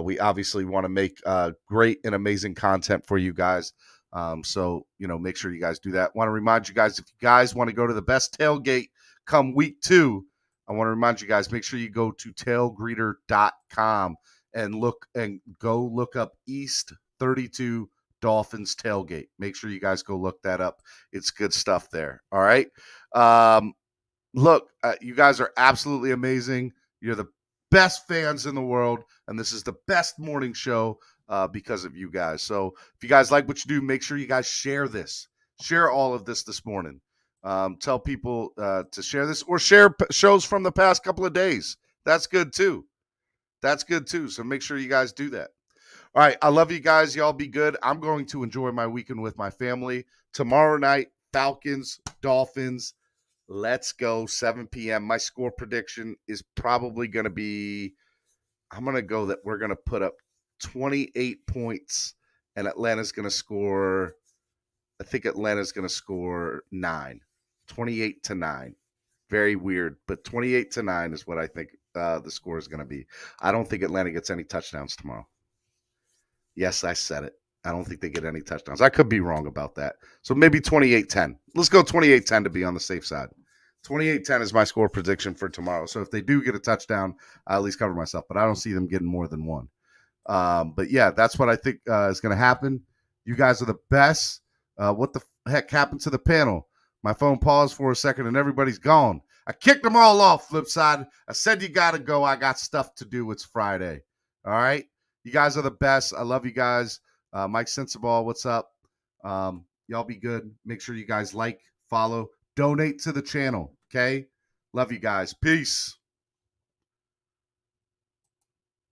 We obviously want to make great and amazing content for you guys. So, make sure you guys do that. Want to remind you guys, if you guys want to go to the best tailgate come week 2, I want to remind you guys, make sure you go to tailgreeter.com and go look up East 32 Dolphins tailgate. Make sure you guys go look that up. It's good stuff there. All right. Look, you guys are absolutely amazing. You're the best fans in the world, and this is the best morning show because of you guys. So if you guys like what you do, make sure you guys share this. Share all of this morning. Tell people to share this or share shows from the past couple of days. That's good too. So make sure you guys do that. All right. I love you guys. Y'all be good. I'm going to enjoy my weekend with my family. Tomorrow night, Falcons, Dolphins. Let's go, 7 p.m. My score prediction is probably going to be, I'm going to go that we're going to put up 28 points, and Atlanta's going to score, I think Atlanta's going to score 9, 28-9. Very weird, but 28-9 is what I think the score is going to be. I don't think Atlanta gets any touchdowns tomorrow. Yes, I said it. I don't think they get any touchdowns. I could be wrong about that. So maybe 28-10. Let's go 28-10 to be on the safe side. 28-10 is my score prediction for tomorrow. So if they do get a touchdown, I at least cover myself. But I don't see them getting more than one. But yeah, that's what I think is going to happen. You guys are the best. What the heck happened to the panel? My phone paused for a second and everybody's gone. I kicked them all off, flip side. I said you got to go. I got stuff to do. It's Friday. All right? You guys are the best. I love you guys. Mike Sensabaugh, what's up? Y'all be good. Make sure you guys like, follow, donate to the channel, okay? Love you guys. Peace.